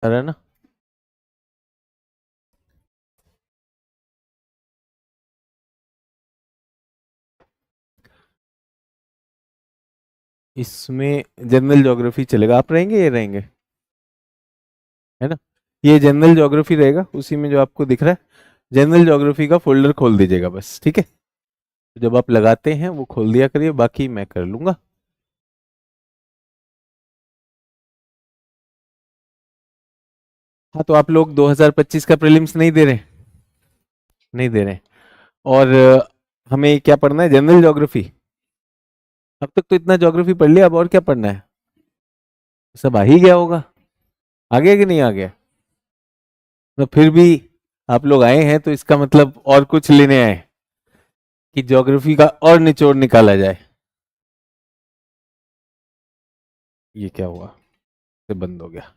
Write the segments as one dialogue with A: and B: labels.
A: है ना। इसमें जनरल ज्योग्राफी चलेगा, आप रहेंगे, ये रहेंगे, है ना। ये जनरल ज्योग्राफी रहेगा, उसी में जो आपको दिख रहा है जनरल ज्योग्राफी का फोल्डर खोल दीजिएगा बस, ठीक है। जब आप लगाते हैं वो खोल दिया करिए, बाकी मैं कर लूंगा। हाँ, तो आप लोग 2025 का प्रीलिम्स नहीं दे रहे, नहीं दे रहे। और हमें क्या पढ़ना है, जनरल ज्योग्राफी। अब तक तो इतना ज्योग्राफी पढ़ लिया, अब और क्या पढ़ना है, सब आ ही गया होगा। आ गया कि नहीं आ गया? तो फिर भी आप लोग आए हैं तो इसका मतलब और कुछ लेने आए कि ज्योग्राफी का और निचोड़ निकाला जाए। ये क्या हुआ, से बंद हो गया।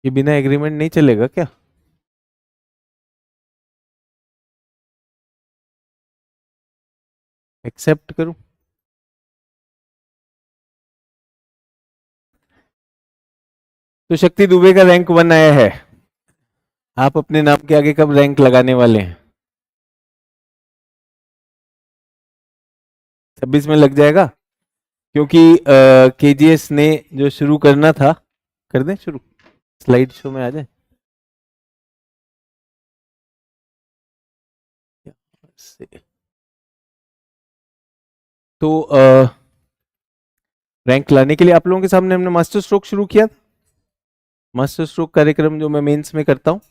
A: ये बिना एग्रीमेंट नहीं चलेगा क्या? एक्सेप्ट करूं? तो शक्ति दुबे का रैंक 1 आया है, आप अपने नाम के आगे कब रैंक लगाने वाले हैं? 26 में लग जाएगा, क्योंकि केजीएस ने जो शुरू करना था, कर दें शुरू, स्लाइड शो में आ जाए। तो रैंक लाने के लिए आप लोगों के सामने हमने मास्टर स्ट्रोक शुरू किया। मास्टर स्ट्रोक कार्यक्रम जो मैं मेंस में करता हूँ,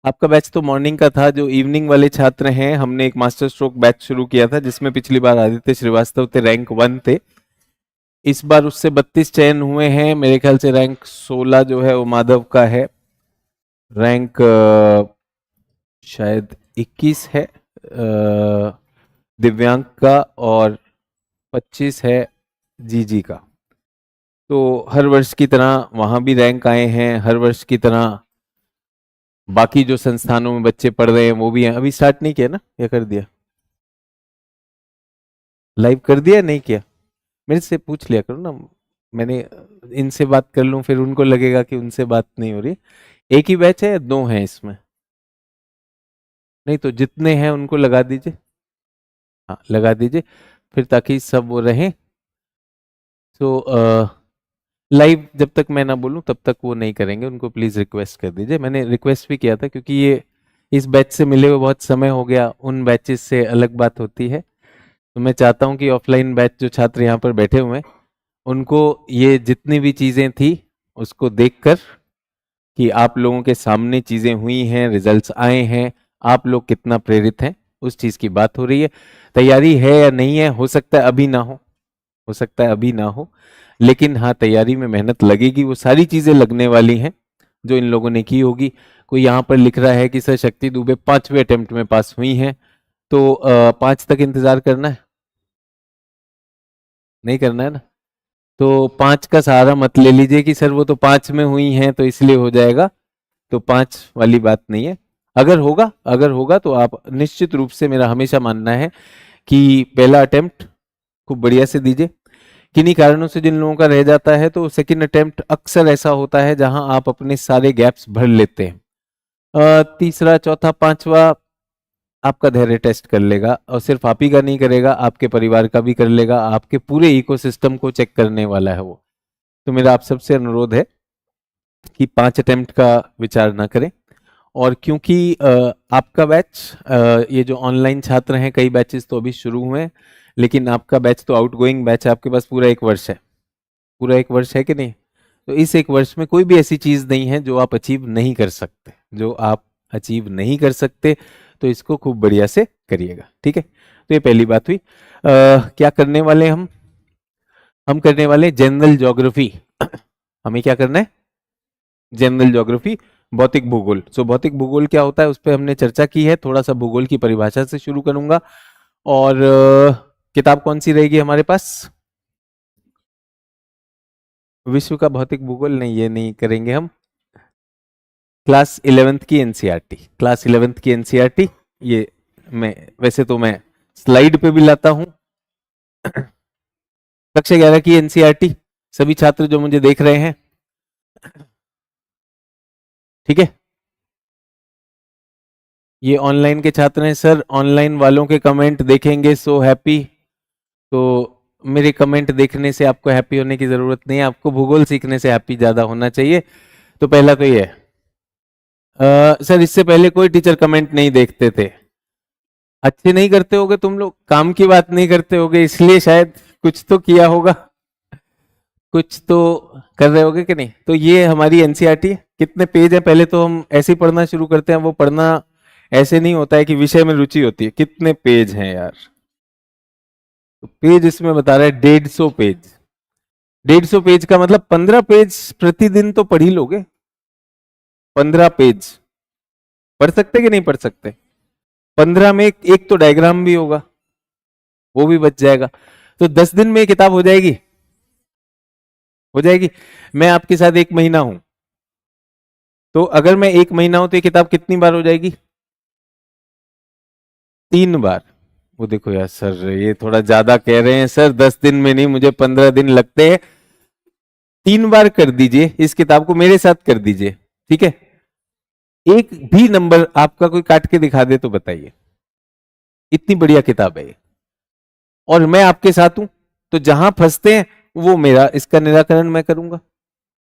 A: आपका बैच तो मॉर्निंग का था। जो इवनिंग वाले छात्र हैं, हमने एक मास्टर स्ट्रोक बैच शुरू किया था, जिसमें पिछली बार आदित्य श्रीवास्तव थे, रैंक 1 थे। इस बार उससे 32 चयन हुए हैं, मेरे ख्याल से रैंक 16 जो है वो माधव का है, रैंक शायद 21 है दिव्यांग का, और 25 है जी का। तो हर वर्ष की तरह वहां भी रैंक आए हैं, हर वर्ष की तरह बाकी जो संस्थानों में बच्चे पढ़ रहे हैं वो भी हैं। अभी स्टार्ट नहीं किया ना, या कर दिया? लाइव कर दिया, नहीं किया? मेरे से पूछ लिया करो ना, मैंने इनसे बात कर लूं, फिर उनको लगेगा कि उनसे बात नहीं हो रही। एक ही बैच है या दो हैं इसमें? नहीं तो जितने हैं उनको लगा दीजिए, हाँ लगा दीजिए, फिर ताकि सब वो रहें। तो लाइव जब तक मैं ना बोलूं तब तक वो नहीं करेंगे, उनको प्लीज़ रिक्वेस्ट कर दीजिए। मैंने रिक्वेस्ट भी किया था, क्योंकि ये इस बैच से मिले हुए बहुत समय हो गया, उन बैचेस से अलग बात होती है। तो मैं चाहता हूं कि ऑफलाइन बैच जो छात्र यहाँ पर बैठे हुए हैं, उनको ये जितनी भी चीज़ें थी उसको देखकर, कि आप लोगों के सामने चीज़ें हुई हैं, रिजल्ट्स आए हैं, आप लोग कितना प्रेरित हैं, उस चीज़ की बात हो रही है। तैयारी है या नहीं है, हो सकता है अभी ना हो सकता है अभी ना हो, लेकिन हाँ तैयारी में मेहनत लगेगी, वो सारी चीज़ें लगने वाली हैं जो इन लोगों ने की होगी। कोई यहाँ पर लिख रहा है कि सर शक्ति दुबे 5वें अटेम्प्ट में पास हुई हैं, तो 5 तक इंतजार करना है, नहीं करना है ना। तो 5 का सहारा मत ले लीजिए कि सर वो तो 5 में हुई हैं तो इसलिए हो जाएगा, तो 5 वाली बात नहीं है। अगर होगा तो आप निश्चित रूप से, मेरा हमेशा मानना है कि पहला अटेम्प्ट खूब बढ़िया से दीजिए। किन्हीं कारणों से जिन लोगों का रह जाता है, तो सेकंड अटेम्प्ट अक्सर ऐसा होता है जहां आप अपने सारे गैप्स भर लेते हैं। तीसरा, चौथा, पांचवा आपका धैर्य टेस्ट कर लेगा, और सिर्फ आप ही का नहीं करेगा, आपके परिवार का भी कर लेगा, आपके पूरे इकोसिस्टम को चेक करने वाला है वो। तो मेरा आप सबसे अनुरोध है कि 5 अटेम्प्ट का विचार ना करें। और क्योंकि आपका बैच, ये जो ऑनलाइन छात्र हैं, कई बैचेस तो अभी शुरू हुए हैं, लेकिन आपका बैच तो आउटगोइंग बैच है, आपके पास पूरा 1 वर्ष है, पूरा 1 वर्ष है कि नहीं? तो इस 1 वर्ष में कोई भी ऐसी चीज नहीं है जो आप अचीव नहीं कर सकते, जो आप अचीव नहीं कर सकते, तो इसको खूब बढ़िया से करिएगा, ठीक है। तो ये पहली बात हुई। क्या करने वाले हम करने वाले जनरल ज्योग्राफी। हमें क्या करना है? जनरल ज्योग्राफी, भौतिक भूगोल। सो भौतिक भूगोल क्या होता है उस पर हमने चर्चा की है, थोड़ा सा भूगोल की परिभाषा से शुरू करूंगा। और किताब कौन सी रहेगी हमारे पास? विश्व का भौतिक भूगोल नहीं, ये नहीं करेंगे हम। क्लास 11th की एनसीईआरटी, क्लास 11th की एनसीईआरटी, ये मैं वैसे तो मैं स्लाइड पे भी लाता हूं। कक्षा 11 की एनसीईआरटी सभी छात्र जो मुझे देख रहे हैं, ठीक है। ये ऑनलाइन के छात्र हैं सर, ऑनलाइन वालों के कमेंट देखेंगे सो हैप्पी। तो मेरे कमेंट देखने से आपको हैप्पी होने की जरूरत नहीं है, आपको भूगोल सीखने से हैप्पी ज्यादा होना चाहिए। तो पहला तो ये है। सर इससे पहले कोई टीचर कमेंट नहीं देखते थे। अच्छे नहीं करते होगे तुम लोग, काम की बात नहीं करते होगे, इसलिए शायद कुछ तो किया होगा, कुछ तो कर रहे होगे कि नहीं। तो ये हमारी एनसीईआरटी है। कितने पेज है पहले तो हम ऐसे ही पढ़ना शुरू करते हैं। वो पढ़ना ऐसे नहीं होता है कि विषय में रुचि होती है। कितने पेज हैं यार, तो पेज इसमें बता रहा है 150 पेज। 150 पेज का मतलब 15 पेज प्रतिदिन तो पढ़ ही लोगे। 15 पेज पढ़ सकते कि नहीं पढ़ सकते। 15 में एक तो डायग्राम भी होगा, वो भी बच जाएगा। तो 10 दिन में ये किताब हो जाएगी, हो जाएगी। मैं आपके साथ 1 महीना हूं, तो अगर मैं 1 महीना हूं तो ये किताब कितनी बार हो जाएगी? 3 बार। वो देखो यार सर, ये थोड़ा ज्यादा कह रहे हैं सर, 10 दिन में नहीं, मुझे 15 दिन लगते हैं। 3 बार कर दीजिए इस किताब को, मेरे साथ कर दीजिए, ठीक है। एक भी नंबर आपका कोई काट के दिखा दे तो बताइए। इतनी बढ़िया किताब है ये, और मैं आपके साथ हूं। तो जहां फंसते हैं वो मेरा, इसका निराकरण मैं करूंगा।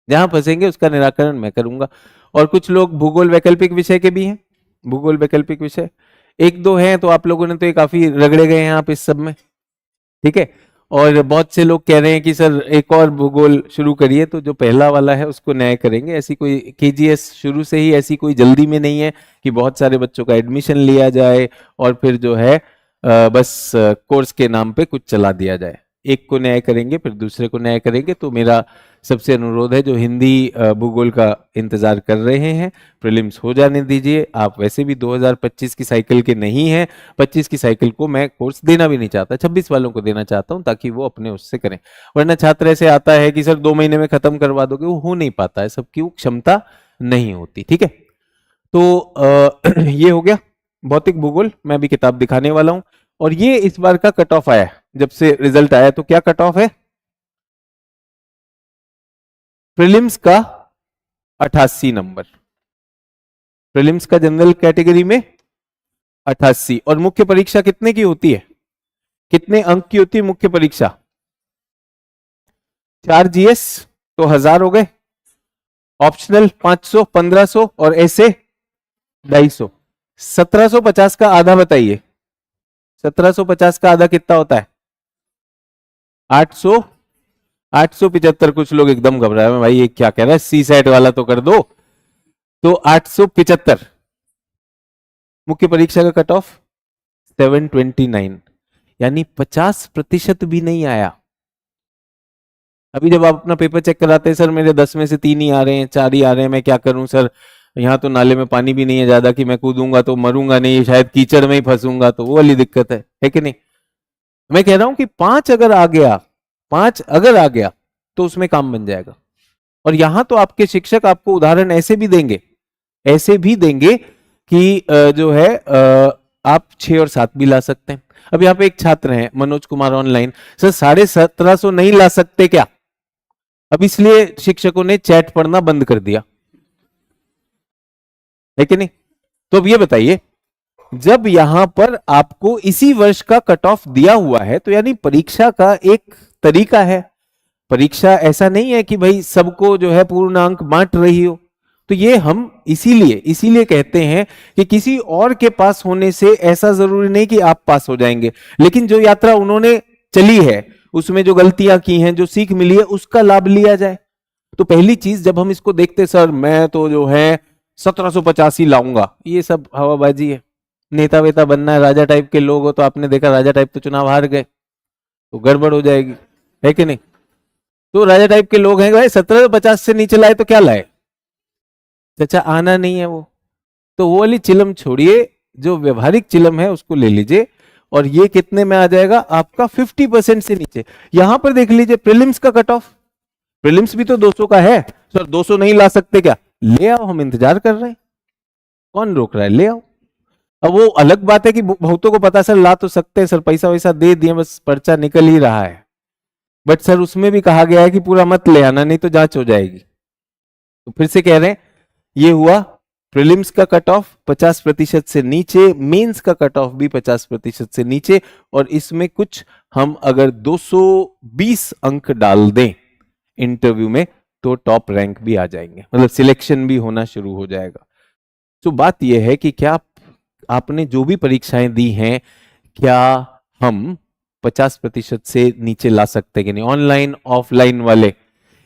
A: जहां फंसेंगे उसका निराकरण मैं करूंगा। और कुछ लोग भूगोल वैकल्पिक विषय के भी हैं, भूगोल वैकल्पिक विषय 1-2 हैं, तो आप लोगों ने तो ये काफी रगड़े गए हैं आप इस सब में, ठीक है। और बहुत से लोग कह रहे हैं कि सर एक और भूगोल शुरू करिए, तो जो पहला वाला है उसको न्याय करेंगे। ऐसी कोई केजीएस शुरू से ही ऐसी कोई जल्दी में नहीं है कि बहुत सारे बच्चों का एडमिशन लिया जाए और फिर जो है बस कोर्स के नाम पे कुछ चला दिया जाए। एक को न्याय करेंगे फिर दूसरे को न्याय करेंगे। तो मेरा सबसे अनुरोध है, जो हिंदी भूगोल का इंतजार कर रहे हैं, प्रीलिम्स हो जाने दीजिए। आप वैसे भी 2025 की साइकिल के नहीं हैं, 25 की साइकिल को मैं कोर्स देना भी नहीं चाहता, 26 वालों को देना चाहता हूं, ताकि वो अपने उससे करें। वरना छात्र ऐसे आता है कि सर 2 महीने में खत्म करवा दोगे, वो हो नहीं पाता है, सबकी वो क्षमता नहीं होती, ठीक है। तो ये हो गया भौतिक भूगोल। मैं भी किताब दिखाने वाला हूं। और ये इस बार का कट ऑफ आया, जब से रिजल्ट आया, तो क्या कट ऑफ है? प्रीलिम्स का 88 नंबर, प्रीलिम्स का जनरल कैटेगरी में 88। और मुख्य परीक्षा कितने की होती है? कितने अंक की होती है मुख्य परीक्षा? 4 जीएस तो 1000 हो गए, ऑप्शनल 500, 1500 और ऐसे 250। 1750 का आधा बताइए, 1750 का आधा कितना होता है? 800। 875। कुछ लोग एकदम घबराए हैं, भाई ये क्या कह रहा है, सी सेट वाला तो कर दो। तो 875 मुख्य परीक्षा का कट ऑफ। 729 यानी 50% भी नहीं आया। अभी जब आप अपना पेपर चेक कराते हैं, सर मेरे 10 में से 3 ही आ रहे हैं, 4 ही आ रहे हैं, मैं क्या करूं सर, यहाँ तो नाले में पानी भी नहीं है ज्यादा कि मैं कूदूंगा तो मरूंगा नहीं, शायद कीचड़ में ही फंसूंगा, तो वो वाली दिक्कत है कि नहीं। मैं कह रहा हूं कि 5 अगर आ गया, 5 अगर आ गया तो उसमें काम बन जाएगा। और यहां तो आपके शिक्षक आपको उदाहरण ऐसे भी देंगे, ऐसे भी देंगे कि जो है आप 6 और 7 भी ला सकते हैं। अब यहाँ पे एक छात्र हैं मनोज कुमार ऑनलाइन, सर 1750 नहीं ला सकते क्या? अब इसलिए शिक्षकों ने चैट पढ़ना बंद कर दिया है कि नहीं। तो अब ये बताइए, जब यहां पर आपको इसी वर्ष का कट ऑफ दिया हुआ है, तो यानी परीक्षा का एक तरीका है। परीक्षा ऐसा नहीं है कि भाई सबको जो है पूर्णांक बांट रही हो। तो ये हम इसीलिए कहते हैं कि किसी और के पास होने से ऐसा जरूरी नहीं कि आप पास हो जाएंगे, लेकिन जो यात्रा उन्होंने चली है उसमें जो गलतियां की हैं, जो सीख मिली है, उसका लाभ लिया जाए। तो पहली चीज जब हम इसको देखते, सर मैं तो जो है 1750 ही लाऊंगा, ये सब हवाबाजी है। नेता वेता बनना है, राजा टाइप के लोग हो, तो आपने देखा राजा टाइप तो चुनाव हार गए, तो गड़बड़ हो जाएगी, है कि नहीं। तो राजा टाइप के लोग हैं, भाई 1750 से नीचे लाए तो क्या लाए, चाचा आना नहीं है वो। तो वो वाली चिलम छोड़िए, जो व्यवहारिक चिलम है उसको ले लीजिए। और ये कितने में आ जाएगा आपका? 50% से नीचे। यहां पर देख लीजिए प्रीलिम्स का कट ऑफ, प्रीलिम्स भी तो 200 का है। सर 200 नहीं ला सकते क्या? ले आओ, हम इंतजार कर रहे हैं, कौन रोक रहा है, ले आओ। अब वो अलग बात है कि बहुतों को पता सर ला तो सकते हैं सर, पैसा वैसा दे दिए, बस पर्चा निकल ही रहा है, बट सर उसमें भी कहा गया है कि पूरा मत ले आना नहीं तो जांच हो जाएगी। तो फिर से कह रहे हैं, ये हुआ प्रीलिम्स का कट ऑफ 50% से नीचे, मेंस का कट ऑफ भी 50% से नीचे, और इसमें कुछ हम अगर 220 अंक डाल दें इंटरव्यू में तो टॉप रैंक भी आ जाएंगे, मतलब सिलेक्शन भी होना शुरू हो जाएगा। तो बात यह है कि क्या आपने जो भी परीक्षाएं दी हैं, क्या हम 50% से नीचे ला सकते हैं कि नहीं? ऑनलाइन ऑफलाइन वाले,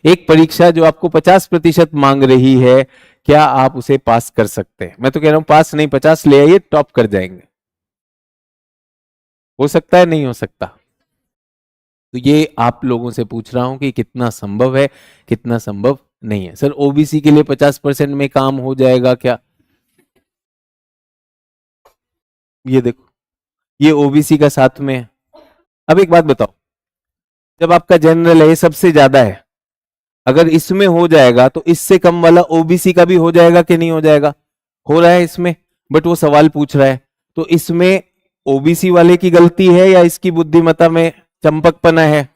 A: एक परीक्षा जो आपको 50% मांग रही है, क्या आप उसे पास कर सकते हैं? मैं तो कह रहा हूं पास नहीं, 50 ले आइए, टॉप कर जाएंगे। हो सकता है, नहीं हो सकता? तो ये आप लोगों से पूछ रहा हूं कि कितना संभव है, कितना संभव नहीं है। सर ओबीसी के लिए 50% में काम हो जाएगा क्या? ये देखो, ये ओबीसी का साथ में है। अब एक बात बताओ, जब आपका जनरल है सबसे ज्यादा है, अगर इसमें हो जाएगा तो इससे कम वाला ओबीसी का भी हो जाएगा कि नहीं हो जाएगा? हो रहा है इसमें, बट वो सवाल पूछ रहा है, तो इसमें ओबीसी वाले की गलती है या इसकी बुद्धिमत्ता में चंपकपना है?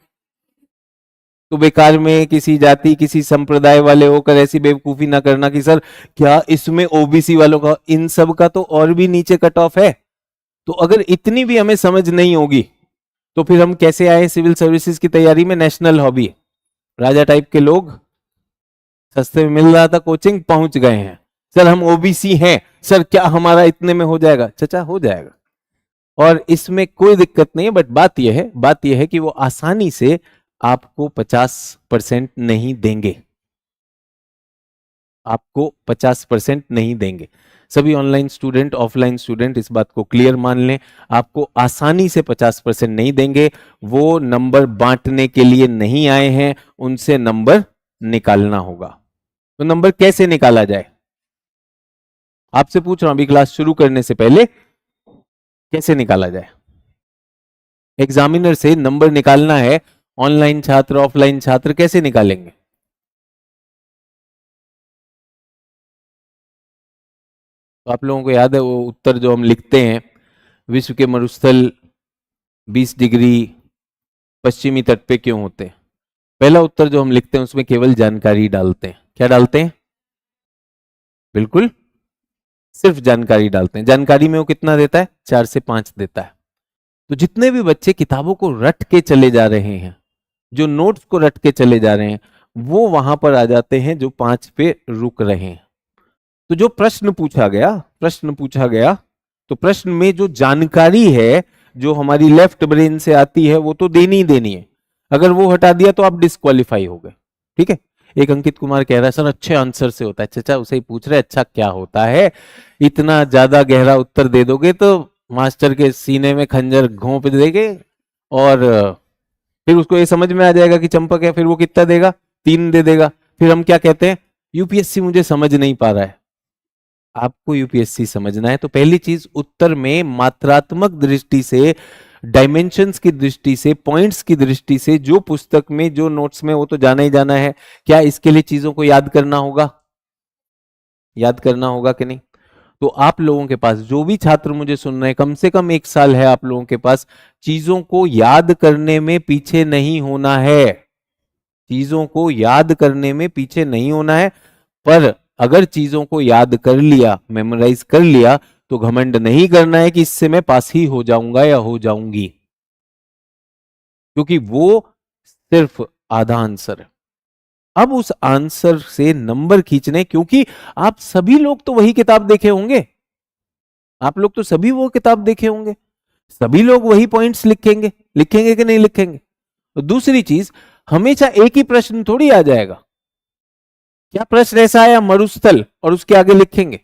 A: तो बेकार में किसी जाति किसी संप्रदाय वाले होकर ऐसी बेवकूफी ना करना कि सर क्या इसमें ओबीसी वालों का, इन सब का तो और भी नीचे कट ऑफ है। तो अगर इतनी भी हमें समझ नहीं होगी तो फिर हम कैसे आए सिविल सर्विसेज की तैयारी में? नेशनल हॉबी, राजा टाइप के लोग, सस्ते में मिल रहा था कोचिंग, पहुंच गए हैं। सर हम ओबीसी हैं, सर क्या हमारा इतने में हो जाएगा? चचा हो जाएगा, और इसमें कोई दिक्कत नहीं है। बट बात यह है कि वो आसानी से आपको 50% नहीं देंगे, आपको 50% नहीं देंगे। सभी ऑनलाइन स्टूडेंट, ऑफलाइन स्टूडेंट इस बात को क्लियर मान लें, आपको आसानी से 50% नहीं देंगे। वो नंबर बांटने के लिए नहीं आए हैं, उनसे नंबर निकालना होगा। तो नंबर कैसे निकाला जाए आपसे पूछ रहा हूं, अभी क्लास शुरू करने से पहले कैसे निकाला जाए? एग्जामिनर से नंबर निकालना है, ऑनलाइन छात्र ऑफलाइन छात्र कैसे निकालेंगे? तो आप लोगों को याद है वो उत्तर जो हम लिखते हैं, विश्व के मरुस्थल 20 डिग्री पश्चिमी तट पे क्यों होते हैं? पहला उत्तर जो हम लिखते हैं उसमें केवल जानकारी डालते हैं। क्या डालते हैं? बिल्कुल सिर्फ जानकारी डालते हैं। जानकारी में वो कितना देता है? 4 से 5 देता है। तो जितने भी बच्चे किताबों को रट के चले जा रहे हैं, जो नोट्स को रट के चले जा रहे हैं, वो वहां पर आ जाते हैं जो 5 पे रुक रहे हैं। तो जो प्रश्न पूछा गया, तो प्रश्न में जो जानकारी है जो हमारी लेफ्ट ब्रेन से आती है वो तो देनी ही देनी है। अगर वो हटा दिया तो आप डिस्क्वालीफाई हो गए। ठीक है, एक अंकित कुमार कह रहा है सर अच्छे आंसर से होता है। चचा उसे ही पूछ रहे अच्छा क्या होता है? इतना ज्यादा गहरा उत्तर दे दोगे तो मास्टर के सीने में खंजर घोंप देंगे, और फिर उसको ये समझ में आ जाएगा कि चंपक है, फिर वो कितना देगा? 3 दे देगा। फिर हम क्या कहते हैं? यूपीएससी मुझे समझ नहीं पा रहा है। आपको यूपीएससी समझना है तो पहली चीज, उत्तर में मात्रात्मक दृष्टि से, डायमेंशंस की दृष्टि से, पॉइंट्स की दृष्टि से, जो पुस्तक में जो नोट्स में वो तो जाना ही जाना है। क्या इसके लिए चीजों को याद करना होगा? याद करना होगा कि नहीं? तो आप लोगों के पास, जो भी छात्र मुझे सुन रहे हैं, कम से कम 1 साल है आप लोगों के पास, चीजों को याद करने में पीछे नहीं होना है। चीजों को याद करने में पीछे नहीं होना है। पर अगर चीजों को याद कर लिया, मेमोराइज कर लिया, तो घमंड नहीं करना है कि इससे मैं पास ही हो जाऊंगा या हो जाऊंगी, क्योंकि वो सिर्फ आधा आंसर है। अब उस आंसर से नंबर खींचने, क्योंकि आप सभी लोग तो वही किताब देखे होंगे, आप लोग तो सभी वो किताब देखे होंगे, सभी लोग वही पॉइंट्स लिखेंगे, लिखेंगे कि नहीं लिखेंगे? तो दूसरी चीज, हमेशा एक ही प्रश्न थोड़ी आ जाएगा। क्या प्रश्न ऐसा आया मरुस्थल और उसके आगे लिखेंगे?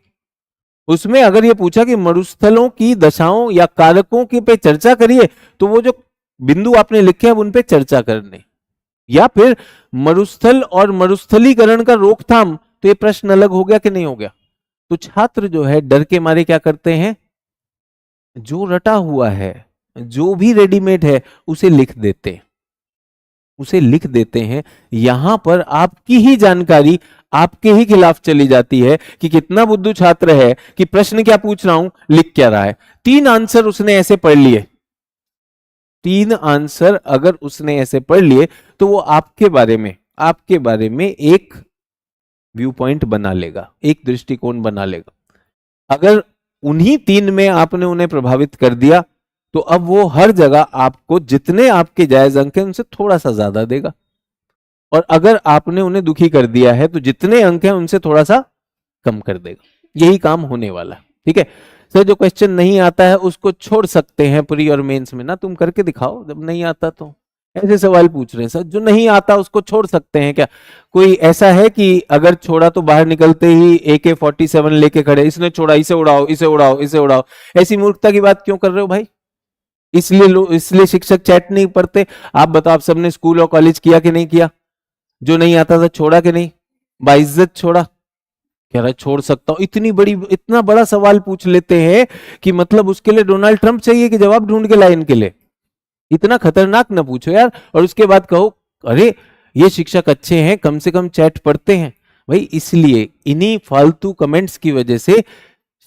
A: उसमें अगर ये पूछा कि मरुस्थलों की दशाओं या कारकों की पे चर्चा करिए, तो वो जो बिंदु आपने लिखे हैं उन पे चर्चा करने, या फिर मरुस्थल और मरुस्थलीकरण का रोकथाम, तो ये प्रश्न अलग हो गया कि नहीं हो गया? तो छात्र जो है डर के मारे क्या करते हैं? जो रटा हुआ है, जो भी रेडीमेड है, उसे लिख देते हैं, उसे लिख देते हैं। यहां पर आपकी ही जानकारी आपके ही खिलाफ चली जाती है कि कितना बुद्धू छात्र है कि प्रश्न क्या पूछ रहा हूं लिख क्या रहा है। 3 आंसर उसने ऐसे पढ़ लिए, 3 आंसर अगर उसने ऐसे पढ़ लिए तो वो आपके बारे में एक व्यू पॉइंट बना लेगा, एक दृष्टिकोण बना लेगा। अगर उन्हीं 3 में आपने उन्हें प्रभावित कर दिया तो अब वो हर जगह आपको जितने आपके जायज अंक हैं उनसे थोड़ा सा ज्यादा देगा, और अगर आपने उन्हें दुखी कर दिया है तो जितने अंक हैं उनसे थोड़ा सा कम कर देगा। यही काम होने वाला है। ठीक है सर, जो क्वेश्चन नहीं आता है उसको छोड़ सकते हैं प्री और मेंस में ना, तुम करके दिखाओ जब नहीं आता तो। ऐसे सवाल पूछ रहे हैं सर, जो नहीं आता उसको छोड़ सकते हैं क्या? कोई ऐसा है कि अगर छोड़ा तो बाहर निकलते ही AK-47 लेके खड़े, इसने छोड़ा इसे उड़ाओ इसे उड़ाओ इसे उड़ाओ? ऐसी मूर्खता की बात क्यों कर रहे हो भाई? इसलिए शिक्षक चैट नहीं पढ़ते? आप बताओ, आप सबने स्कूल और कॉलेज किया कि नहीं किया? जो नहीं आता था छोड़ा कि नहीं? बाइज्जत छोड़ा? कह रहा है छोड़ सकता हूं। इतना बड़ा सवाल पूछ लेते हैं कि मतलब उसके लिए डोनाल्ड ट्रंप चाहिए कि जवाब ढूंढ के लाए इनके लिए। इतना खतरनाक ना पूछो यार, और उसके बाद कहो अरे ये शिक्षक अच्छे हैं, कम से कम चैट पढ़ते हैं। भाई इसलिए इन्हीं फालतू कमेंट्स की वजह से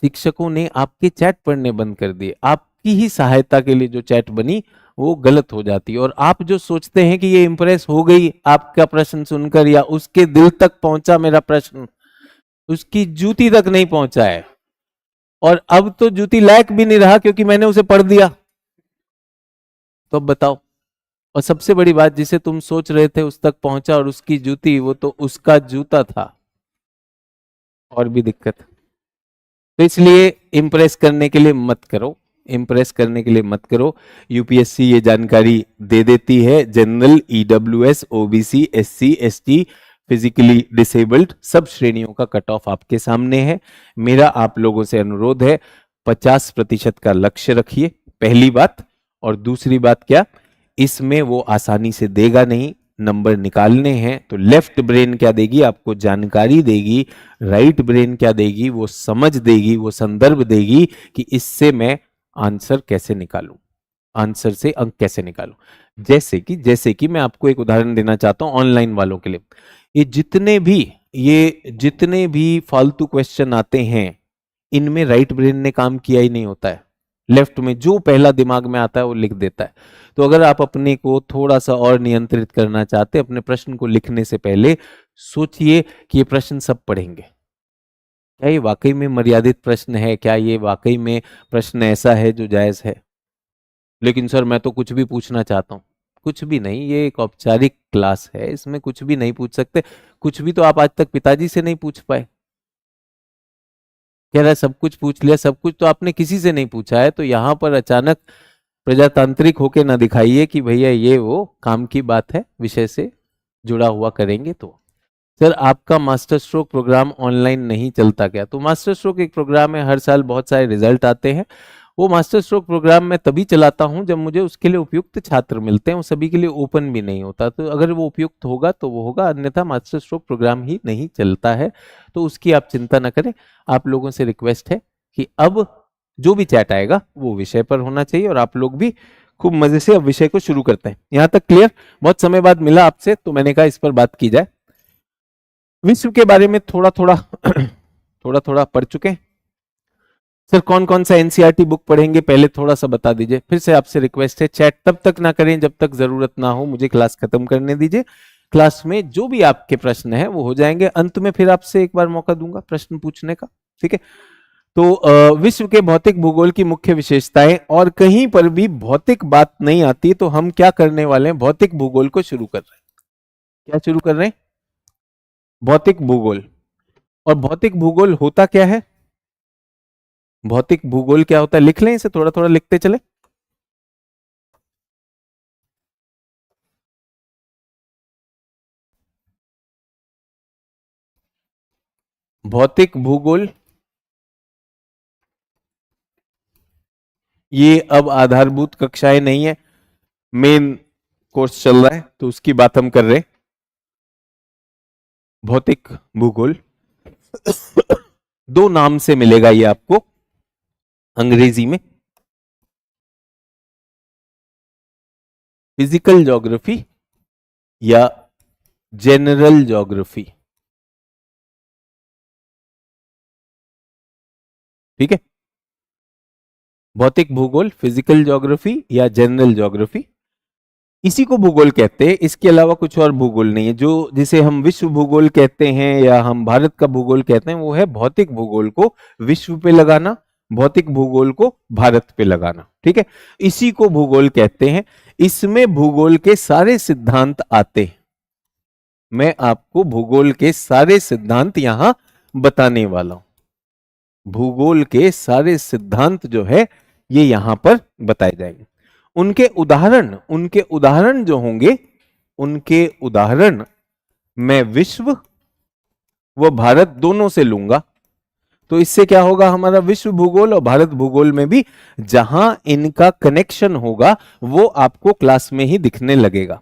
A: शिक्षकों ने आपके चैट पढ़ने बंद कर दिए। आपकी ही सहायता के लिए जो चैट बनी वो गलत हो जाती है, और आप जो सोचते हैं कि ये इंप्रेस हो गई आपका प्रश्न सुनकर या उसके दिल तक पहुंचा मेरा प्रश्न, उसकी जूती तक नहीं पहुंचा है। और अब तो जूती लायक भी नहीं रहा क्योंकि मैंने उसे पढ़ दिया। तो अब बताओ, और सबसे बड़ी बात, जिसे तुम सोच रहे थे उस तक पहुंचा और उसकी जूती वो तो उसका जूता था। और भी दिक्कत। तो इसलिए इंप्रेस करने के लिए मत करो, इंप्रेस करने के लिए मत करो। यूपीएससी ये जानकारी दे देती है, general, EWS, OBC, SC, ST, physically disabled सब श्रेणियों का कट ऑफ आपके सामने है। मेरा आप लोगों से अनुरोध है 50% का लक्ष्य रखिए, पहली बात। और दूसरी बात क्या, इसमें वो आसानी से देगा नहीं, नंबर निकालने हैं तो लेफ्ट ब्रेन क्या देगी आपको, जानकारी देगी। राइट ब्रेन क्या देगी, वो समझ देगी, वो संदर्भ देगी कि इससे मैं आंसर कैसे निकालूं, आंसर से अंक कैसे निकालूं। जैसे कि मैं आपको एक उदाहरण देना चाहता हूं ऑनलाइन वालों के लिए। ये जितने भी फालतू क्वेश्चन आते हैं इनमें राइट ब्रेन ने काम किया ही नहीं होता है। लेफ्ट में जो पहला दिमाग में आता है वो लिख देता है। तो अगर आप अपने को थोड़ा सा और नियंत्रित करना चाहते हैं, अपने प्रश्न को लिखने से पहले सोचिए कि ये प्रश्न सब पढ़ेंगे, क्या ये वाकई में मर्यादित प्रश्न है, क्या ये वाकई में प्रश्न ऐसा है जो जायज है। लेकिन सर मैं तो कुछ भी पूछना चाहता हूं। कुछ भी नहीं, ये एक औपचारिक क्लास है, इसमें कुछ भी नहीं पूछ सकते। कुछ भी तो आप आज तक पिताजी से नहीं पूछ पाए। कह रहा है सब कुछ पूछ लिया, सब कुछ तो आपने किसी से नहीं पूछा है। तो यहां पर अचानक प्रजातांत्रिक होके ना दिखाइए कि भैया ये वो काम की बात है, विषय से जुड़ा हुआ करेंगे। तो सर आपका मास्टर स्ट्रोक प्रोग्राम ऑनलाइन नहीं चलता क्या? तो मास्टर स्ट्रोक एक प्रोग्राम है, हर साल बहुत सारे रिजल्ट आते हैं। वो मास्टर स्ट्रोक प्रोग्राम मैं तभी चलाता हूं जब मुझे उसके लिए उपयुक्त छात्र मिलते हैं। वो सभी के लिए ओपन भी नहीं होता, तो अगर वो उपयुक्त होगा तो वो होगा, अन्यथा मास्टर स्ट्रोक प्रोग्राम ही नहीं चलता है। तो उसकी आप चिंता ना करें। आप लोगों से रिक्वेस्ट है कि अब जो भी चैट आएगा वो विषय पर होना चाहिए, और आप लोग भी खूब मजे से अब विषय को शुरू करते हैं। यहां तक क्लियर? बहुत समय बाद मिला आपसे तो मैंने कहा इस पर बात की जाए। विश्व के बारे में थोड़ा थोड़ा थोड़ा थोड़ा पढ़ चुके हैं सर। कौन कौन सा एनसीईआरटी बुक पढ़ेंगे पहले थोड़ा सा बता दीजिए। फिर से आपसे रिक्वेस्ट है, चैट तब तक ना करें जब तक जरूरत ना हो, मुझे क्लास खत्म करने दीजिए। क्लास में जो भी आपके प्रश्न है वो हो जाएंगे, अंत में फिर आपसे एक बार मौका दूंगा प्रश्न पूछने का। ठीक है? तो विश्व के भौतिक भूगोल की मुख्य विशेषताएं, और कहीं पर भी भौतिक बात नहीं आती तो हम क्या करने वाले हैं, भौतिक भूगोल को शुरू कर रहे हैं। क्या शुरू कर रहे हैं? भौतिक भूगोल। और भौतिक भूगोल होता क्या है? भौतिक भूगोल क्या होता है, लिख लें इसे, थोड़ा थोड़ा लिखते चले। भौतिक भूगोल ये अब आधारभूत कक्षाएं नहीं है, मेन कोर्स चल रहा है तो उसकी बात हम कर रहे हैं। भौतिक भूगोल दो नाम से मिलेगा ये आपको अंग्रेजी में, फिजिकल ज्योग्राफी या जनरल ज्योग्राफी। ठीक है। भौतिक भूगोल, फिजिकल ज्योग्राफी या जनरल ज्योग्राफी, इसी को भूगोल कहते हैं। इसके अलावा कुछ और भूगोल नहीं है। जो जिसे हम विश्व भूगोल कहते हैं या हम भारत का भूगोल कहते हैं, वो है भौतिक भूगोल को विश्व पे लगाना, भौतिक भूगोल को भारत पे लगाना। ठीक है, इसी को भूगोल कहते हैं। इसमें भूगोल के सारे सिद्धांत आते हैं। मैं आपको भूगोल के सारे सिद्धांत यहां बताने वाला हूं। भूगोल के सारे सिद्धांत जो है ये यहां पर बताए जाएंगे। उनके उदाहरण जो होंगे, उनके उदाहरण मैं विश्व व भारत दोनों से लूंगा। तो इससे क्या होगा, हमारा विश्व भूगोल और भारत भूगोल में भी जहां इनका कनेक्शन होगा वो आपको क्लास में ही दिखने लगेगा।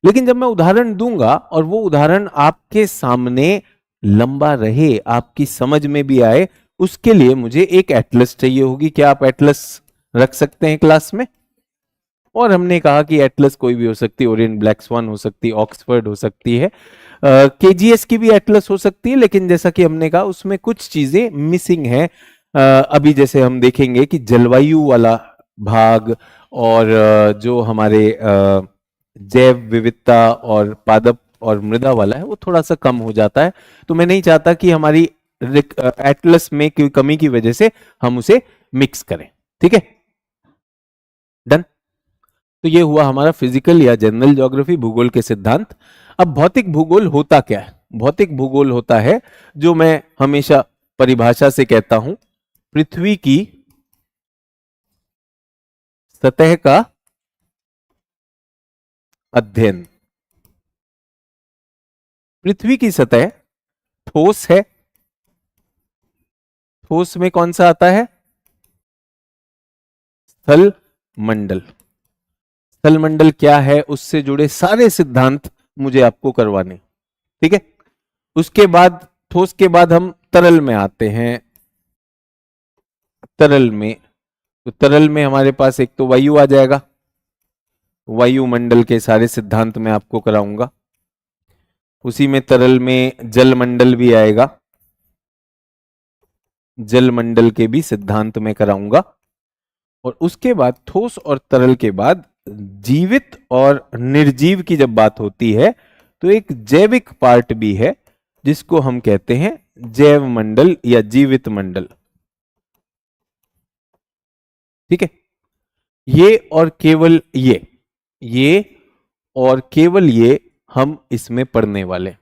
A: लेकिन जब मैं उदाहरण दूंगा और वो उदाहरण आपके सामने लंबा रहे, आपकी समझ में भी आए, उसके लिए मुझे एक एटलस चाहिए होगी। क्या आप एटलस रख सकते हैं क्लास में? और हमने कहा कि एटलस कोई भी हो सकती है, ओरिएंट ब्लैक स्वान हो सकती है, ऑक्सफर्ड हो सकती है, केजीएस की भी एटलस हो सकती है। लेकिन जैसा कि हमने कहा उसमें कुछ चीजें मिसिंग है। अभी जैसे हम देखेंगे कि जलवायु वाला भाग और जो हमारे जैव विविधता और पादप और मृदा वाला है वो थोड़ा सा कम हो जाता है। तो मैं नहीं चाहता कि हमारी एटलस में कोई कमी की वजह से हम उसे मिक्स करें। ठीक है, डन। तो ये हुआ हमारा फिजिकल या जनरल ज्योग्राफी, भूगोल के सिद्धांत। अब भौतिक भूगोल होता क्या है? भौतिक भूगोल होता है जो मैं हमेशा परिभाषा से कहता हूं, पृथ्वी की सतह का अध्ययन। पृथ्वी की सतह ठोस है। ठोस में कौन सा आता है? स्थल मंडल। स्थल मंडल क्या है, उससे जुड़े सारे सिद्धांत मुझे आपको करवाने। ठीक है, उसके बाद ठोस के बाद हम तरल में आते हैं। तरल में, तो तरल में हमारे पास एक तो वायु आ जाएगा। वायुमंडल के सारे सिद्धांत मैं आपको कराऊंगा। उसी में तरल में जल मंडल भी आएगा। जल मंडल के भी सिद्धांत मैं कराऊंगा। और उसके बाद ठोस और तरल के बाद जीवित और निर्जीव की जब बात होती है तो एक जैविक पार्ट भी है जिसको हम कहते हैं जैव मंडल या जीवित मंडल। ठीक है, ये और केवल ये और केवल ये हम इसमें पढ़ने वाले।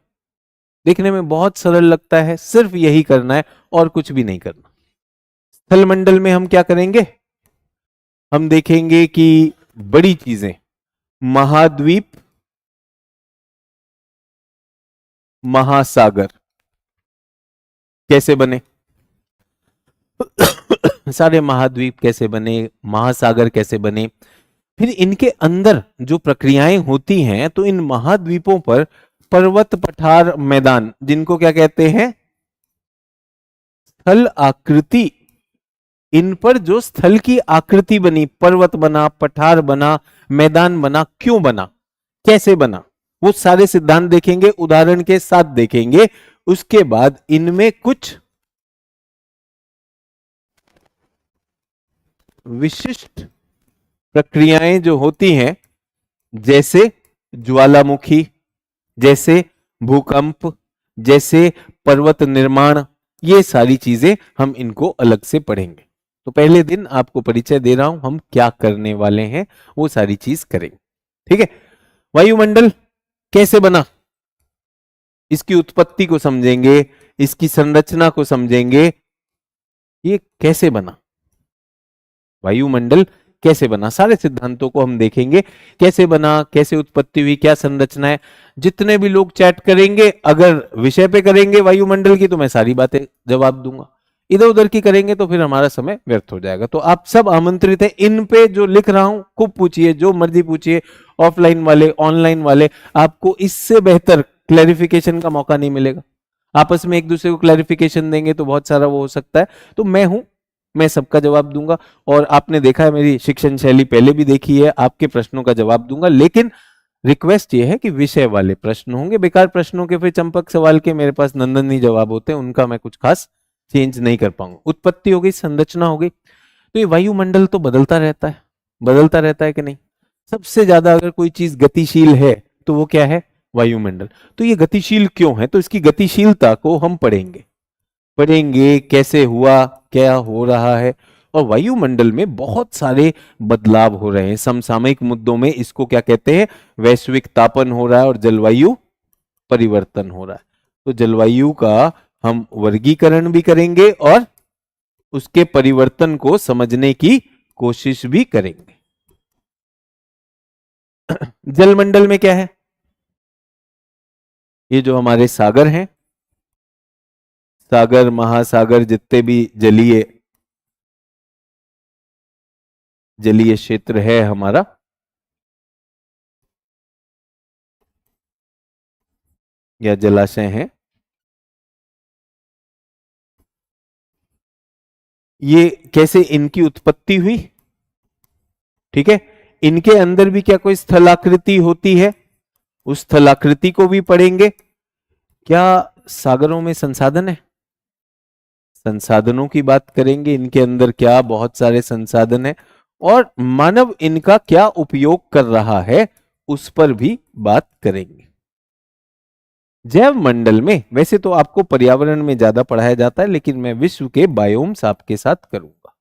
A: देखने में बहुत सरल लगता है, सिर्फ यही करना है और कुछ भी नहीं करना। स्थल मंडल में हम क्या करेंगे? हम देखेंगे कि बड़ी चीजें, महाद्वीप, महासागर कैसे बने, सारे महाद्वीप कैसे बने, महासागर कैसे बने, फिर इनके अंदर जो प्रक्रियाएं होती हैं। तो इन महाद्वीपों पर पर्वत, पठार, मैदान, जिनको क्या कहते हैं? स्थल आकृति। इन पर जो स्थल की आकृति बनी, पर्वत बना, पठार बना, मैदान बना, क्यों बना, कैसे बना, वो सारे सिद्धांत देखेंगे, उदाहरण के साथ देखेंगे। उसके बाद इनमें कुछ विशिष्ट प्रक्रियाएं जो होती हैं, जैसे ज्वालामुखी, जैसे भूकंप, जैसे पर्वत निर्माण, ये सारी चीजें हम इनको अलग से पढ़ेंगे। तो पहले दिन आपको परिचय दे रहा हूं, हम क्या करने वाले हैं वो सारी चीज करेंगे। ठीक है, वायुमंडल कैसे बना, इसकी उत्पत्ति को समझेंगे, इसकी संरचना को समझेंगे। ये कैसे बना, वायुमंडल कैसे बना, सारे सिद्धांतों को हम देखेंगे। कैसे बना, कैसे उत्पत्ति हुई, क्या संरचना है। जितने भी लोग चैट करेंगे, अगर विषय पे करेंगे वायुमंडल की, तो मैं सारी बातें जवाब दूंगा। इधर उधर की करेंगे तो फिर हमारा समय व्यर्थ हो जाएगा। तो आप सब आमंत्रित है, इन पे जो लिख रहा हूं खूब पूछिए, जो मर्जी पूछिए, ऑफलाइन वाले, ऑनलाइन वाले। आपको इससे बेहतर क्लैरिफिकेशन का मौका नहीं मिलेगा। आपस में एक दूसरे को क्लैरिफिकेशन देंगे तो बहुत सारा वो हो सकता है। तो मैं हूं, मैं सबका जवाब दूंगा। और आपने देखा है मेरी शिक्षण शैली पहले भी देखी है, आपके प्रश्नों का जवाब दूंगा। लेकिन रिक्वेस्ट ये है कि विषय वाले प्रश्न होंगे, बेकार प्रश्नों के फिर चंपक सवाल के मेरे पास नंदन ही जवाब होते हैं, उनका मैं कुछ खास चेंज नहीं कर पाऊंगा। उत्पत्ति हो गई, संरचना हो गई। तो ये वायुमंडल तो बदलता रहता है, बदलता रहता है कि नहीं। सबसे ज्यादा अगर कोई चीज गतिशील है तो वो क्या है, वायुमंडल। तो ये गतिशील क्यों है, तो इसकी गतिशीलता को हम पढ़ेंगे, पढ़ेंगे कैसे हुआ, क्या हो रहा है। और वायुमंडल में बहुत सारे बदलाव हो रहे हैं। समसामयिक मुद्दों में इसको क्या कहते हैं, वैश्विक तापन हो रहा है और जलवायु परिवर्तन हो रहा है। तो जलवायु का हम वर्गीकरण भी करेंगे और उसके परिवर्तन को समझने की कोशिश भी करेंगे। जलमंडल में क्या है, ये जो हमारे सागर हैं, सागर महासागर जितने भी जलीय क्षेत्र है हमारा, या जलाशय हैं, ये कैसे इनकी उत्पत्ति हुई। ठीक है, इनके अंदर भी क्या कोई स्थलाकृति होती है, उस स्थलाकृति को भी पढ़ेंगे। क्या सागरों में संसाधन है, संसाधनों की बात करेंगे, इनके अंदर क्या बहुत सारे संसाधन है और मानव इनका क्या उपयोग कर रहा है उस पर भी बात करेंगे। जैव मंडल में वैसे तो आपको पर्यावरण में ज्यादा पढ़ाया जाता है, लेकिन मैं विश्व के बायोम्स आपके साथ करूंगा,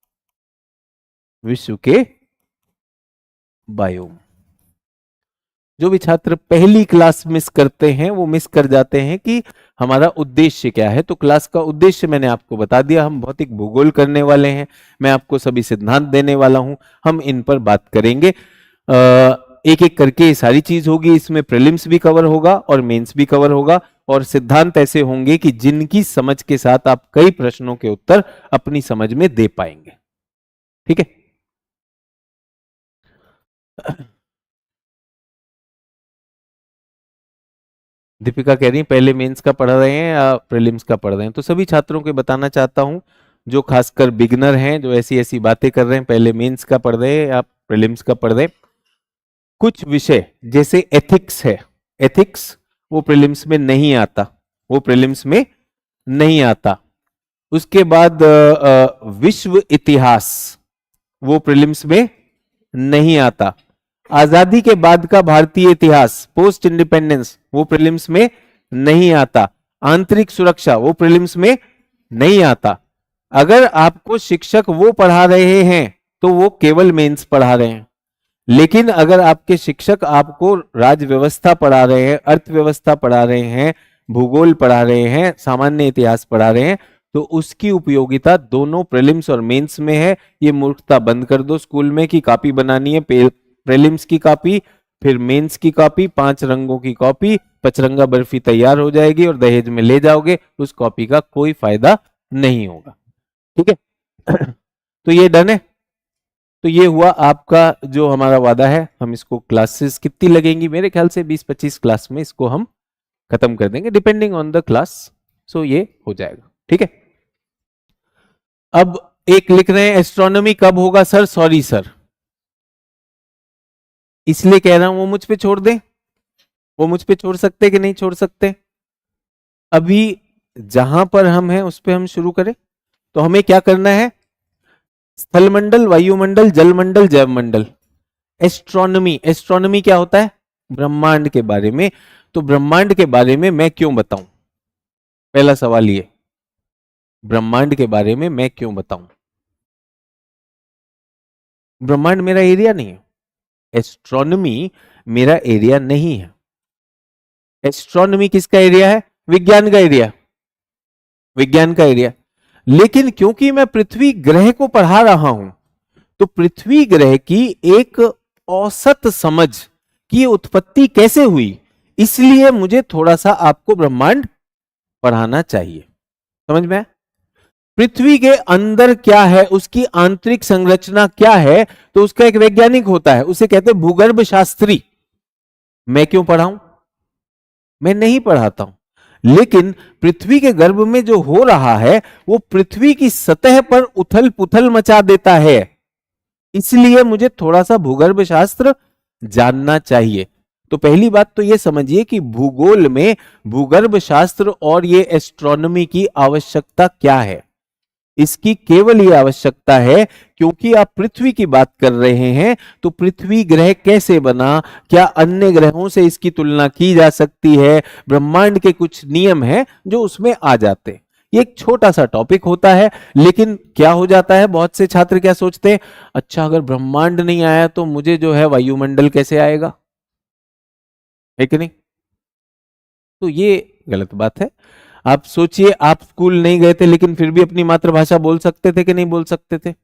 A: विश्व के बायोम। जो भी छात्र पहली क्लास मिस करते हैं वो मिस कर जाते हैं कि हमारा उद्देश्य क्या है। तो क्लास का उद्देश्य मैंने आपको बता दिया, हम भौतिक भूगोल करने वाले हैं, मैं आपको सभी सिद्धांत देने वाला हूं, हम इन पर बात करेंगे। एक एक करके ये सारी चीज होगी, इसमें प्रीलिम्स भी कवर होगा और मेंस भी कवर होगा, और सिद्धांत ऐसे होंगे कि जिनकी समझ के साथ आप कई प्रश्नों के उत्तर अपनी समझ में दे पाएंगे। ठीक है, दीपिका कह रही है पहले मेंस का पढ़ रहे हैं या प्रीलिम्स का पढ़ रहे हैं। तो सभी छात्रों को बताना चाहता हूं जो खासकर बिगनर हैं, जो ऐसी ऐसी बातें कर रहे हैं, पहले मेंस का पढ़ रहे हैं या प्रीलिम्स का पढ़ रहे हैं। कुछ विषय जैसे एथिक्स है, एथिक्स वो प्रीलिम्स में नहीं आता, वो प्रीलिम्स में नहीं आता। उसके बाद विश्व इतिहास वो प्रीलिम्स में नहीं आता। आजादी के बाद का भारतीय इतिहास, पोस्ट इंडिपेंडेंस, वो प्रीलिम्स में नहीं आता। आंतरिक सुरक्षा वो प्रीलिम्स में नहीं आता। अगर आपको शिक्षक वो पढ़ा रहे हैं तो वो केवल मेंस पढ़ा रहे हैं, लेकिन अगर आपके शिक्षक आपको राज्य व्यवस्था पढ़ा रहे हैं, अर्थव्यवस्था पढ़ा रहे हैं, भूगोल पढ़ा रहे हैं, सामान्य इतिहास पढ़ा रहे हैं, तो उसकी उपयोगिता दोनों प्रीलिम्स और मेंस में है। ये मूर्खता बंद कर दो स्कूल में कि कॉपी बनानी है, प्रीलिम्स की कॉपी फिर मेंस की कॉपी, 5 रंगों की कॉपी, पचरंगा बर्फी तैयार हो जाएगी और दहेज में ले जाओगे, उस कॉपी का कोई फायदा नहीं होगा। ठीक है, तो ये डन है। तो ये हुआ आपका जो हमारा वादा है। हम इसको क्लासेस कितनी लगेंगी, मेरे ख्याल से 20-25 क्लास में इसको हम खत्म कर देंगे, डिपेंडिंग ऑन द क्लास। सो ये हो जाएगा। ठीक है, अब एक लिख रहे हैं एस्ट्रोनॉमी कब होगा सर। सॉरी सर, इसलिए कह रहा हूं वो मुझ पे छोड़ दे, वो मुझ पे छोड़ सकते कि नहीं छोड़ सकते। अभी जहां पर हम हैं उस पे हम शुरू करें। तो हमें क्या करना है, स्थलमंडल, वायुमंडल, जलमंडल, जैवमंडल। एस्ट्रोनॉमी, एस्ट्रोनॉमी क्या होता है, ब्रह्मांड के बारे में। तो ब्रह्मांड के बारे में मैं क्यों बताऊं, पहला सवाल ये, ब्रह्मांड के बारे में मैं क्यों बताऊं। ब्रह्मांड मेरा एरिया नहीं है, एस्ट्रोनॉमी मेरा एरिया नहीं है। एस्ट्रोनॉमी किसका एरिया है, विज्ञान का एरिया, विज्ञान का एरिया। लेकिन क्योंकि मैं पृथ्वी ग्रह को पढ़ा रहा हूं, तो पृथ्वी ग्रह की एक औसत समझ की उत्पत्ति कैसे हुई, इसलिए मुझे थोड़ा सा आपको ब्रह्मांड पढ़ाना चाहिए। समझ में आया? पृथ्वी के अंदर क्या है, उसकी आंतरिक संरचना क्या है, तो उसका एक वैज्ञानिक होता है, उसे कहते हैं भूगर्भ शास्त्री। मैं क्यों पढ़ाऊं, मैं नहीं पढ़ाता हूं। लेकिन पृथ्वी के गर्भ में जो हो रहा है वो पृथ्वी की सतह पर उथल पुथल मचा देता है, इसलिए मुझे थोड़ा सा भूगर्भ शास्त्र जानना चाहिए। तो पहली बात तो यह समझिए कि भूगोल में भूगर्भ शास्त्र और ये एस्ट्रोनॉमी की आवश्यकता क्या है। इसकी केवल ये आवश्यकता है, क्योंकि आप पृथ्वी की बात कर रहे हैं, तो पृथ्वी ग्रह कैसे बना, क्या अन्य ग्रहों से इसकी तुलना की जा सकती है, ब्रह्मांड के कुछ नियम हैं जो उसमें आ जाते हैं। ये एक छोटा सा टॉपिक होता है, लेकिन क्या हो जाता है, बहुत से छात्र क्या सोचते हैं, अच्छा अगर ब्रह्मांड नहीं आया तो मुझे जो है वायुमंडल कैसे आएगा, है कि नहीं? तो ये गलत बात है। आप सोचिए, आप स्कूल नहीं गए थे लेकिन फिर भी अपनी मातृभाषा बोल सकते थे कि नहीं बोल सकते थे?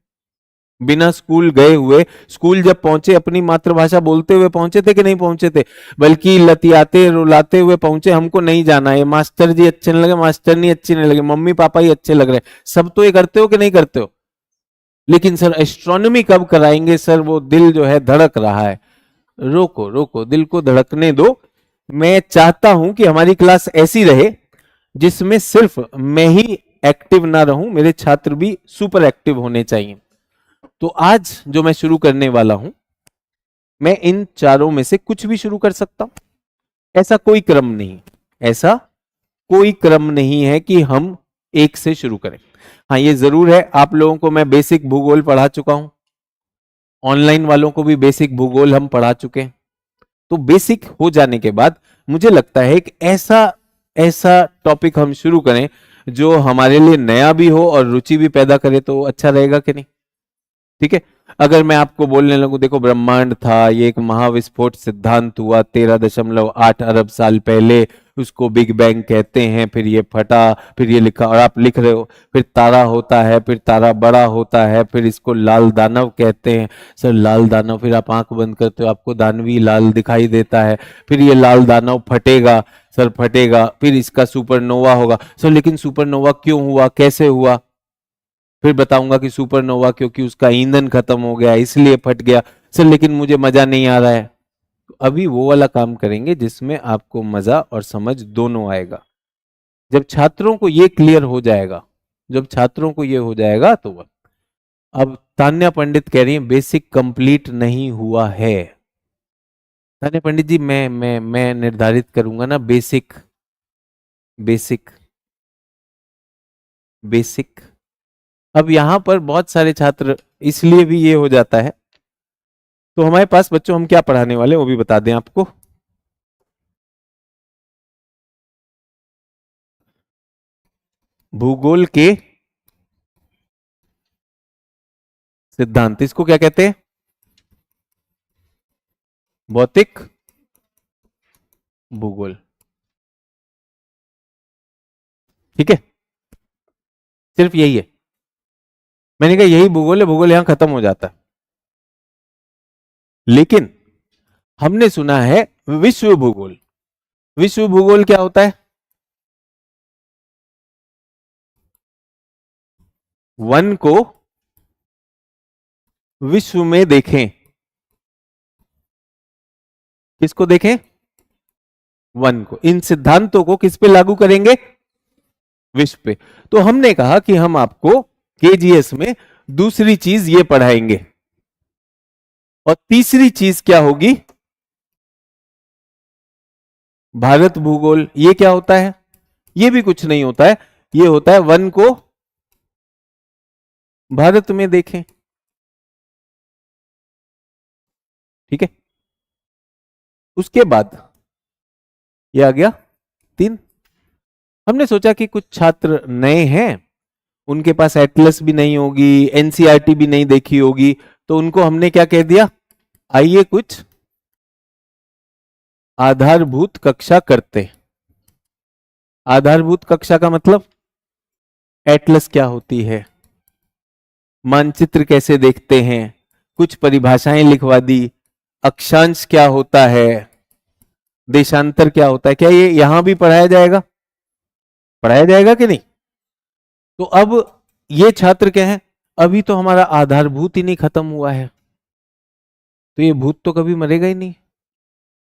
A: बिना स्कूल गए हुए स्कूल जब पहुंचे अपनी मातृभाषा बोलते हुए पहुंचे थे कि नहीं पहुंचे थे? बल्कि लतियाते रुलाते हुए पहुंचे, हमको नहीं जाना है, मास्टर जी अच्छे नहीं लगे, मास्टर नहीं अच्छे नहीं लगे, मम्मी पापा ही अच्छे लग रहे, सब तो ये करते हो कि नहीं करते हो? लेकिन सर एस्ट्रोनॉमी कब कराएंगे सर, वो दिल जो है धड़क रहा है। रोको रोको, दिल को धड़कने दो। मैं चाहता हूं कि हमारी क्लास ऐसी रहे जिसमें सिर्फ मैं ही एक्टिव ना रहूं, मेरे छात्र भी सुपर एक्टिव होने चाहिए। तो आज जो मैं शुरू करने वाला हूं, मैं इन चारों में से कुछ भी शुरू कर सकता हूं, ऐसा कोई क्रम नहीं, ऐसा कोई क्रम नहीं है कि हम एक से शुरू करें। हाँ ये जरूर है, आप लोगों को मैं बेसिक भूगोल पढ़ा चुका हूं, ऑनलाइन वालों को भी बेसिक भूगोल हम पढ़ा चुके हैं। तो बेसिक हो जाने के बाद मुझे लगता है कि ऐसा ऐसा टॉपिक हम शुरू करें जो हमारे लिए नया भी हो और रुचि भी पैदा करे, तो अच्छा रहेगा कि नहीं? ठीक है, अगर मैं आपको बोलने लगूं, देखो ब्रह्मांड था, ये एक महाविस्फोट सिद्धांत हुआ 13.8 अरब साल पहले, उसको बिग बैंग कहते हैं, फिर ये फटा, फिर ये लिखा, और आप लिख रहे हो, फिर तारा होता है, फिर तारा बड़ा होता है, फिर इसको लाल दानव कहते हैं। सर लाल दानव, फिर आप आंख बंद करते हो, आपको दानवी लाल दिखाई देता है, फिर ये लाल दानव फटेगा, सर फटेगा, फिर इसका सुपरनोवा होगा। सर लेकिन सुपरनोवा क्यों हुआ, कैसे हुआ? फिर बताऊंगा कि सुपरनोवा क्योंकि उसका ईंधन खत्म हो गया इसलिए फट गया। सर लेकिन मुझे मजा नहीं आ रहा है। तो अभी वो वाला काम करेंगे जिसमें आपको मजा और समझ दोनों आएगा। जब छात्रों को ये क्लियर हो जाएगा, जब छात्रों को ये हो जाएगा तो वह अब तान्या पंडित कह रही है बेसिक कंप्लीट नहीं हुआ है। तान्या पंडित जी, मैं निर्धारित करूंगा ना, बेसिक बेसिक बेसिक। अब यहां पर बहुत सारे छात्र, इसलिए भी ये हो जाता है। तो हमारे पास बच्चों हम क्या पढ़ाने वाले हैं वो भी बता दें आपको। भूगोल के सिद्धांत, इसको क्या कहते हैं? भौतिक भूगोल। ठीक है, सिर्फ यही है। मैंने कहा यही भूगोल है, भूगोल यहां खत्म हो जाता है। लेकिन हमने सुना है विश्व भूगोल। विश्व भूगोल क्या होता है? वन को विश्व में देखें। किसको देखें? वन को। इन सिद्धांतों को किस पे लागू करेंगे? विश्व पे। तो हमने कहा कि हम आपको केजीएस में दूसरी चीज ये पढ़ाएंगे, और तीसरी चीज क्या होगी? भारत भूगोल। ये क्या होता है? ये भी कुछ नहीं होता है, ये होता है वन को भारत में देखें। ठीक है, उसके बाद ये आ गया 3। हमने सोचा कि कुछ छात्र नए हैं, उनके पास एटलस भी नहीं होगी, एनसीईआरटी भी नहीं देखी होगी, तो उनको हमने क्या कह दिया, आइए कुछ आधारभूत कक्षा करते हैं। आधारभूत कक्षा का मतलब एटलस क्या होती है, मानचित्र कैसे देखते हैं, कुछ परिभाषाएं लिखवा दी, अक्षांश क्या होता है, देशांतर क्या होता है। क्या ये यहां भी पढ़ाया जाएगा? पढ़ाया जाएगा कि नहीं? तो अब ये छात्र क्या है, अभी तो हमारा आधारभूत ही नहीं खत्म हुआ है, तो ये भूत तो कभी मरेगा ही नहीं।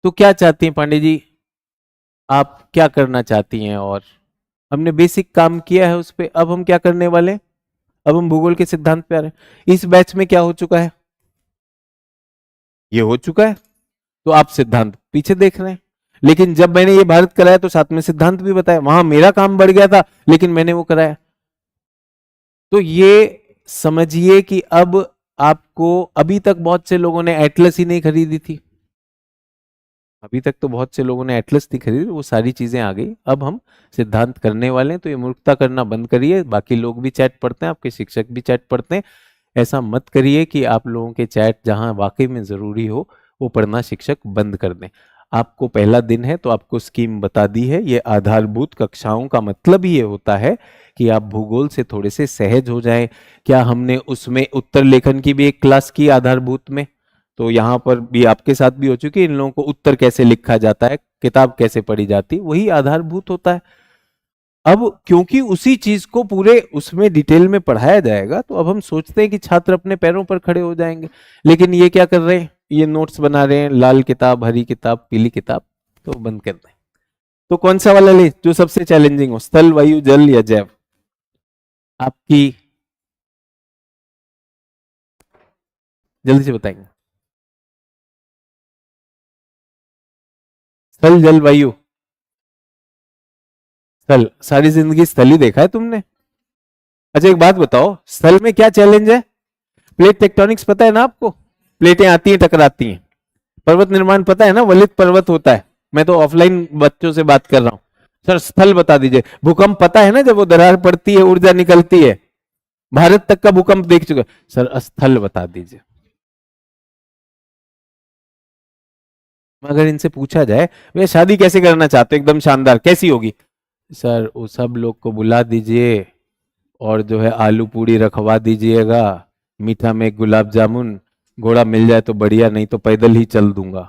A: तो क्या चाहती हैं पांडे जी, आप क्या करना चाहती हैं? और हमने बेसिक काम किया है उस पे, अब हम क्या करने वाले हैं? अब हम भूगोल के सिद्धांत पे आ रहे हैं। इस बैच में क्या हो चुका है? ये हो चुका है, तो आप सिद्धांत पीछे देख रहे हैं। लेकिन जब मैंने ये भारत कराया तो साथ में सिद्धांत भी बताया, वहां मेरा काम बढ़ गया था लेकिन मैंने वो कराया। तो ये समझिए कि अब आपको, अभी तक बहुत से लोगों ने एटलस ही नहीं खरीदी थी, अभी तक तो बहुत से लोगों ने एटलस नहीं खरीदी, वो सारी चीजें आ गई। अब हम सिद्धांत करने वाले हैं, तो ये मूर्खता करना बंद करिए। बाकी लोग भी चैट पढ़ते हैं, आपके शिक्षक भी चैट पढ़ते हैं, ऐसा मत करिए कि आप लोगों के चैट जहां वाकई में जरूरी हो वो पढ़ना शिक्षक बंद कर दें। आपको पहला दिन है तो आपको स्कीम बता दी है। ये आधारभूत कक्षाओं का मतलब ही ये होता है कि आप भूगोल से थोड़े से सहज हो जाएं। क्या हमने उसमें उत्तर लेखन की भी एक क्लास की आधारभूत में? तो यहाँ पर भी आपके साथ भी हो चुकी है, इन लोगों को उत्तर कैसे लिखा जाता है, किताब कैसे पढ़ी जाती है, वही आधारभूत होता है। अब क्योंकि उसी चीज को पूरे उसमें डिटेल में पढ़ाया जाएगा, तो अब हम सोचते हैं कि छात्र अपने पैरों पर खड़े हो जाएंगे। लेकिन ये क्या कर रहे हैं, ये नोट्स बना रहे हैं, लाल किताब, हरी किताब, पीली किताब, तो बंद कर दें। तो कौन सा वाला ले जो सबसे चैलेंजिंग हो, स्थल, वायु, जल या जैव? आपकी जल्दी से बताएंगे। स्थल, जल, वायु। स्थल, सारी जिंदगी स्थल ही देखा है तुमने? अच्छा एक बात बताओ, स्थल में क्या चैलेंज है? प्लेट टेक्टोनिक्स पता है ना आपको? प्लेटें आती हैं, टकराती हैं। पर्वत निर्माण पता है ना, वलित पर्वत होता है। मैं तो ऑफलाइन बच्चों से बात कर रहा हूं। सर स्थल बता दीजिए। भूकंप पता है ना, जब वो दरार पड़ती है ऊर्जा निकलती है। भारत तक का भूकंप देख चुके। सर स्थल बता दीजिए। अगर इनसे पूछा जाए वे शादी कैसे करना चाहते हो, एकदम शानदार, कैसी होगी? सर वो सब लोग को बुला दीजिए और जो है आलू पूड़ी रखवा दीजिएगा, मीठा में गुलाब जामुन, घोड़ा मिल जाए तो बढ़िया, नहीं तो पैदल ही चल दूंगा।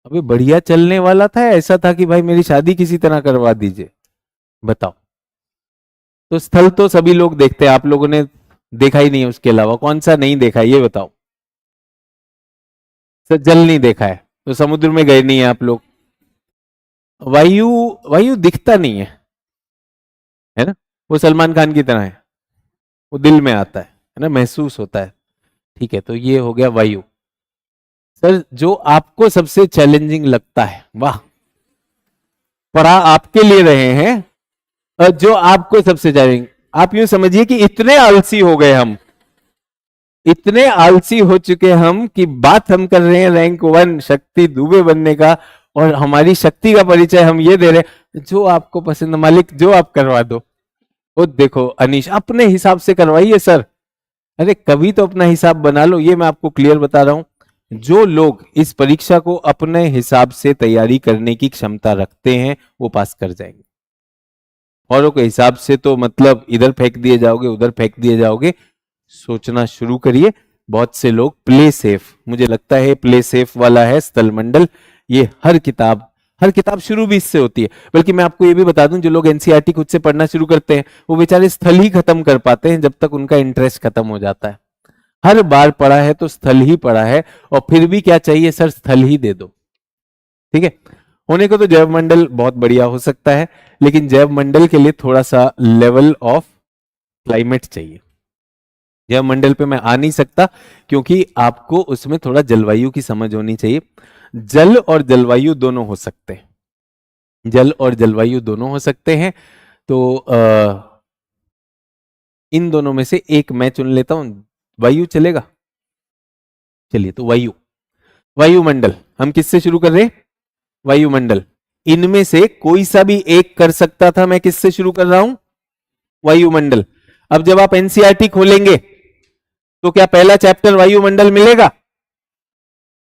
A: अबे बढ़िया चलने वाला था, ऐसा था कि भाई मेरी शादी किसी तरह करवा दीजिए? बताओ। तो स्थल तो सभी लोग देखते हैं, आप लोगों ने देखा ही नहीं है, उसके अलावा कौन सा नहीं देखा है ये बताओ? सर जल नहीं देखा है तो समुद्र में गए नहीं है आप लोग। वायु, वायु दिखता नहीं है ना? वो सलमान खान की तरह है, वो दिल में आता है ना, महसूस होता है। ठीक है, तो ये हो गया वायु। सर जो आपको सबसे चैलेंजिंग लगता है, वाह, पढ़ा आपके लिए रहे हैं। और जो आपको सबसे चैलेंजिंग, आप यूं समझिए कि इतने आलसी हो गए हम, इतने आलसी हो चुके हम कि बात हम कर रहे हैं रैंक 1 शक्ति दुबे बनने का, और हमारी शक्ति का परिचय हम ये दे रहे हैं, जो आपको पसंद है मालिक जो आप करवा दो। वो देखो अनीश अपने हिसाब से करवाइए सर। अरे कभी तो अपना हिसाब बना लो, ये मैं आपको क्लियर बता रहा हूं। जो लोग इस परीक्षा को अपने हिसाब से तैयारी करने की क्षमता रखते हैं वो पास कर जाएंगे। औरों के हिसाब से तो मतलब इधर फेंक दिए जाओगे, उधर फेंक दिए जाओगे। सोचना शुरू करिए। बहुत से लोग प्ले सेफ, मुझे लगता है प्ले सेफ वाला है स्थल मंडल। ये हर किताब शुरू भी इससे होती है। बल्कि मैं आपको ये भी बता दूं, जो लोग एनसीईआरटी खुद से पढ़ना शुरू करते हैं वो बेचारे स्थल ही खत्म कर पाते हैं जब तक उनका इंटरेस्ट खत्म हो जाता है। हर बार पढ़ा है तो स्थल ही पढ़ा है, और फिर भी क्या चाहिए सर, स्थल ही दे दो। ठीक है, होने को तो जैव मंडल बहुत बढ़िया हो सकता है, लेकिन जैव मंडल के लिए थोड़ा सा लेवल ऑफ क्लाइमेट चाहिए। जैव मंडल पे मैं आ नहीं सकता क्योंकि आपको उसमें थोड़ा जलवायु की समझ होनी चाहिए। जल और जलवायु दोनों हो सकते हैं, जल और जलवायु दोनों हो सकते हैं। तो इन दोनों में से एक मैं चुन लेता हूं। वायु चलेगा? चलिए तो वायु, वायुमंडल। हम किससे शुरू कर रहे हैं? वायुमंडल। इनमें से कोई सा भी एक कर सकता था, मैं किससे शुरू कर रहा हूं? वायुमंडल। अब जब आप एनसीईआरटी खोलेंगे तो क्या पहला चैप्टर वायुमंडल मिलेगा?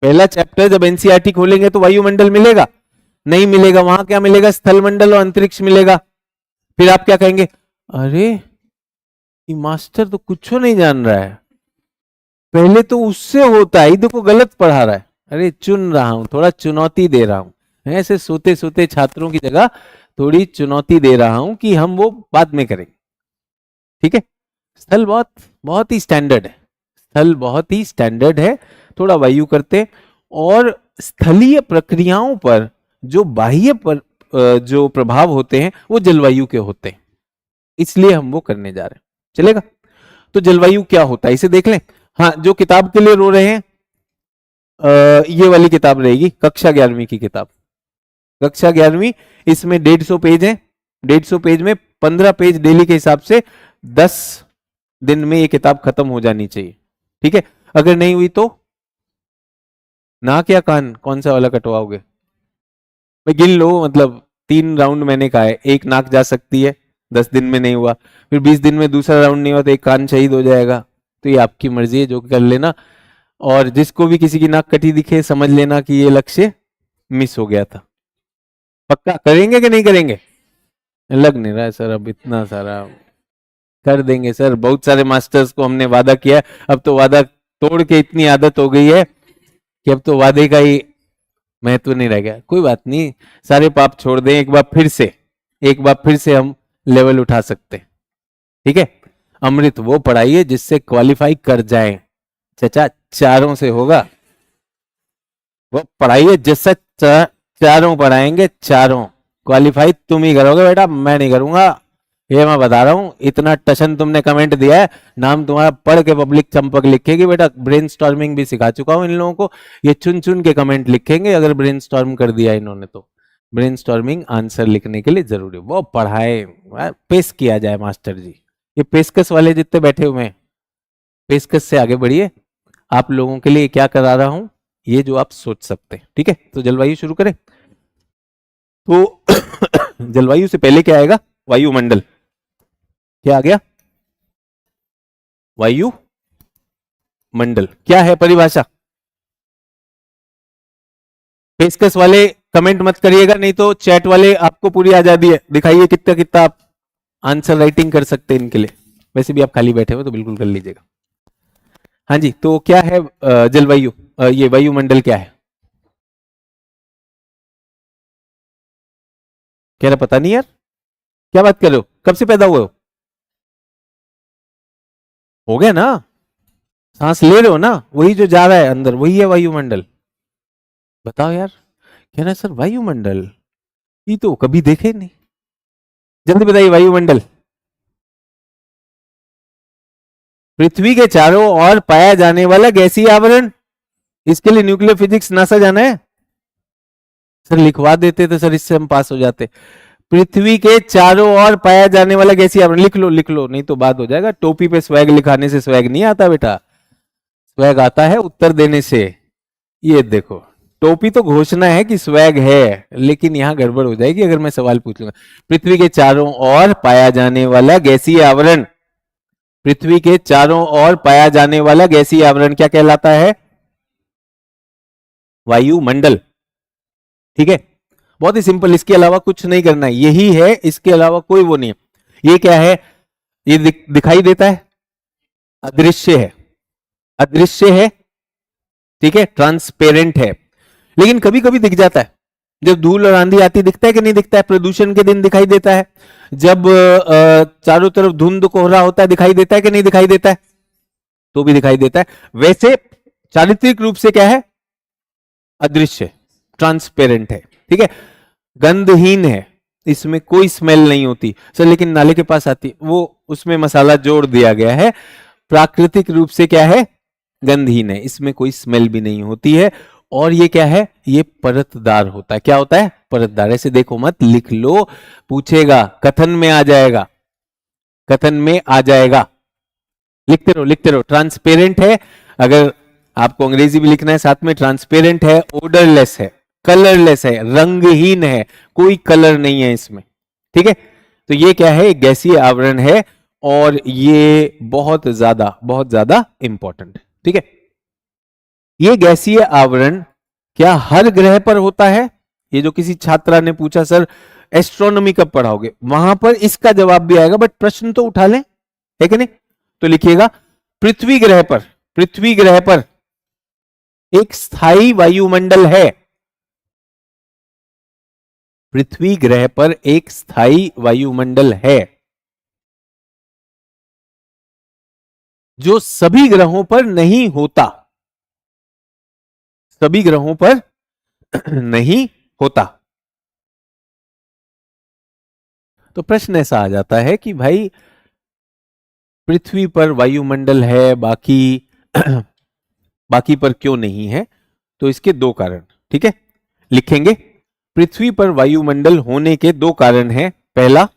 A: पहला चैप्टर जब एनसीईआरटी खोलेंगे तो वायुमंडल मिलेगा? नहीं मिलेगा। वहां क्या मिलेगा? स्थल मंडल और अंतरिक्ष मिलेगा। फिर आप क्या कहेंगे, अरे ये मास्टर तो कुछ नहीं जान रहा है, पहले तो उससे होता है, देखो गलत पढ़ा रहा है। अरे चुन रहा हूं, थोड़ा चुनौती दे रहा हूं, ऐसे सोते सोते छात्रों की जगह थोड़ी चुनौती दे रहा हूं कि हम वो बाद में करेंगे। ठीक है, स्थल बहुत बहुत ही स्टैंडर्ड है, स्थल बहुत ही स्टैंडर्ड है। थोड़ा वायु करते, और स्थलीय प्रक्रियाओं पर जो बाह्य पर जो प्रभाव होते हैं वो जलवायु के होते हैं, इसलिए हम वो करने जा रहे हैं। चलेगा? तो जलवायु क्या होता है इसे देख लें। हाँ, जो किताब के लिए रो रहे हैं, ये वाली किताब रहेगी, कक्षा 11वीं की किताब। कक्षा 11वीं, इसमें 150 पेज है। 150 पेज में 15 पेज डेली के हिसाब से 10 दिन में ये किताब खत्म हो जानी चाहिए, ठीक है। अगर नहीं हुई तो नाक या कान, कौन सा वाला कटवाओगे? भाई गिन लो, मतलब 3 राउंड मैंने कहा है, एक नाक जा सकती है, 10 दिन में नहीं हुआ, फिर 20 दिन में दूसरा राउंड नहीं हुआ तो एक कान शहीद हो जाएगा। तो ये आपकी मर्जी है, जो कर लेना। और जिसको भी किसी की नाक कटी दिखे समझ लेना कि ये लक्ष्य मिस हो गया था। पक्का करेंगे कि नहीं करेंगे? लग नहीं रहा है सर, अब इतना सारा कर देंगे सर, बहुत सारे मास्टर्स को हमने वादा किया, अब तो वादा तोड़ के इतनी आदत हो गई है कि अब तो वादे का ही महत्व नहीं रह गया। कोई बात नहीं, सारे पाप छोड़ दें, एक बार फिर से हम लेवल उठा सकते हैं, ठीक है। अमृत वो पढ़ाइए जिससे क्वालिफाई कर जाए, चचा चारों से होगा। वो पढ़ाइए जिससे चारों पढ़ाएंगे, चारों क्वालिफाई तुम ही करोगे बेटा, मैं नहीं करूंगा, ये मैं बता रहा हूं। इतना टशन तुमने कमेंट दिया है, नाम तुम्हारा पढ़ के पब्लिक चंपक लिखेगी बेटा। ब्रेनस्टॉर्मिंग भी सिखा चुका हूं इन लोगों को, ये चुन चुन के कमेंट लिखेंगे अगर ब्रेनस्टॉर्म कर दिया इन्होंने तो। ब्रेनस्टॉर्मिंग आंसर लिखने के लिए जरूरी, वो पढ़ाए, पेश किया जाए मास्टर जी। ये पेशकश वाले जितने बैठे हुए हैं, पेशकश से आगे बढ़िए। आप लोगों के लिए क्या करा रहा हूं, ये जो आप सोच सकते हैं, ठीक है। तो जलवायु शुरू करें। तो जलवायु से पहले क्या आएगा? वायुमंडल। क्या आ गया? वायु मंडल। क्या है परिभाषा? पेशकश वाले कमेंट मत करिएगा, नहीं तो चैट वाले आपको पूरी आजादी है, दिखाइए कितना कितना आप आंसर राइटिंग कर सकते हैं इनके लिए। वैसे भी आप खाली बैठे हो तो बिल्कुल कर लीजिएगा। हाँ जी, तो क्या है जलवायु? ये वायुमंडल क्या है? कह रहा पता नहीं यार, क्या बात कर रहे हो, कब से पैदा हुए हो गया ना? सांस ले रहे हो ना, वही जो जा रहा है अंदर वही है वायुमंडल। बताओ यार, कह रहा सर वायुमंडल, ये तो कभी देखे नहीं। जल्दी बताइए, वायुमंडल पृथ्वी के चारों ओर पाया जाने वाला गैसीय आवरण। इसके लिए न्यूक्लियर फिजिक्स नासा जाना है? सर लिखवा देते तो सर इससे हम पास हो जाते। पृथ्वी के चारों ओर पाया जाने वाला गैसीय आवरण, लिख लो नहीं तो बात हो जाएगा। टोपी पे स्वैग लिखाने से स्वैग नहीं आता बेटा, स्वैग आता है उत्तर देने से। ये देखो, टोपी तो घोषणा है कि स्वैग है, लेकिन यहां गड़बड़ हो जाएगी अगर मैं सवाल पूछूंगा। पृथ्वी के चारों ओर पाया जाने वाला गैसीय आवरण, पृथ्वी के चारों ओर पाया जाने वाला गैसीय आवरण क्या कहलाता है? वायुमंडल, ठीक है। बहुत ही सिंपल, इसके अलावा कुछ नहीं करना है, यही है, इसके अलावा कोई वो नहीं है। ये क्या है? ये दिखाई देता है, अदृश्य है, अदृश्य है, ठीक है, ट्रांसपेरेंट है, लेकिन कभी कभी दिख जाता है। जब धूल और आंधी आती दिखता है कि नहीं दिखता है? प्रदूषण के दिन दिखाई देता है। जब चारों तरफ धुंध कोहरा होता है दिखाई देता है कि नहीं दिखाई देता है? तो भी दिखाई देता है। वैसे चारित्रिक रूप से क्या है? अदृश्य, ट्रांसपेरेंट है, ठीक है। गंधहीन है, इसमें कोई स्मेल नहीं होती सर, लेकिन नाले के पास आती, वो उसमें मसाला जोड़ दिया गया है। प्राकृतिक रूप से क्या है? गंधहीन है, इसमें कोई स्मेल भी नहीं होती है। और ये क्या है? ये परतदार होता है। क्या होता है? परतदार। ऐसे देखो मत, लिख लो, पूछेगा, कथन में आ जाएगा, कथन में आ जाएगा। लिखते रहो लिखते रहो। ट्रांसपेरेंट है, अगर आपको अंग्रेजी भी लिखना है साथ में, ट्रांसपेरेंट है, ओडरलेस है, कलरलेस है, रंगहीन है, कोई कलर नहीं है इसमें, ठीक है। तो ये क्या है? गैसीय आवरण है, और ये बहुत ज्यादा इंपॉर्टेंट है, ठीक है। ये गैसीय आवरण क्या हर ग्रह पर होता है? ये जो किसी छात्रा ने पूछा सर एस्ट्रोनॉमी कब पढ़ाओगे, वहां पर इसका जवाब भी आएगा, बट प्रश्न तो उठा लें, है कि नहीं? तो लिखिएगा, पृथ्वी ग्रह पर, पृथ्वी ग्रह पर एक स्थायी वायुमंडल है। पृथ्वी ग्रह पर एक स्थायी वायुमंडल है, जो सभी ग्रहों पर नहीं होता, सभी ग्रहों पर नहीं होता। तो प्रश्न ऐसा आ जाता है कि भाई पृथ्वी पर वायुमंडल है, बाकी बाकी पर क्यों नहीं है? तो इसके 2 कारण, ठीक है, लिखेंगे। पृथ्वी पर वायुमंडल होने के 2 कारण हैं। पहला,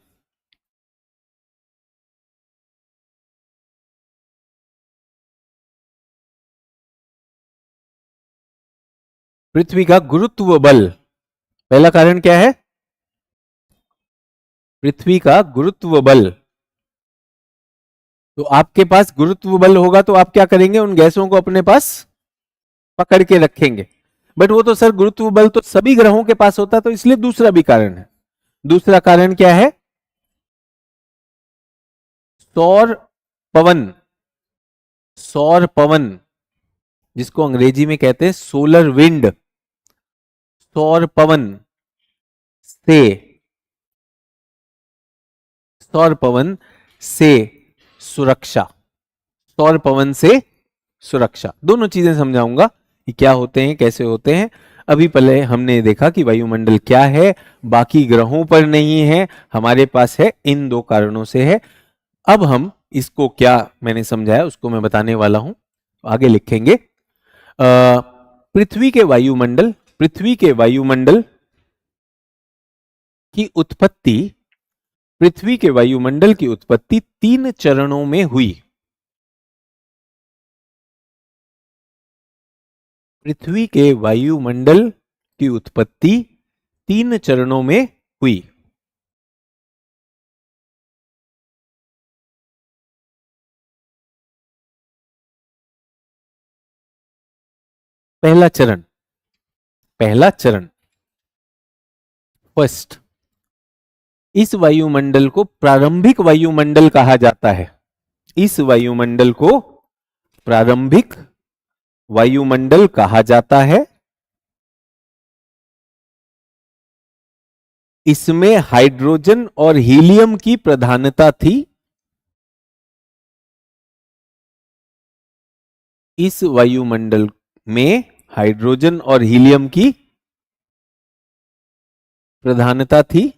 A: पृथ्वी का गुरुत्व बल, पहला कारण क्या है? पृथ्वी का गुरुत्व बल। तो आपके पास गुरुत्व बल होगा तो आप क्या करेंगे? उन गैसों को अपने पास पकड़ के रखेंगे। बट वो तो सर गुरुत्व बल तो सभी ग्रहों के पास होता है, तो इसलिए दूसरा भी कारण है। दूसरा कारण क्या है? सौर पवन। सौर पवन जिसको अंग्रेजी में कहते हैं सोलर विंड, सौर पवन से, सौर पवन से सुरक्षा, सौर पवन से सुरक्षा, दोनों चीजें समझाऊंगा कि क्या होते हैं, कैसे होते हैं। अभी पहले हमने देखा कि वायुमंडल क्या है, बाकी ग्रहों पर नहीं है, हमारे पास है, इन दो कारणों से है। अब हम इसको क्या मैंने समझाया उसको मैं बताने वाला हूं, आगे लिखेंगे। पृथ्वी के वायुमंडल, पृथ्वी के वायुमंडल की उत्पत्ति, पृथ्वी के वायुमंडल की उत्पत्ति 3 चरणों में हुई। पृथ्वी के वायुमंडल की उत्पत्ति 3 चरणों में हुई। पहला चरण, पहला चरण, फर्स्ट, इस वायुमंडल को प्रारंभिक वायुमंडल कहा जाता है। इस वायुमंडल को प्रारंभिक वायुमंडल कहा जाता है। इसमें हाइड्रोजन और हीलियम की प्रधानता थी। इस वायुमंडल में हाइड्रोजन और हीलियम की प्रधानता थी।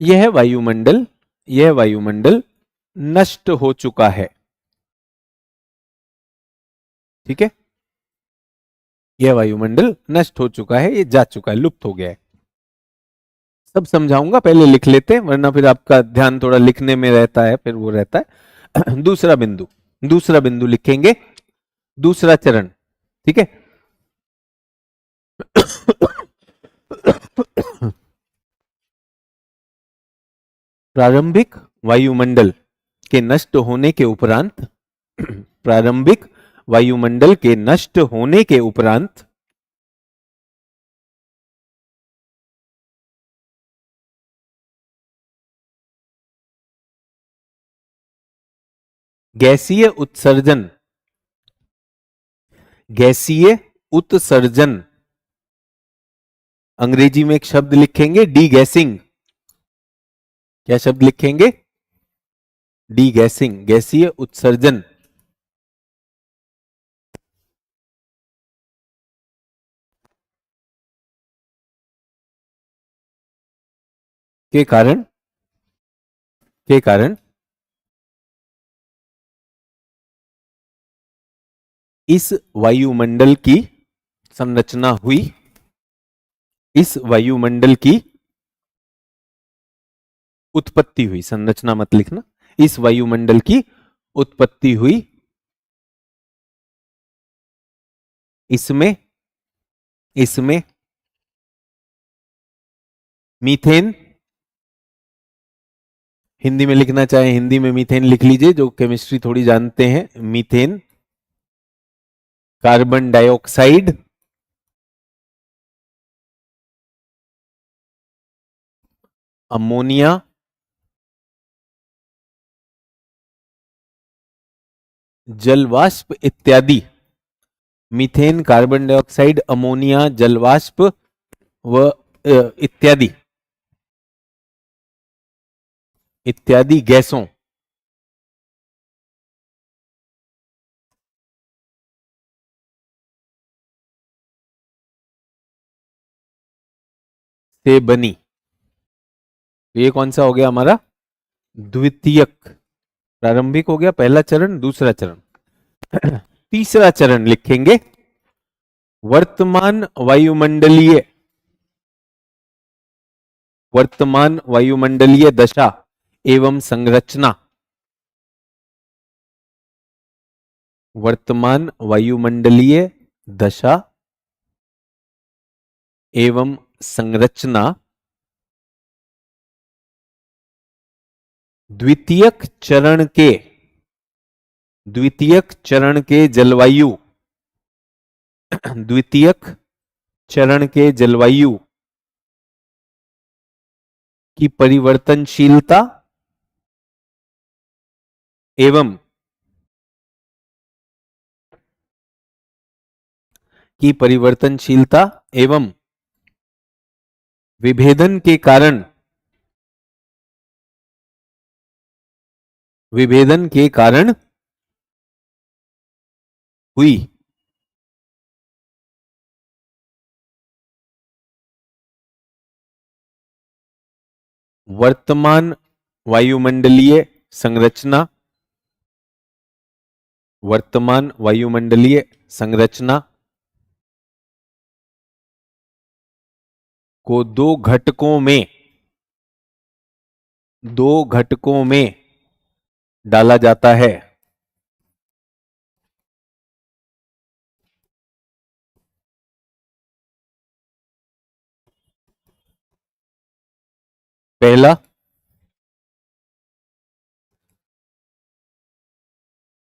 A: यह वायुमंडल, यह वायुमंडल नष्ट हो चुका है। ठीक है, यह वायुमंडल नष्ट हो चुका है, ये जा चुका है, लुप्त हो गया है। सब समझाऊंगा, पहले लिख लेते हैं वरना फिर आपका ध्यान थोड़ा लिखने में रहता है, फिर वो रहता है। दूसरा बिंदु, दूसरा बिंदु लिखेंगे, दूसरा चरण। ठीक है, प्रारंभिक वायुमंडल के नष्ट होने के उपरांत, प्रारंभिक वायुमंडल के नष्ट होने के उपरांत गैसीय उत्सर्जन, गैसीय उत्सर्जन, अंग्रेजी में एक शब्द लिखेंगे डी गैसिंग। क्या शब्द लिखेंगे? डी गैसिंग, गैसीय उत्सर्जन के कारण, के कारण इस वायुमंडल की संरचना हुई। इस वायुमंडल की उत्पत्ति हुई, संरचना मत लिखना, इस वायुमंडल की उत्पत्ति हुई। इसमें, इसमें मीथेन, हिंदी में लिखना चाहे हिंदी में मीथेन लिख लीजिए, जो केमिस्ट्री थोड़ी जानते हैं, मीथेन, कार्बन डाइऑक्साइड, अमोनिया, जलवाष्प इत्यादि। मीथेन, कार्बन डाइऑक्साइड, अमोनिया, जलवाष्प व इत्यादि, इत्यादि गैसों से बनी। ये कौन सा हो गया हमारा? द्वितीयक। प्रारंभिक हो गया पहला चरण, दूसरा चरण। तीसरा चरण लिखेंगे वर्तमान वायुमंडलीय, वर्तमान वायुमंडलीय दशा एवं संरचना। वर्तमान वायुमंडलीय दशा एवं संरचना द्वितीयक चरण के जलवायु द्वितीयक चरण के जलवायु की परिवर्तनशीलता एवं विभेदन के कारण हुई। वर्तमान वायुमंडलीय संरचना को दो घटकों में डाला जाता है। पहला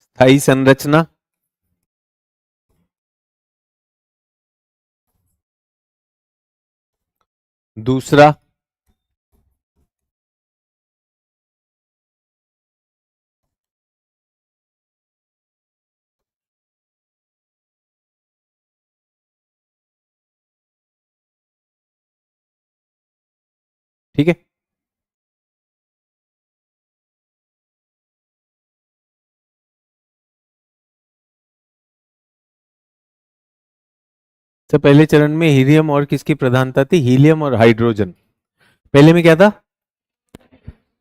A: स्थायी संरचना, दूसरा ठीक है। तो पहले चरण में हीलियम और किसकी प्रधानता थी? हीलियम और हाइड्रोजन। पहले में क्या था?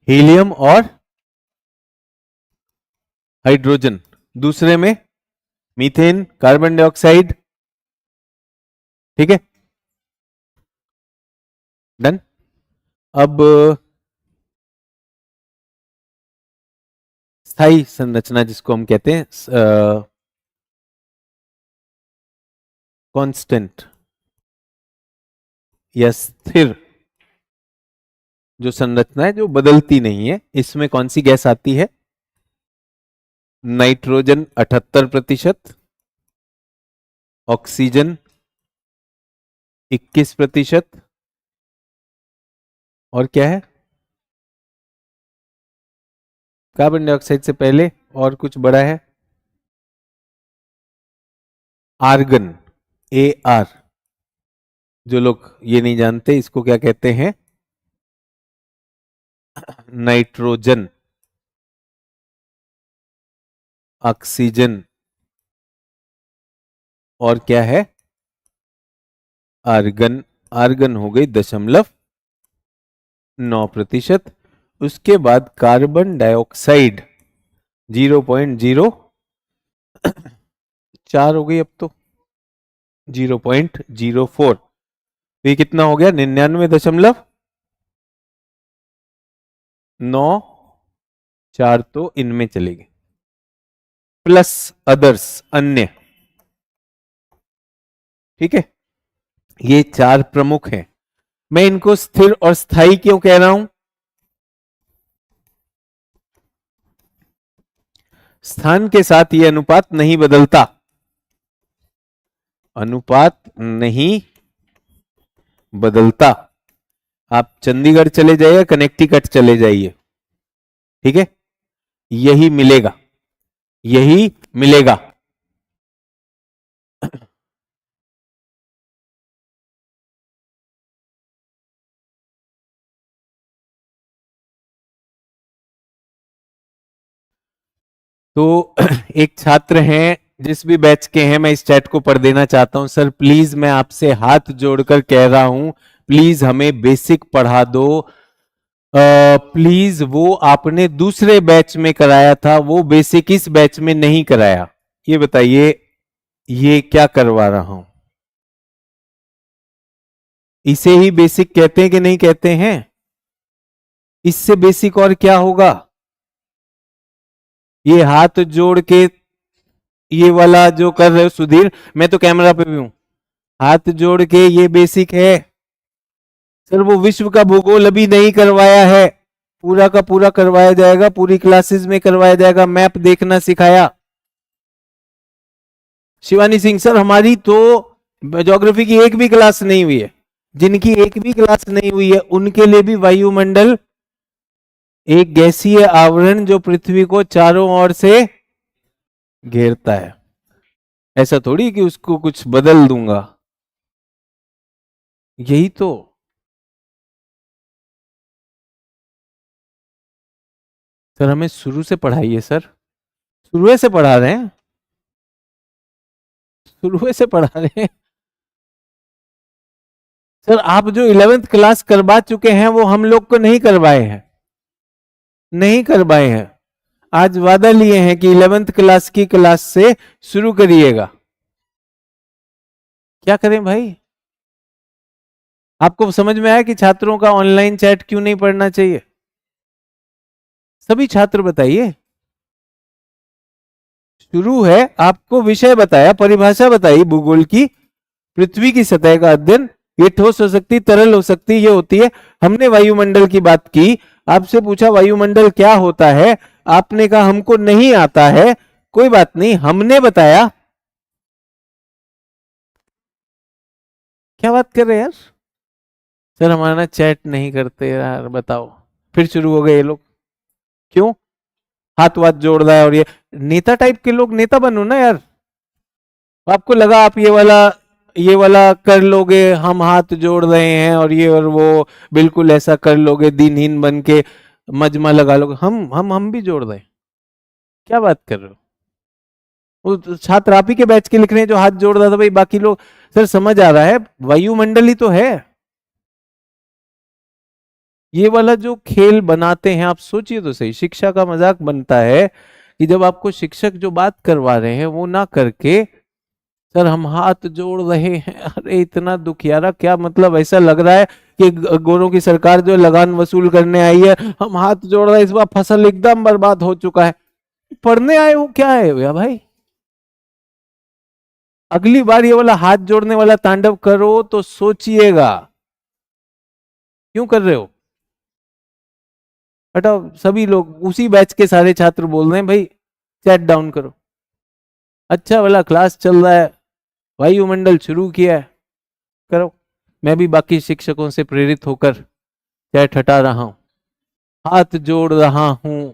A: हीलियम और हाइड्रोजन। दूसरे में मीथेन, कार्बन डाइऑक्साइड। ठीक है, डन। अब स्थायी संरचना जिसको हम कहते हैं कांस्टेंट या स्थिर जो संरचना है, जो बदलती नहीं है, इसमें कौन सी गैस आती है? नाइट्रोजन 78%, ऑक्सीजन 21%, और क्या है? कार्बन डाइऑक्साइड से पहले और कुछ बड़ा है, आर्गन, AR। जो लोग ये नहीं जानते इसको क्या कहते हैं? नाइट्रोजन, ऑक्सीजन, और क्या है? आर्गन। आर्गन हो गई 0.9%। उसके बाद कार्बन डाइऑक्साइड 0.04 हो गई, अब तो 0.04। तो ये कितना हो गया? 99.94 तो इनमें चलेगी, प्लस अदर्स, अन्य। ठीक है, ये चार प्रमुख हैं। मैं इनको स्थिर और स्थायी क्यों कह रहा हूं? स्थान के साथ ये अनुपात नहीं बदलता, अनुपात नहीं बदलता। आप चंडीगढ़ चले जाइए, कनेक्टिकट चले जाइए, ठीक है, यही मिलेगा, यही मिलेगा। तो एक छात्र हैं, जिस भी बैच के हैं, मैं इस चैट को पढ़ देना चाहता हूं। सर प्लीज, मैं आपसे हाथ जोड़कर कह रहा हूं, प्लीज हमें बेसिक पढ़ा दो। प्लीज, वो आपने दूसरे बैच में कराया था, वो बेसिक इस बैच में नहीं कराया। ये बताइए, ये क्या करवा रहा हूं? इसे ही बेसिक कहते हैं कि नहीं कहते हैं? इससे बेसिक और क्या होगा? ये हाथ जोड़ के ये वाला जो कर रहे हो सुधीर, मैं तो कैमरा पे भी हूं, हाथ जोड़ के, ये बेसिक है सर। वो विश्व का भूगोल अभी नहीं करवाया है, पूरा का पूरा करवाया जाएगा, पूरी क्लासेस में करवाया जाएगा, मैप देखना सिखाया। शिवानी सिंह सर, हमारी तो ज्योग्राफी की एक भी क्लास नहीं हुई है, जिनकी एक भी क्लास नहीं हुई है उनके लिए भी वायुमंडल एक गैसीय आवरण जो पृथ्वी को चारों ओर से घेरता है। ऐसा थोड़ी कि उसको कुछ बदल दूंगा, यही तो। सर हमें शुरू से पढ़ाइए सर, शुरू से पढ़ा रहे हैं, शुरू से पढ़ा रहे हैं सर। आप जो 11th क्लास करवा चुके हैं वो हम लोग को नहीं करवाए हैं, नहीं करवाए हैं। आज वादा लिए हैं कि 11th क्लास की क्लास से शुरू करिएगा। क्या करें भाई? आपको समझ में आया कि छात्रों का ऑनलाइन चैट क्यों नहीं पढ़ना चाहिए? सभी छात्र बताइए। शुरू है, आपको विषय बताया, परिभाषा बताई भूगोल की, पृथ्वी की सतह का अध्ययन, ये ठोस हो सकती, तरल हो सकती, ये होती है। हमने वायुमंडल की बात की, आपसे पूछा वायुमंडल क्या होता है, आपने कहा हमको नहीं आता है, कोई बात नहीं, हमने बताया। क्या बात कर रहे हैं यार? सर हमारा चैट नहीं करते यार, बताओ। फिर शुरू हो गए ये लोग, क्यों? हाथ वाथ जोड़ रहा है, और ये नेता टाइप के लोग, नेता बनो ना यार। आपको लगा आप ये वाला कर लोगे, हम हाथ जोड़ रहे हैं और ये और वो, बिल्कुल ऐसा कर लोगे, दिनहीन बन के मजमा लगा लोगे। हम भी जोड़ रहे हैं, क्या बात कर रहे हो? वो छात्र आप ही के बैच के लिख रहे हैं जो हाथ जोड़ रहा था भाई, बाकी लोग। सर समझ आ रहा है, वायुमंडल ही तो है। ये वाला जो खेल बनाते हैं, आप सोचिए तो सही, शिक्षा का मजाक बनता है कि जब आपको शिक्षक जो बात करवा रहे हैं वो ना करके, सर हम हाथ जोड़ रहे हैं। अरे इतना दुखियारा, क्या मतलब? ऐसा लग रहा है कि गोरों की सरकार जो लगान वसूल करने आई है, हम हाथ जोड़ रहे हैं, इस बार फसल एकदम बर्बाद हो चुका है। पढ़ने आए हो क्या है भैया भाई? अगली बार ये वाला हाथ जोड़ने वाला तांडव करो तो सोचिएगा, क्यों कर रहे हो? हटाओ। सभी लोग उसी बैच के सारे छात्र बोल रहे हैं भाई चैट डाउन करो। अच्छा वाला क्लास चल रहा है, वायुमंडल शुरू किया है, करो। मैं भी बाकी शिक्षकों से प्रेरित होकर चैट हटा रहा हूं, हाथ जोड़ रहा हूं।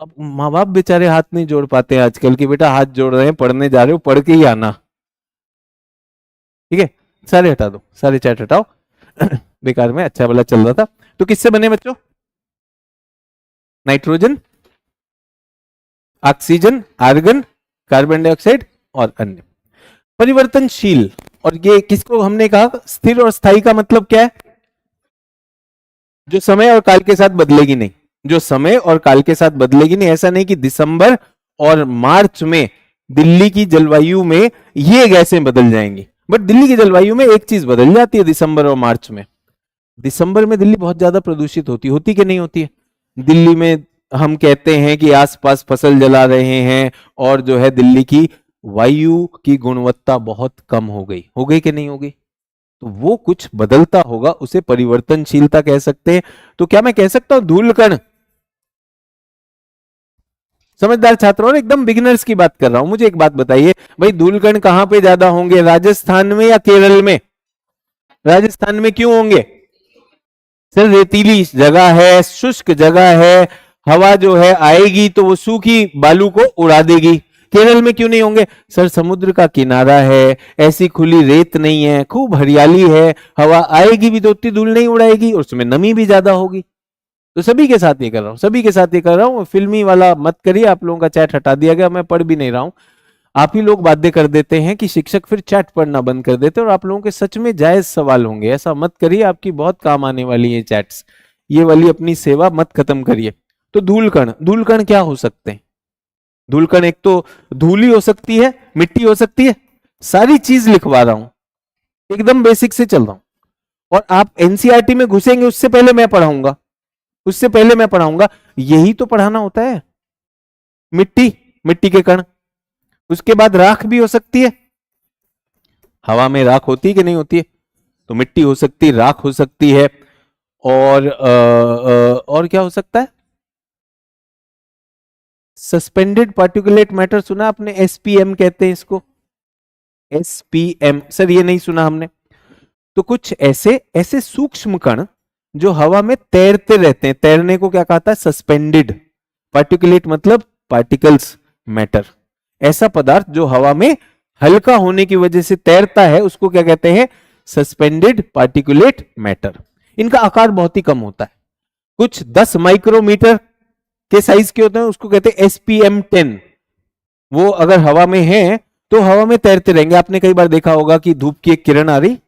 A: अब माँ बाप बेचारे हाथ नहीं जोड़ पाते हैं आजकल की, बेटा हाथ जोड़ रहे हैं, पढ़ने जा रहे हो, पढ़ के ही आना, ठीक है? सारे हटा दो, सारे चैट हटाओ। बेकार में अच्छा वाला चल रहा था। तो किससे बने बच्चों? Nitrogen, oxygen, argon, carbon dioxide और अन्य। परिवर्तनशील, और ये किसको हमने कहा? स्थिर और स्थायी का मतलब क्या है? जो समय और काल के साथ बदलेगी नहीं, जो समय और काल के साथ बदलेगी नहीं। ऐसा नहीं कि दिसंबर और मार्च में दिल्ली की जलवायु में ये गैसें बदल जाएंगी, बट दिल्ली की जलवायु में एक चीज बदल जाती है दिसंबर और मार्च में। दिसंबर में दिल्ली बहुत ज्यादा प्रदूषित होती कि नहीं होती है? दिल्ली में हम कहते हैं कि आसपास फसल जला रहे हैं, और जो है दिल्ली की वायु की गुणवत्ता बहुत कम हो गई कि नहीं हो गई? तो वो कुछ बदलता होगा, उसे परिवर्तनशीलता कह सकते हैं। तो क्या मैं कह सकता हूं धूलकण? समझदार छात्रों, और एकदम बिगिनर्स की बात कर रहा हूं, मुझे एक बात बताइए भाई, धूलकण कहां पे ज्यादा होंगे, राजस्थान में या केरल में? राजस्थान में क्यों होंगे? सर रेतीली जगह है, शुष्क जगह है, हवा जो है आएगी तो वो सूखी बालू को उड़ा देगी। केरल में क्यों नहीं होंगे? सर समुद्र का किनारा है, ऐसी खुली रेत नहीं है, खूब हरियाली है, हवा आएगी भी तो उतनी धूल नहीं उड़ाएगी, और उसमें नमी भी ज्यादा होगी। तो सभी के साथ ये कर रहा हूँ, सभी के साथ ये कर रहा हूँ। फिल्मी वाला मत करिए, आप लोगों का चैट हटा दिया गया, मैं पढ़ भी नहीं रहा हूँ। आप ही लोग बाध्य कर देते हैं कि शिक्षक फिर चैट पढ़ना बंद कर देते हैं, और आप लोगों के सच में जायज सवाल होंगे, ऐसा मत करिए, आपकी बहुत काम आने वाली है चैट्स। ये वाली अपनी सेवा मत खत्म करिए। तो धूलकण, धूलकण क्या हो सकते हैं? धूलकण एक तो धूल ही हो सकती है, मिट्टी हो सकती है, सारी चीज लिखवा रहा हूं, एकदम बेसिक से चल रहा हूं। और आप एनसीईआरटी में घुसेंगे उससे पहले मैं पढ़ाऊंगा, उससे पहले मैं पढ़ाऊंगा। यही तो पढ़ाना होता है। मिट्टी, मिट्टी के कण, उसके बाद राख भी हो सकती है, हवा में राख होती है कि नहीं होती है? तो मिट्टी हो सकती है, राख हो सकती है, और क्या हो सकता है? सस्पेंडेड पार्टिकुलेट मैटर सुना आपने? एसपीएम कहते हैं इसको, एसपीएम। सर ये नहीं सुना हमने। तो कुछ ऐसे ऐसे सूक्ष्म कण जो हवा में तैरते रहते हैं, तैरने को क्या कहता है? सस्पेंडेड। पार्टिकुलेट मतलब पार्टिकल्स, मैटर। ऐसा पदार्थ जो हवा में हल्का होने की वजह से तैरता है उसको क्या कहते हैं? Suspended particulate matter. इनका आकार बहुत ही कम होता है, कुछ 10 माइक्रोमीटर के साइज के होते हैं, उसको कहते हैं एसपीएम 10। वो अगर हवा में है तो हवा में तैरते रहेंगे। आपने कई बार देखा होगा कि धूप की एक किरण आ रही,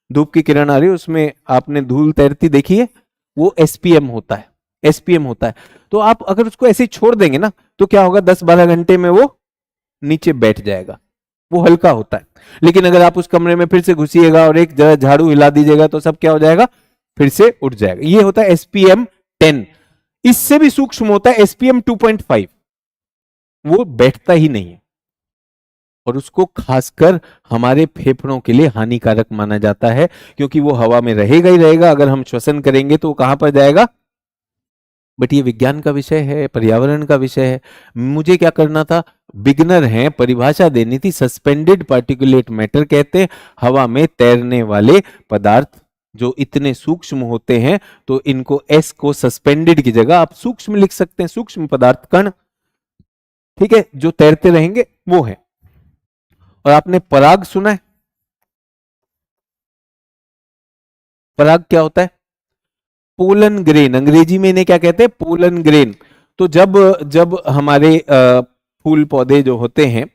A: धूप की किरण आ रही, उसमें आपने धूल तैरती देखी है, वो एसपीएम होता है, एसपीएम होता है। तो आप अगर उसको ऐसे ही छोड़ देंगे ना तो क्या होगा? 10-12 घंटे में वो नीचे बैठ जाएगा, वो हल्का होता है। लेकिन अगर आप उस कमरे में फिर से घुसिएगा और एक जरा झाड़ू हिला दीजिएगा तो सब क्या हो जाएगा? फिर से उठ जाएगा। ये होता है एसपीएम 10। इससे भी सूक्ष्म होता है एसपीएम 2.5, वो बैठता ही नहीं है और उसको खासकर हमारे फेफड़ों के लिए हानिकारक माना जाता है, क्योंकि वो हवा में रहेगा ही रहेगा। अगर हम श्वसन करेंगे तो कहां पर जाएगा? बट ये विज्ञान का विषय है, पर्यावरण का विषय है। मुझे क्या करना था? बिगनर हैं, परिभाषा देनी थी। सस्पेंडेड पार्टिकुलेट मैटर कहते हैं हवा में तैरने वाले पदार्थ जो इतने सूक्ष्म होते हैं। तो इनको एस को सस्पेंडेड की जगह आप सूक्ष्म लिख सकते हैं, सूक्ष्म पदार्थ कण, ठीक है, जो तैरते रहेंगे वो है। और आपने पराग सुना है? पराग क्या होता है? पोलन ग्रेन, अंग्रेजी में इन्हें क्या कहते हैं? Pollen grain. तो जब जब हमारे फूल पौधे जो होते हैं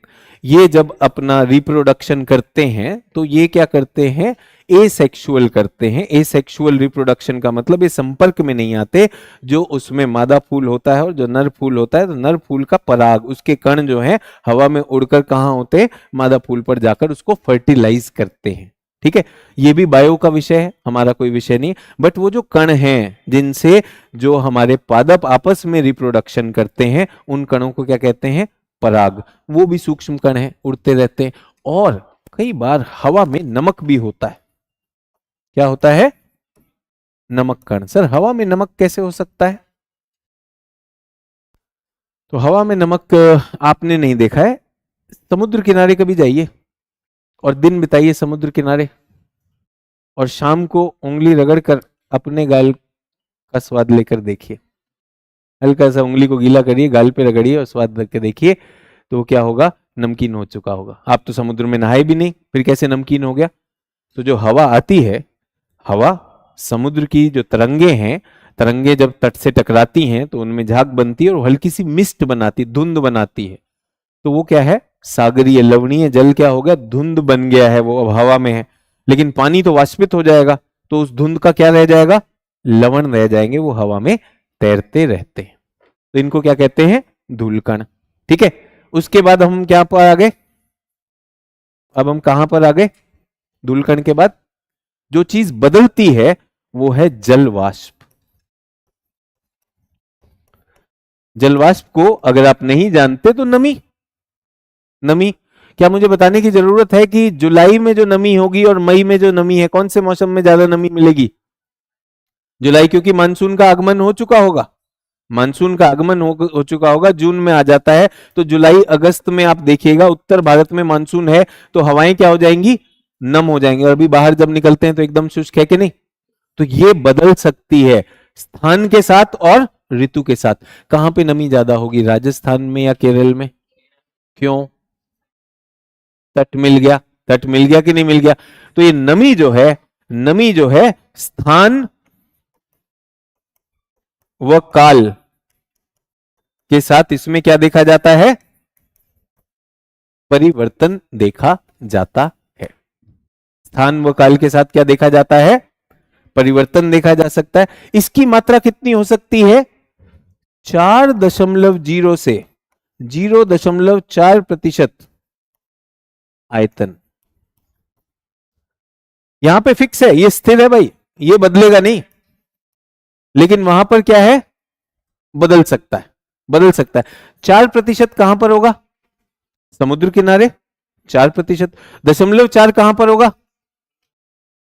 A: ये जब अपना रिप्रोडक्शन करते हैं तो ये क्या करते हैं? एसेक्सुअल करते हैं। एसेक्सुअल रिप्रोडक्शन का मतलब ये संपर्क में नहीं आते। जो उसमें मादा फूल होता है और जो नर फूल होता है, तो नर फूल का पराग, उसके कण जो है हवा में उड़कर कहाँ होते हैं? मादा फूल पर जाकर उसको फर्टिलाइज करते हैं। ठीक है, ये भी बायो का विषय है, हमारा कोई विषय नहीं। बट वो जो कण हैं जिनसे जो हमारे पादप आपस में रिप्रोडक्शन करते हैं उन कणों को क्या कहते हैं? पराग। वो भी सूक्ष्म कण हैं, उड़ते रहते हैं। और कई बार हवा में नमक भी होता है। क्या होता है? नमक कण। सर हवा में नमक कैसे हो सकता है? तो हवा में नमक आपने नहीं देखा है। समुद्र किनारे कभी जाइए और दिन बिताइए समुद्र किनारे और शाम को उंगली रगड़ कर अपने गाल का स्वाद लेकर देखिए। हल्का सा उंगली को गीला करिए, गाल पे रगड़िए और स्वाद लेकर देखिए, तो क्या होगा? नमकीन हो चुका होगा। आप तो समुद्र में नहाए भी नहीं, फिर कैसे नमकीन हो गया? तो जो हवा आती है, हवा समुद्र की जो तरंगे हैं, तरंगे जब तट से टकराती हैं तो उनमें झाग बनती है और हल्की सी मिस्ट बनाती, धुंध बनाती है। तो वो क्या है? सागरीय लवणीय जल क्या हो गया? धुंध बन गया है, वो अब हवा में है। लेकिन पानी तो वाष्पित हो जाएगा, तो उस धुंध का क्या रह जाएगा? लवण रह जाएंगे, वो हवा में तैरते रहते हैं। तो इनको क्या कहते हैं? धूलकण। ठीक है, उसके बाद हम क्या पर आ गए? अब हम कहां पर आ गए? धूलकण के बाद जो चीज बदलती है वो है जलवाष्प। जलवाष्प को अगर आप नहीं जानते तो नमी, नमी क्या मुझे बताने की जरूरत है कि जुलाई में जो नमी होगी और मई में जो नमी है, कौन से मौसम में ज्यादा नमी मिलेगी? जुलाई, क्योंकि मानसून का आगमन हो चुका होगा। मानसून का आगमन हो चुका होगा, जून में आ जाता है। तो जुलाई अगस्त में आप देखिएगा उत्तर भारत में मानसून है तो हवाएं क्या हो जाएंगी? नम हो जाएंगी। और अभी बाहर जब निकलते हैं तो एकदम शुष्क है कि नहीं? तो ये बदल सकती है स्थान के साथ और ऋतु के साथ। कहां पे नमी ज्यादा होगी? राजस्थान में या केरल में? क्यों? तट मिल गया, तट मिल गया कि नहीं मिल गया? तो ये नमी जो है, नमी जो है स्थान व काल के साथ इसमें क्या देखा जाता है? परिवर्तन देखा जाता है। स्थान व काल के साथ क्या देखा जाता है? परिवर्तन देखा जा सकता है। इसकी मात्रा कितनी हो सकती है? 4.0 से 0.4% आयतन। यहां पे फिक्स है, ये स्थिर है भाई, ये बदलेगा नहीं। लेकिन वहां पर क्या है? बदल सकता है, बदल सकता है। 4% कहां पर होगा? समुद्र किनारे 4%। 0.4 कहां पर होगा?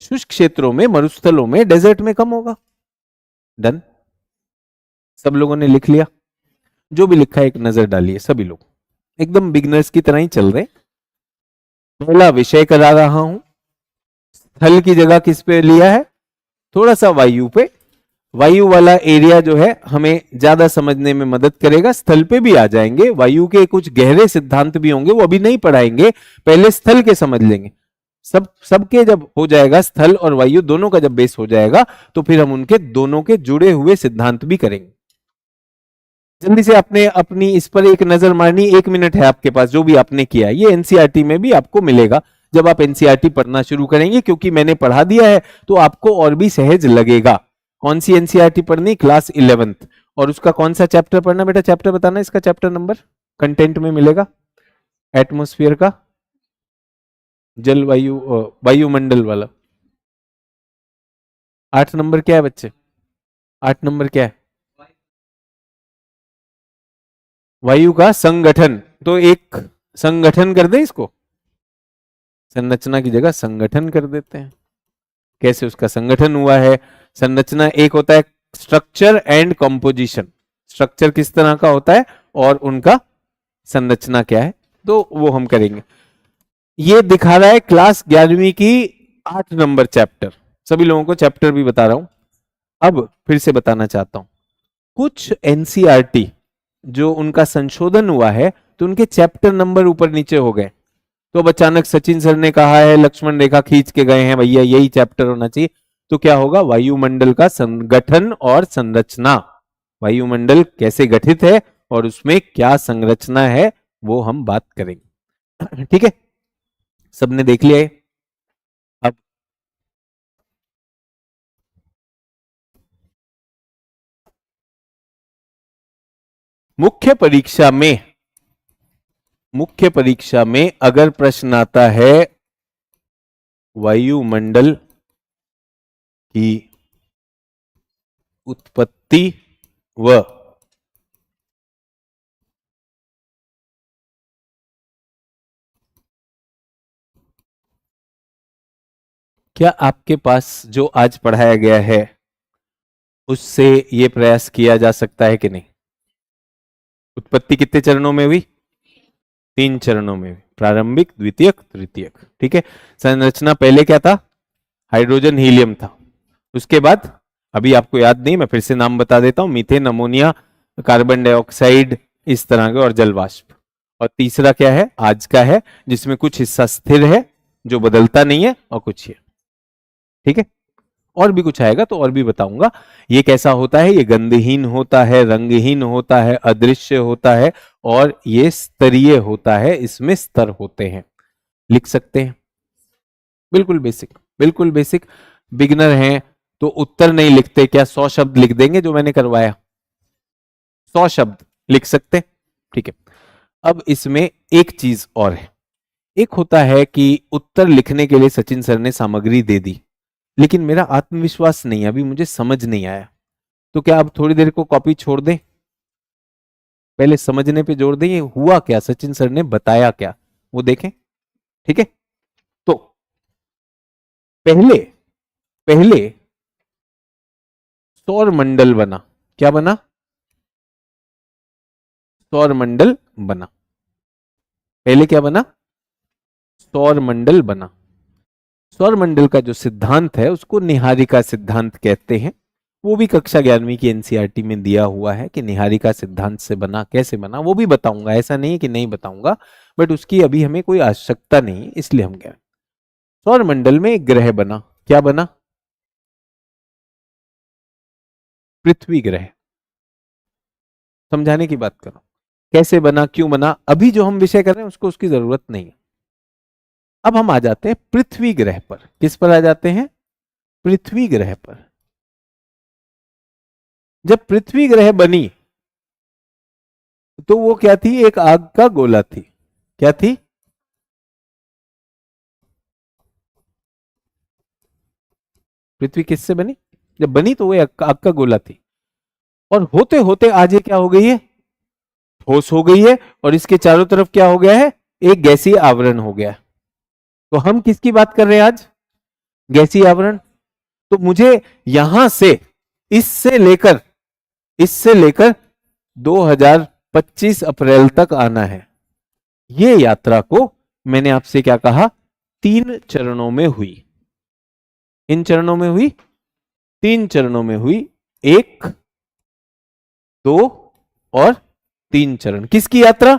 A: शुष्क क्षेत्रों में, मरुस्थलों में, डेजर्ट में कम होगा। डन। सब लोगों ने लिख लिया? जो भी लिखा है एक नजर डालिए, सभी लोग एकदम बिगनर्स की तरह ही चल रहे। पहला विषय करा रहा हूं, स्थल की जगह किस पे लिया है? थोड़ा सा वायु पे। वायु वाला एरिया जो है हमें ज्यादा समझने में मदद करेगा। स्थल पे भी आ जाएंगे, वायु के कुछ गहरे सिद्धांत भी होंगे, वो अभी नहीं पढ़ाएंगे, पहले स्थल के समझ लेंगे। सबके जब हो जाएगा, स्थल और वायु दोनों का जब बेस हो जाएगा, तो फिर हम उनके दोनों के जुड़े हुए सिद्धांत भी करेंगे। जल्दी से आपने अपनी इस पर एक नजर मारनी, 1 मिनट है आपके पास। जो भी आपने किया ये एनसीईआरटी में भी आपको मिलेगा जब आप एनसीईआरटी पढ़ना शुरू करेंगे, क्योंकि मैंने पढ़ा दिया है तो आपको और भी सहज लगेगा। कौन सी एनसीईआरटी पढ़नी? Class 11th। और उसका कौन सा चैप्टर पढ़ना बेटा? चैप्टर बताना, इसका चैप्टर नंबर कंटेंट में मिलेगा। एटमॉस्फेयर का, जलवायु, वायुमंडल वाला। 8 नंबर क्या है बच्चे? 8 नंबर क्या है? वायु का संगठन। तो एक संगठन कर दे इसको, संरचना की जगह संगठन कर देते हैं। कैसे उसका संगठन हुआ है? संरचना एक होता है स्ट्रक्चर एंड कंपोजिशन। स्ट्रक्चर किस तरह का होता है और उनका संरचना क्या है, तो वो हम करेंगे। ये दिखा रहा है क्लास 11वीं की 8 नंबर चैप्टर। सभी लोगों को चैप्टर भी बता रहा हूं। अब फिर से बताना चाहता हूं, कुछ एनसीईआरटी जो उनका संशोधन हुआ है तो उनके चैप्टर नंबर ऊपर नीचे हो गए। तो अब अचानक सचिन सर ने कहा है, लक्ष्मण रेखा खींच के गए हैं, भैया यही चैप्टर होना चाहिए, तो क्या होगा? वायुमंडल का संगठन और संरचना। वायुमंडल कैसे गठित है और उसमें क्या संरचना है, वो हम बात करेंगे। ठीक है, सबने देख लिया है? अब मुख्य परीक्षा में अगर प्रश्न आता है वायुमंडल की उत्पत्ति व क्या आपके पास जो आज पढ़ाया गया है उससे यह प्रयास किया जा सकता है कि नहीं? उत्पत्ति कितने चरणों में हुई? 3 चरणों में हुई, प्रारंभिक, द्वितीयक, तृतीयक। ठीक है। संरचना पहले क्या था? हाइड्रोजन हीलियम था। उसके बाद अभी आपको याद नहीं, मैं फिर से नाम बता देता हूं, मीथेन, अमोनिया, कार्बन डाइऑक्साइड, इस तरह के, और जलवाष्प। और तीसरा क्या है? आज का है, जिसमें कुछ हिस्सा स्थिर है जो बदलता नहीं है और कुछ है। ठीक है, और भी कुछ आएगा तो और भी बताऊंगा। ये कैसा होता है? ये गंधहीन होता है, रंगहीन होता है, अदृश्य होता है, और ये स्तरीय होता है, इसमें स्तर होते हैं। लिख सकते हैं? बिल्कुल बेसिक, बिल्कुल बेसिक। बिगिनर हैं तो उत्तर नहीं लिखते क्या? 100 शब्द लिख देंगे जो मैंने करवाया, 100 शब्द लिख सकते। ठीक है। अब इसमें एक चीज और है। एक होता है कि उत्तर लिखने के लिए सचिन सर ने सामग्री दे दी, लेकिन मेरा आत्मविश्वास नहीं, अभी मुझे समझ नहीं आया, तो क्या अब थोड़ी देर को कॉपी छोड़ दें? पहले समझने पे जोर दें, ये हुआ क्या, सचिन सर ने बताया क्या, वो देखें। ठीक है, तो पहले पहले सौर मंडल बना। क्या बना? सौर मंडल बना। पहले क्या बना? सौर मंडल बना। सौर मंडल का जो सिद्धांत है उसको निहारिका सिद्धांत कहते हैं। वो भी कक्षा 11वीं की एनसीईआरटी में दिया हुआ है कि निहारिका सिद्धांत से बना। कैसे बना वो भी बताऊंगा, ऐसा नहीं है कि नहीं बताऊंगा, बट उसकी अभी हमें कोई आवश्यकता नहीं, इसलिए हम कह। सौर मंडल में एक ग्रह बना। क्या बना? पृथ्वी ग्रह। समझाने की बात करो, कैसे बना, क्यों बना, अभी जो हम विषय कर रहे हैं उसको उसकी जरूरत नहीं है। अब हम आ जाते हैं पृथ्वी ग्रह पर। किस पर आ जाते हैं? पृथ्वी ग्रह पर। जब पृथ्वी ग्रह बनी तो वो क्या थी? एक आग का गोला थी। क्या थी? पृथ्वी किससे बनी? जब बनी तो वो आग का गोला थी, और होते होते आज ये क्या हो गई है? ठोस हो गई है, और इसके चारों तरफ क्या हो गया है? एक गैसीय आवरण हो गया। तो हम किसकी बात कर रहे हैं आज? गैसीय आवरण। तो मुझे यहां से इससे लेकर 2025 अप्रैल तक आना है। ये यात्रा को मैंने आपसे क्या कहा? 3 चरणों में हुई। इन चरणों में हुई, 3 चरणों में हुई। 1, 2 और 3 चरण। किसकी यात्रा?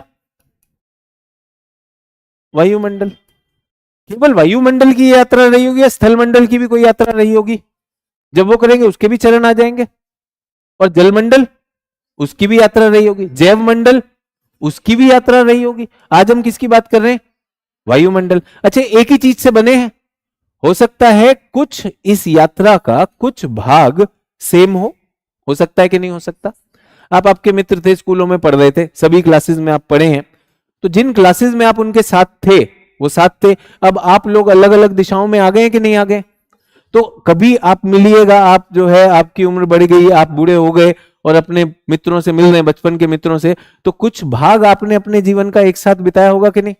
A: वायुमंडल। केवल वायुमंडल की यात्रा रही होगी या स्थलमंडल की भी कोई यात्रा रही होगी? जब वो करेंगे उसके भी चरण आ जाएंगे। और जलमंडल, उसकी भी यात्रा रही होगी। जैव मंडल, उसकी भी यात्रा रही होगी। आज हम किसकी बात कर रहे हैं? वायुमंडल। अच्छा, एक ही चीज से बने हैं। हो सकता है कुछ इस यात्रा का कुछ भाग सेम हो सकता है कि नहीं हो सकता? आप आपके मित्र थे, स्कूलों में पढ़ रहे थे, सभी क्लासेस में आप पढ़े हैं, तो जिन क्लासेस में आप उनके साथ थे वो साथ थे। अब आप लोग अलग अलग दिशाओं में आ गए कि नहीं आ गए? तो कभी आप मिलिएगा, आप जो है आपकी उम्र बढ़ गई, आप बूढ़े हो गए और अपने मित्रों से मिल रहे हैं, बचपन के मित्रों से, तो कुछ भाग आपने अपने जीवन का एक साथ बिताया होगा कि नहीं?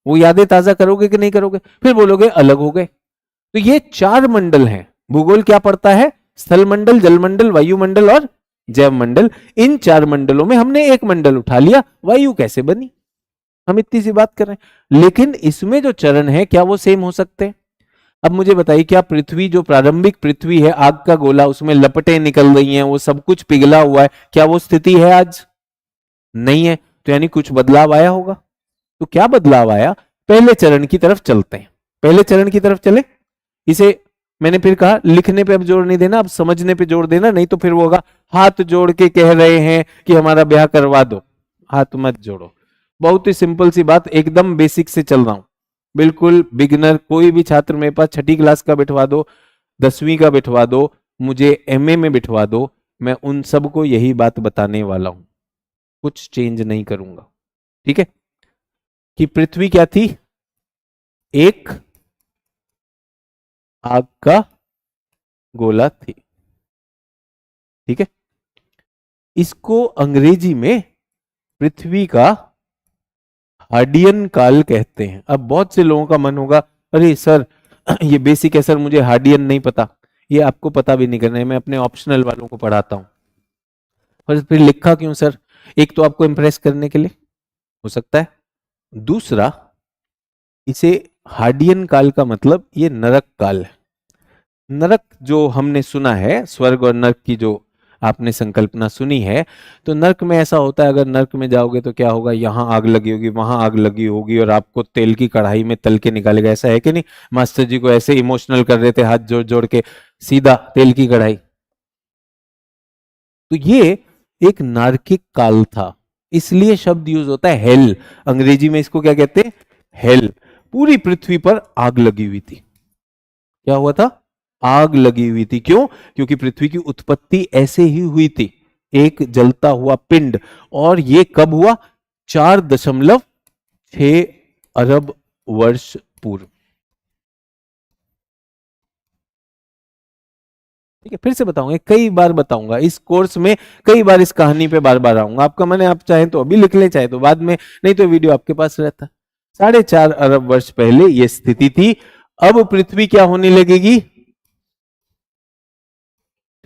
A: वो यादें ताजा करोगे कि नहीं करोगे? फिर बोलोगे अलग हो गए। तो ये 4 मंडल हैं। भूगोल क्या पढ़ता है? स्थल मंडल, जलमंडल, वायुमंडल और जैव मंडल। इन 4 मंडलों में हमने एक मंडल उठा लिया, वायु कैसे बनी? हम इतनी सी बात कर रहे हैं। लेकिन इसमें जो चरण है क्या वो सेम हो सकते हैं? अब मुझे बताइए, क्या पृथ्वी, जो प्रारंभिक पृथ्वी है, आग का गोला, उसमें लपटें निकल रही हैं, वो सब कुछ पिघला हुआ है, क्या वो स्थिति है आज? नहीं है। तो यानी कुछ बदलाव आया होगा। तो क्या बदलाव आया? पहले चरण की तरफ चलते हैं। पहले चरण की तरफ चले। इसे मैंने फिर कहा, लिखने पे अब जोर नहीं देना, अब समझने पे जोर देना, नहीं तो फिर वो होगा हाथ जोड़ के कह रहे हैं कि हमारा ब्याह करवा दो। हाथ मत जोड़ो। बहुत ही सिंपल सी बात, एकदम बेसिक से चल रहा हूं, बिल्कुल बिगिनर। कोई भी छात्र मेरे पास 6ठी क्लास का बिठवा दो, 10वीं का बिठवा दो, मुझे एमए में बिठवा दो, मैं उन सबको यही बात बताने वाला हूं, कुछ चेंज नहीं करूंगा। ठीक है? कि पृथ्वी क्या थी? एक आग का गोला थी। ठीक है? इसको अंग्रेजी में पृथ्वी का हार्डियन काल कहते हैं। अब बहुत से लोगों का मन होगा, अरे सर ये बेसिक है सर, मुझे हार्डियन नहीं पता। ये आपको पता भी नहीं करना है, मैं अपने ऑप्शनल वालों को पढ़ाता हूं। और फिर लिखा क्यों सर? एक तो आपको इंप्रेस करने के लिए हो सकता है, दूसरा इसे हार्डियन काल का मतलब ये नरक काल है। नरक जो हमने सुना है, स्वर्ग और नरक की जो आपने संकल्पना सुनी है, तो नरक में ऐसा होता है, अगर नरक में जाओगे तो क्या होगा, यहां आग लगी होगी, वहां आग लगी होगी, और आपको तेल की कढ़ाई में तल के निकालेगा। ऐसा है कि नहीं? मास्टर जी को ऐसे इमोशनल कर रहे थे, हाथ जोड़ जोड़ के, सीधा तेल की कढ़ाई। तो ये एक नारकिक काल था, इसलिए शब्द यूज होता है हेल। अंग्रेजी में इसको क्या कहते हैं? हेल। पूरी पृथ्वी पर आग लगी हुई थी। क्या हुआ था? आग लगी हुई थी। क्यों? क्योंकि पृथ्वी की उत्पत्ति ऐसे ही हुई थी, एक जलता हुआ पिंड। और ये कब हुआ? 4.6 अरब वर्ष पूर्व। ठीक है? फिर से बताऊंगा, कई बार बताऊंगा इस कोर्स में, कई बार इस कहानी पे बार बार आऊंगा। आपका मन है, आप चाहें तो अभी लिख लें, चाहे तो बाद में, नहीं तो वीडियो आपके पास रहता। 4.5 अरब वर्ष पहले यह स्थिति थी। अब पृथ्वी क्या होने लगेगी?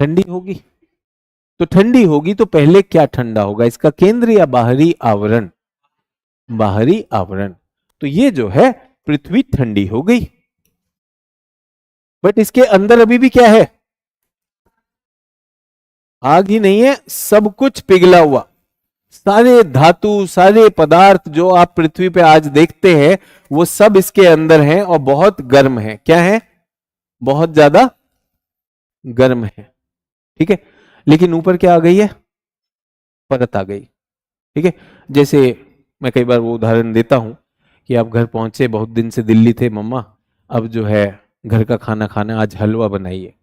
A: ठंडी होगी। तो ठंडी होगी तो पहले क्या ठंडा होगा? इसका केंद्र या बाहरी आवरण? बाहरी आवरण। तो ये जो है पृथ्वी ठंडी हो गई, बट इसके अंदर अभी भी क्या है? आग ही नहीं है, सब कुछ पिघला हुआ। सारे धातु, सारे पदार्थ जो आप पृथ्वी पे आज देखते हैं, वो सब इसके अंदर हैं और बहुत गर्म है। क्या है? बहुत ज्यादा गर्म है। ठीक है? लेकिन ऊपर क्या आ गई है? परत आ गई। ठीक है? जैसे मैं कई बार वो उदाहरण देता हूं कि आप घर पहुंचे, बहुत दिन से दिल्ली थे, मम्मा अब जो है घर का खाना खाना, आज हलवा बनाइए।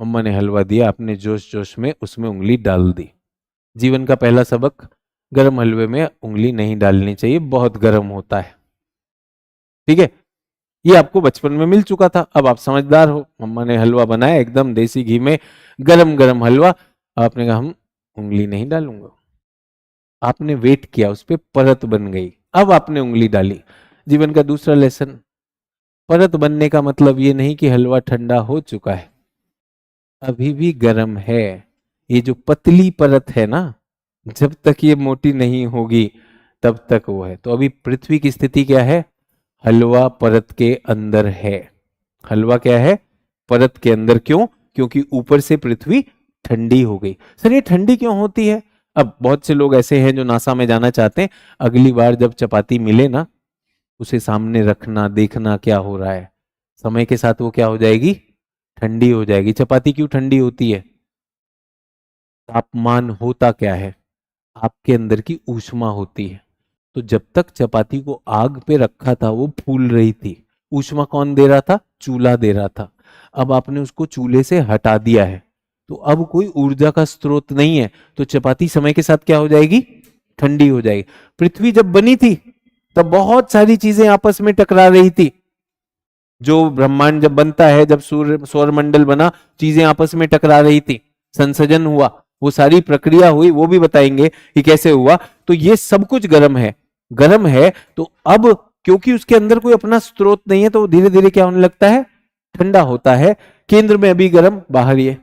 A: मम्मा ने हलवा दिया, आपने जोश जोश में उसमें उंगली डाल दी। जीवन का पहला सबक, गर्म हलवे में उंगली नहीं डालनी चाहिए, बहुत गर्म होता है। ठीक है? ये आपको बचपन में मिल चुका था, अब आप समझदार हो। मम्मा ने हलवा बनाया एकदम देसी घी में, गरम गरम हलवा, आपने कहा हम उंगली नहीं डालूंगा। आपने वेट किया, उस पर परत बन गई, अब आपने उंगली डाली। जीवन का दूसरा लेसन, परत बनने का मतलब ये नहीं कि हलवा ठंडा हो चुका है, अभी भी गर्म है। ये जो पतली परत है ना, जब तक ये मोटी नहीं होगी तब तक वो है। तो अभी पृथ्वी की स्थिति क्या है? हलवा परत के अंदर है। हलवा क्या है? परत के अंदर। क्यों? क्योंकि ऊपर से पृथ्वी ठंडी हो गई। सर ये ठंडी क्यों होती है? अब बहुत से लोग ऐसे हैं जो नासा में जाना चाहते हैं। अगली बार जब चपाती मिले ना, उसे सामने रखना, देखना क्या हो रहा है। समय के साथ वो क्या हो जाएगी? ठंडी हो जाएगी। चपाती क्यों ठंडी होती है? तापमान होता क्या है? आपके अंदर की ऊष्मा होती है। तो जब तक चपाती को आग पे रखा था वो फूल रही थी। ऊष्मा कौन दे रहा था? चूल्हा दे रहा था। अब आपने उसको चूल्हे से हटा दिया है, तो अब कोई ऊर्जा का स्रोत नहीं है, तो चपाती समय के साथ क्या हो जाएगी? ठंडी हो जाएगी। पृथ्वी जब बनी थी तब बहुत सारी चीजें आपस में टकरा रही थी। जो ब्रह्मांड जब बनता है, जब सूर्य सौर मंडल बना, चीजें आपस में टकरा रही थी, संसर्जन हुआ, वो सारी प्रक्रिया हुई, वो भी बताएंगे कि कैसे हुआ। तो ये सब कुछ गर्म है। गर्म है तो अब क्योंकि उसके अंदर कोई अपना स्रोत नहीं है, तो वो धीरे धीरे क्या होने लगता है? ठंडा होता है। केंद्र में अभी गर्म, बाहर ये।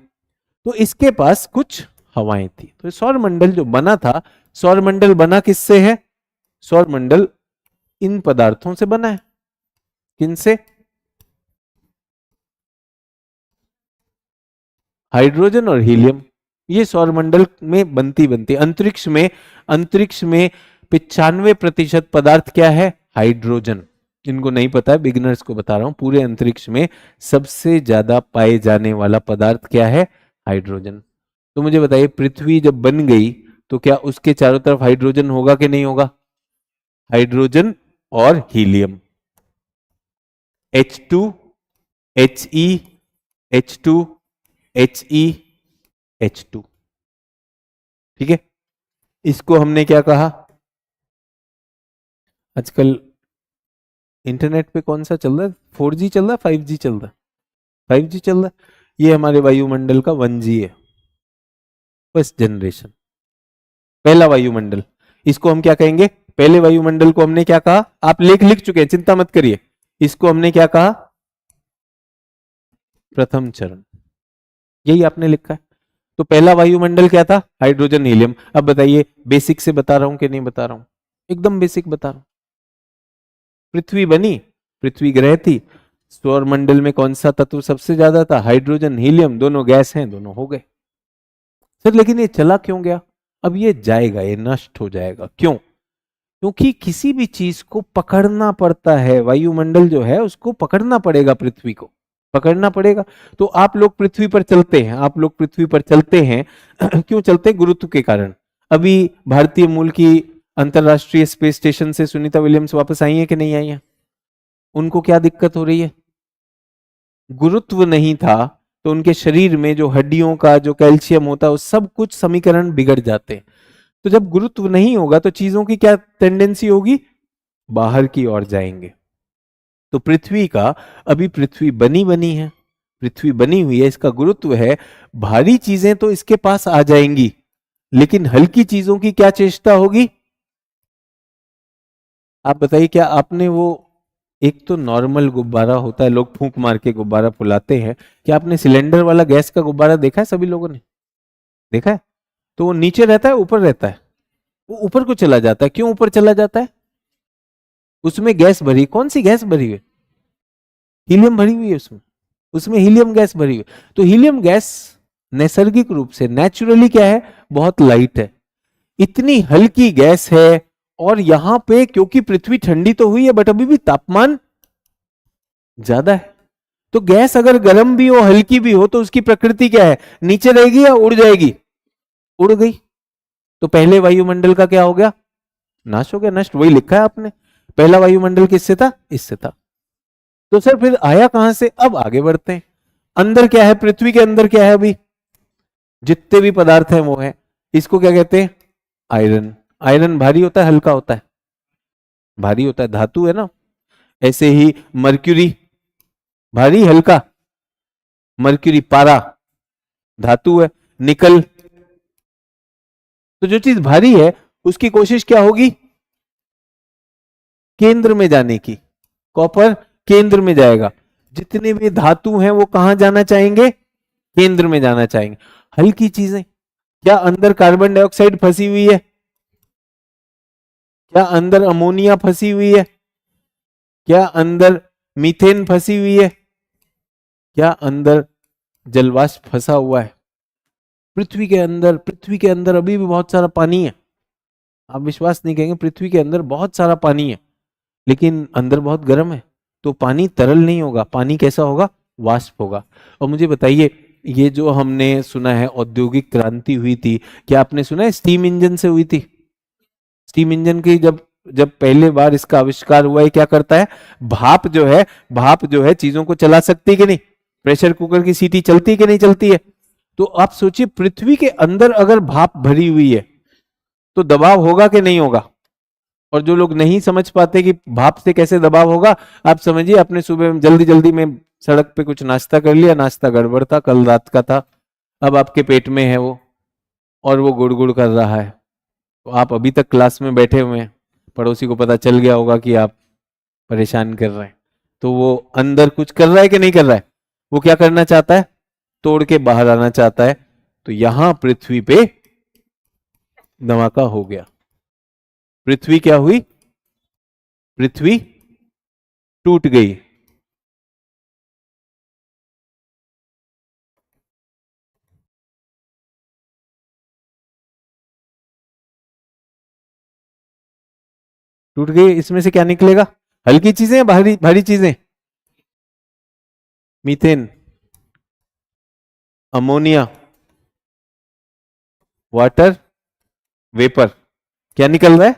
A: तो इसके पास कुछ हवाएं थी। तो सौर मंडल जो बना था, सौर मंडल बना किससे है? सौर मंडल इन पदार्थों से बना है। किनसे? हाइड्रोजन और हीलियम। ये सौरमंडल में बनती अंतरिक्ष में 95% पदार्थ क्या है? हाइड्रोजन। इनको नहीं पता है, बिगिनर्स को बता रहा हूं। पूरे अंतरिक्ष में सबसे ज्यादा पाए जाने वाला पदार्थ क्या है? हाइड्रोजन। तो मुझे बताइए, पृथ्वी जब बन गई तो क्या उसके चारों तरफ हाइड्रोजन होगा कि नहीं होगा? हाइड्रोजन और helium, H2, He, H2, He, H2। ठीक है, इसको हमने क्या कहा? आजकल इंटरनेट पे कौन सा चल रहा है? 4G चल रहा है, 5G चल रहा है? 5G चल रहा है। ये हमारे वायुमंडल का 1G है, फर्स्ट जनरेशन, पहला वायुमंडल। इसको हम क्या कहेंगे? पहले वायुमंडल को हमने क्या कहा? आप लिख चुके हैं, चिंता मत करिए। इसको हमने क्या कहा? प्रथम चरण। यही आपने लिखा है। तो पहला वायुमंडल क्या था? Hydrogen helium. अब बताइए, बेसिक से बता रहा हूं कि नहीं बता रहा हूं? एकदम बेसिक बता रहा हूं। पृथ्वी बनी, पृथ्वी ग्रह थी, सौर मंडल में कौन सा तत्व सबसे ज्यादा था? Hydrogen helium. दोनों गैस हैं, दोनों हो गए। सर लेकिन ये चला क्यों गया? अब ये जाएगा, ये नष्ट हो जाएगा। क्यों? क्योंकि किसी भी चीज को पकड़ना पड़ता है। वायुमंडल जो है उसको पकड़ना पड़ेगा, पृथ्वी को पकड़ना पड़ेगा। तो आप लोग पृथ्वी पर चलते हैं, आप लोग पृथ्वी पर चलते हैं क्यों चलते हैं? गुरुत्व के कारण। अभी भारतीय मूल की अंतरराष्ट्रीय स्पेस स्टेशन से सुनीता विलियम्स वापस आई है कि नहीं आई है? उनको क्या दिक्कत हो रही है? गुरुत्व नहीं था तो उनके शरीर में जो हड्डियों का जो कैल्शियम होता है, वो सब कुछ समीकरण बिगड़ जाते हैं। तो जब गुरुत्व नहीं होगा तो चीजों की क्या टेंडेंसी होगी? बाहर की ओर जाएंगे। तो पृथ्वी का, अभी पृथ्वी बनी है, पृथ्वी बनी हुई है, इसका गुरुत्व है, भारी चीजें तो इसके पास आ जाएंगी, लेकिन हल्की चीजों की क्या चेष्टा होगी? आप बताइए, क्या आपने वो, एक तो नॉर्मल गुब्बारा होता है, लोग फूंक मार के गुब्बारा फुलाते हैं, क्या आपने सिलेंडर वाला गैस का गुब्बारा देखा है? सभी लोगों ने देखा है। तो वो नीचे रहता है, ऊपर रहता है? वो ऊपर को चला जाता है। क्यों ऊपर चला जाता है? उसमें गैस भरी। कौन सी गैस भरी हुई? हीलियम भरी हुई है उसमें। उसमें हीलियम गैस भरी हुई। तो हीलियम गैस नैसर्गिक रूप से, नेचुरली क्या है? बहुत लाइट है। इतनी हल्की गैस है, और यहां पे क्योंकि पृथ्वी ठंडी तो हुई है बट अभी भी तापमान ज्यादा है। तो गैस अगर गर्म भी हो, हल्की भी हो, तो उसकी प्रकृति क्या है? नीचे रहेगी या उड़ जाएगी? उड़ गई। तो पहले वायुमंडल का क्या हो गया? नाश हो गया, नष्ट। वही लिखा है आपने। पहला वायुमंडल किससे था? इससे था। तो सर फिर आया कहां से? अब आगे बढ़ते हैं। अंदर क्या है? पृथ्वी के अंदर क्या है? अभी जितने भी पदार्थ हैं वो है। इसको क्या कहते हैं? आयरन। आयरन भारी होता है, हल्का होता है? भारी होता है, धातु है ना। ऐसे ही मर्क्यूरी भारी, हल्का? मर्क्यूरी पारा धातु है। निकल। तो जो चीज भारी है उसकी कोशिश क्या होगी? केंद्र में जाने की, कॉपर केंद्र में जाएगा। जितने भी धातु हैं वो कहां जाना चाहेंगे? केंद्र में जाना चाहेंगे। हल्की चीजें, क्या अंदर कार्बन डाइऑक्साइड फंसी हुई है? क्या अंदर अमोनिया फंसी हुई है? क्या अंदर मीथेन फंसी हुई है? क्या अंदर जलवाष्प फंसा हुआ है? पृथ्वी के अंदर अभी भी बहुत सारा पानी है। आप विश्वास नहीं करेंगे, पृथ्वी के अंदर बहुत सारा पानी है, लेकिन अंदर बहुत गर्म है। तो पानी तरल नहीं होगा, पानी कैसा होगा? वाष्प होगा। और मुझे बताइए, ये जो हमने सुना है औद्योगिक क्रांति हुई थी, क्या आपने सुना है स्टीम इंजन से हुई थी? स्टीम इंजन की जब जब पहले बार इसका आविष्कार हुआ है, क्या करता है? भाप जो है चीजों को चला सकती है कि नहीं? प्रेशर कुकर की सीटी चलती है कि नहीं चलती है? तो आप सोचिए, पृथ्वी के अंदर अगर भाप भरी हुई है तो दबाव होगा कि नहीं होगा? और जो लोग नहीं समझ पाते कि भाप से कैसे दबाव होगा, आप समझिए, आपने सुबह में जल्दी जल्दी में सड़क पे कुछ नाश्ता कर लिया, नाश्ता गड़बड़ था, कल रात का था, अब आपके पेट में है वो, और वो गुड़ गुड़ कर रहा है। तो आप अभी तक क्लास में बैठे हुए हैं, पड़ोसी को पता चल गया होगा कि आप परेशान कर रहे हैं, तो वो अंदर कुछ कर रहा है कि नहीं कर रहा है? वो क्या करना चाहता है? तोड़ के बाहर आना चाहता है। तो यहां पृथ्वी पे धमाका हो गया। पृथ्वी क्या हुई? पृथ्वी टूट गई। टूट गई, इसमें से क्या निकलेगा? हल्की चीजें, भारी भारी चीजें? Methane, ammonia, water vapour. क्या निकल रहा है?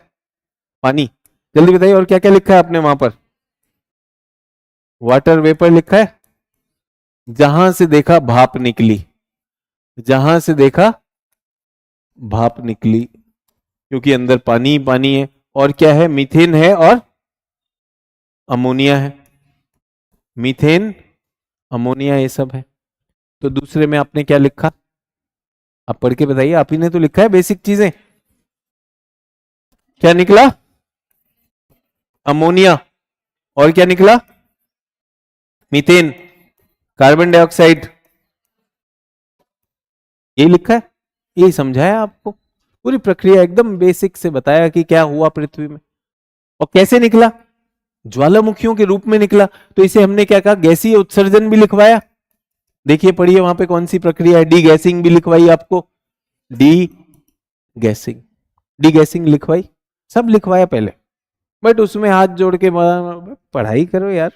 A: पानी। जल्दी बताइए, और क्या क्या लिखा है आपने वहां पर? वाटर वेपर लिखा है। जहां से देखा भाप निकली, जहां से देखा भाप निकली, क्योंकि अंदर पानी ही पानी है। और क्या है? मीथेन है और अमोनिया है। मीथेन, अमोनिया, ये सब है। तो दूसरे में आपने क्या लिखा? आप पढ़ के बताइए, आप ही ने तो लिखा है बेसिक चीजें। क्या निकला? अमोनिया। और क्या निकला? Methane, carbon dioxide. यही लिखा है, यही समझाया आपको, पूरी प्रक्रिया एकदम बेसिक से बताया कि क्या हुआ पृथ्वी में और कैसे निकला। ज्वालामुखियों के रूप में निकला। तो इसे हमने क्या कहा? गैसीय उत्सर्जन भी लिखवाया। देखिए, पढ़िए वहां पे कौन सी प्रक्रिया है। डी गैसिंग भी लिखवाई आपको, डी गैसिंग, डी गैसिंग लिखवाई, सब लिखवाया पहले। बट उसमें हाथ जोड़ के पढ़ाई करो यार,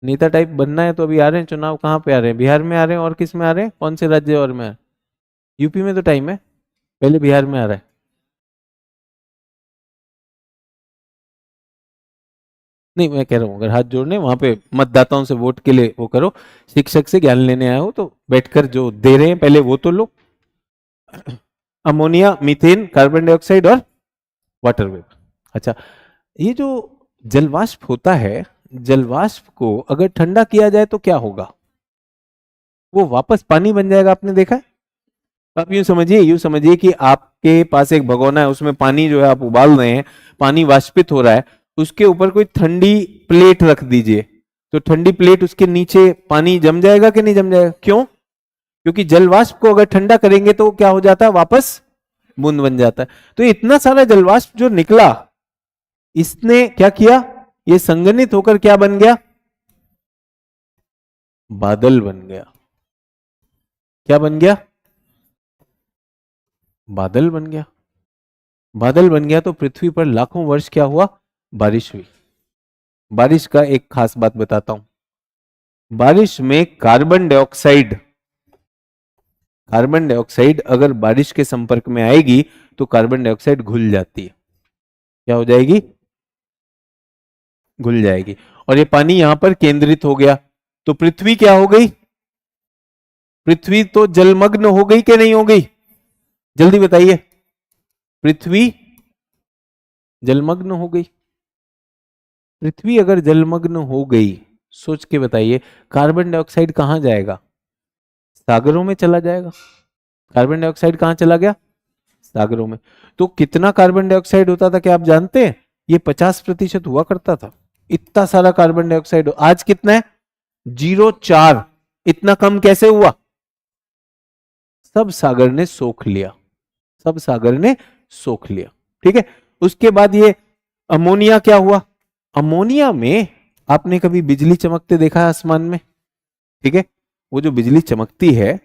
A: नेता टाइप बनना है तो अभी आ रहे हैं चुनाव। कहाँ पे आ रहे हैं? बिहार में आ रहे हैं, और किस में आ रहे हैं? कौन से राज्य और में? यूपी में तो टाइम है, पहले बिहार में आ रहा है। नहीं, मैं कह रहा हूँ अगर हाथ जोड़ने वहां पे मतदाताओं से वोट के लिए वो करो, शिक्षक से ज्ञान लेने आए हो तो बैठकर जो दे रहे हैं पहले वो तो लो। अमोनिया, मीथेन, कार्बन डाइऑक्साइड और वाटर वेपर। अच्छा, ये जो जलवाष्प होता है, जलवाष्प को अगर ठंडा किया जाए तो क्या होगा? वो वापस पानी बन जाएगा। आपने देखा है? आप यूं समझिए कि आपके पास एक भगोना है, उसमें पानी जो है आप उबाल रहे हैं, पानी वाष्पित हो रहा है, उसके ऊपर कोई ठंडी प्लेट रख दीजिए, तो ठंडी प्लेट उसके नीचे पानी जम जाएगा कि नहीं जम जाएगा? क्यों? क्योंकि जलवाष्प को अगर ठंडा करेंगे तो क्या हो जाता है? वापस बूंद बन जाता है। तो इतना सारा जलवाष्प जो निकला, इसने क्या किया? ये संघनित होकर क्या बन गया? बादल बन गया। क्या बन गया? बादल बन गया। बादल बन गया तो पृथ्वी पर लाखों वर्ष क्या हुआ? बारिश हुई। बारिश का एक खास बात बताता हूं। बारिश में कार्बन डाइऑक्साइड अगर बारिश के संपर्क में आएगी तो कार्बन डाइऑक्साइड घुल जाती है। क्या हो जाएगी? घुल जाएगी। और ये पानी यहां पर केंद्रित हो गया, तो पृथ्वी क्या हो गई? पृथ्वी तो जलमग्न हो गई कि नहीं हो गई? जल्दी बताइए। पृथ्वी जलमग्न हो गई। पृथ्वी अगर जलमग्न हो गई, सोच के बताइए, कार्बन डाइऑक्साइड कहां जाएगा? सागरों में चला जाएगा। कार्बन डाइऑक्साइड कहां चला गया? सागरों में। तो कितना कार्बन डाइऑक्साइड होता था क्या आप जानते हैं? ये 50% हुआ करता था, इतना सारा कार्बन डाइऑक्साइड। आज कितना है? 0.4। इतना कम कैसे हुआ? सब सागर ने सोख लिया, सब सागर ने सोख लिया। ठीक है, उसके बाद ये अमोनिया क्या हुआ? अमोनिया में आपने कभी बिजली चमकते देखा है आसमान में? ठीक है, वो जो बिजली चमकती है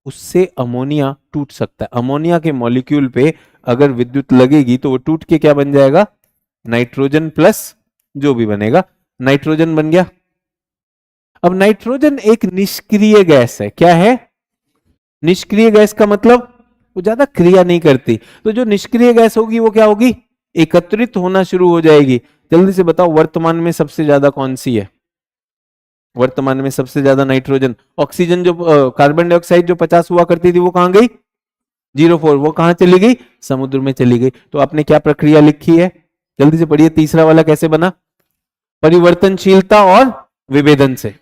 A: उससे अमोनिया टूट सकता है। अमोनिया के मॉलिक्यूल पे अगर विद्युत लगेगी तो वो टूट के क्या बन जाएगा? नाइट्रोजन प्लस जो भी बनेगा, नाइट्रोजन बन गया। अब नाइट्रोजन एक निष्क्रिय गैस है। क्या है? निष्क्रिय गैस का मतलब वो ज्यादा क्रिया नहीं करती। तो जो निष्क्रिय गैस होगी वो क्या होगी? एकत्रित होना शुरू हो जाएगी। जल्दी से बताओ, वर्तमान में सबसे ज्यादा कौन सी है? वर्तमान में सबसे ज्यादा नाइट्रोजन। ऑक्सीजन जो कार्बन डाइऑक्साइड जो 50 हुआ करती थी वो कहां गई? 0.4। वो कहां चली गई? समुद्र में चली गई। तो आपने क्या प्रक्रिया लिखी है? जल्दी से पढ़िए, तीसरा वाला कैसे बना? परिवर्तनशीलता और विभेदन से।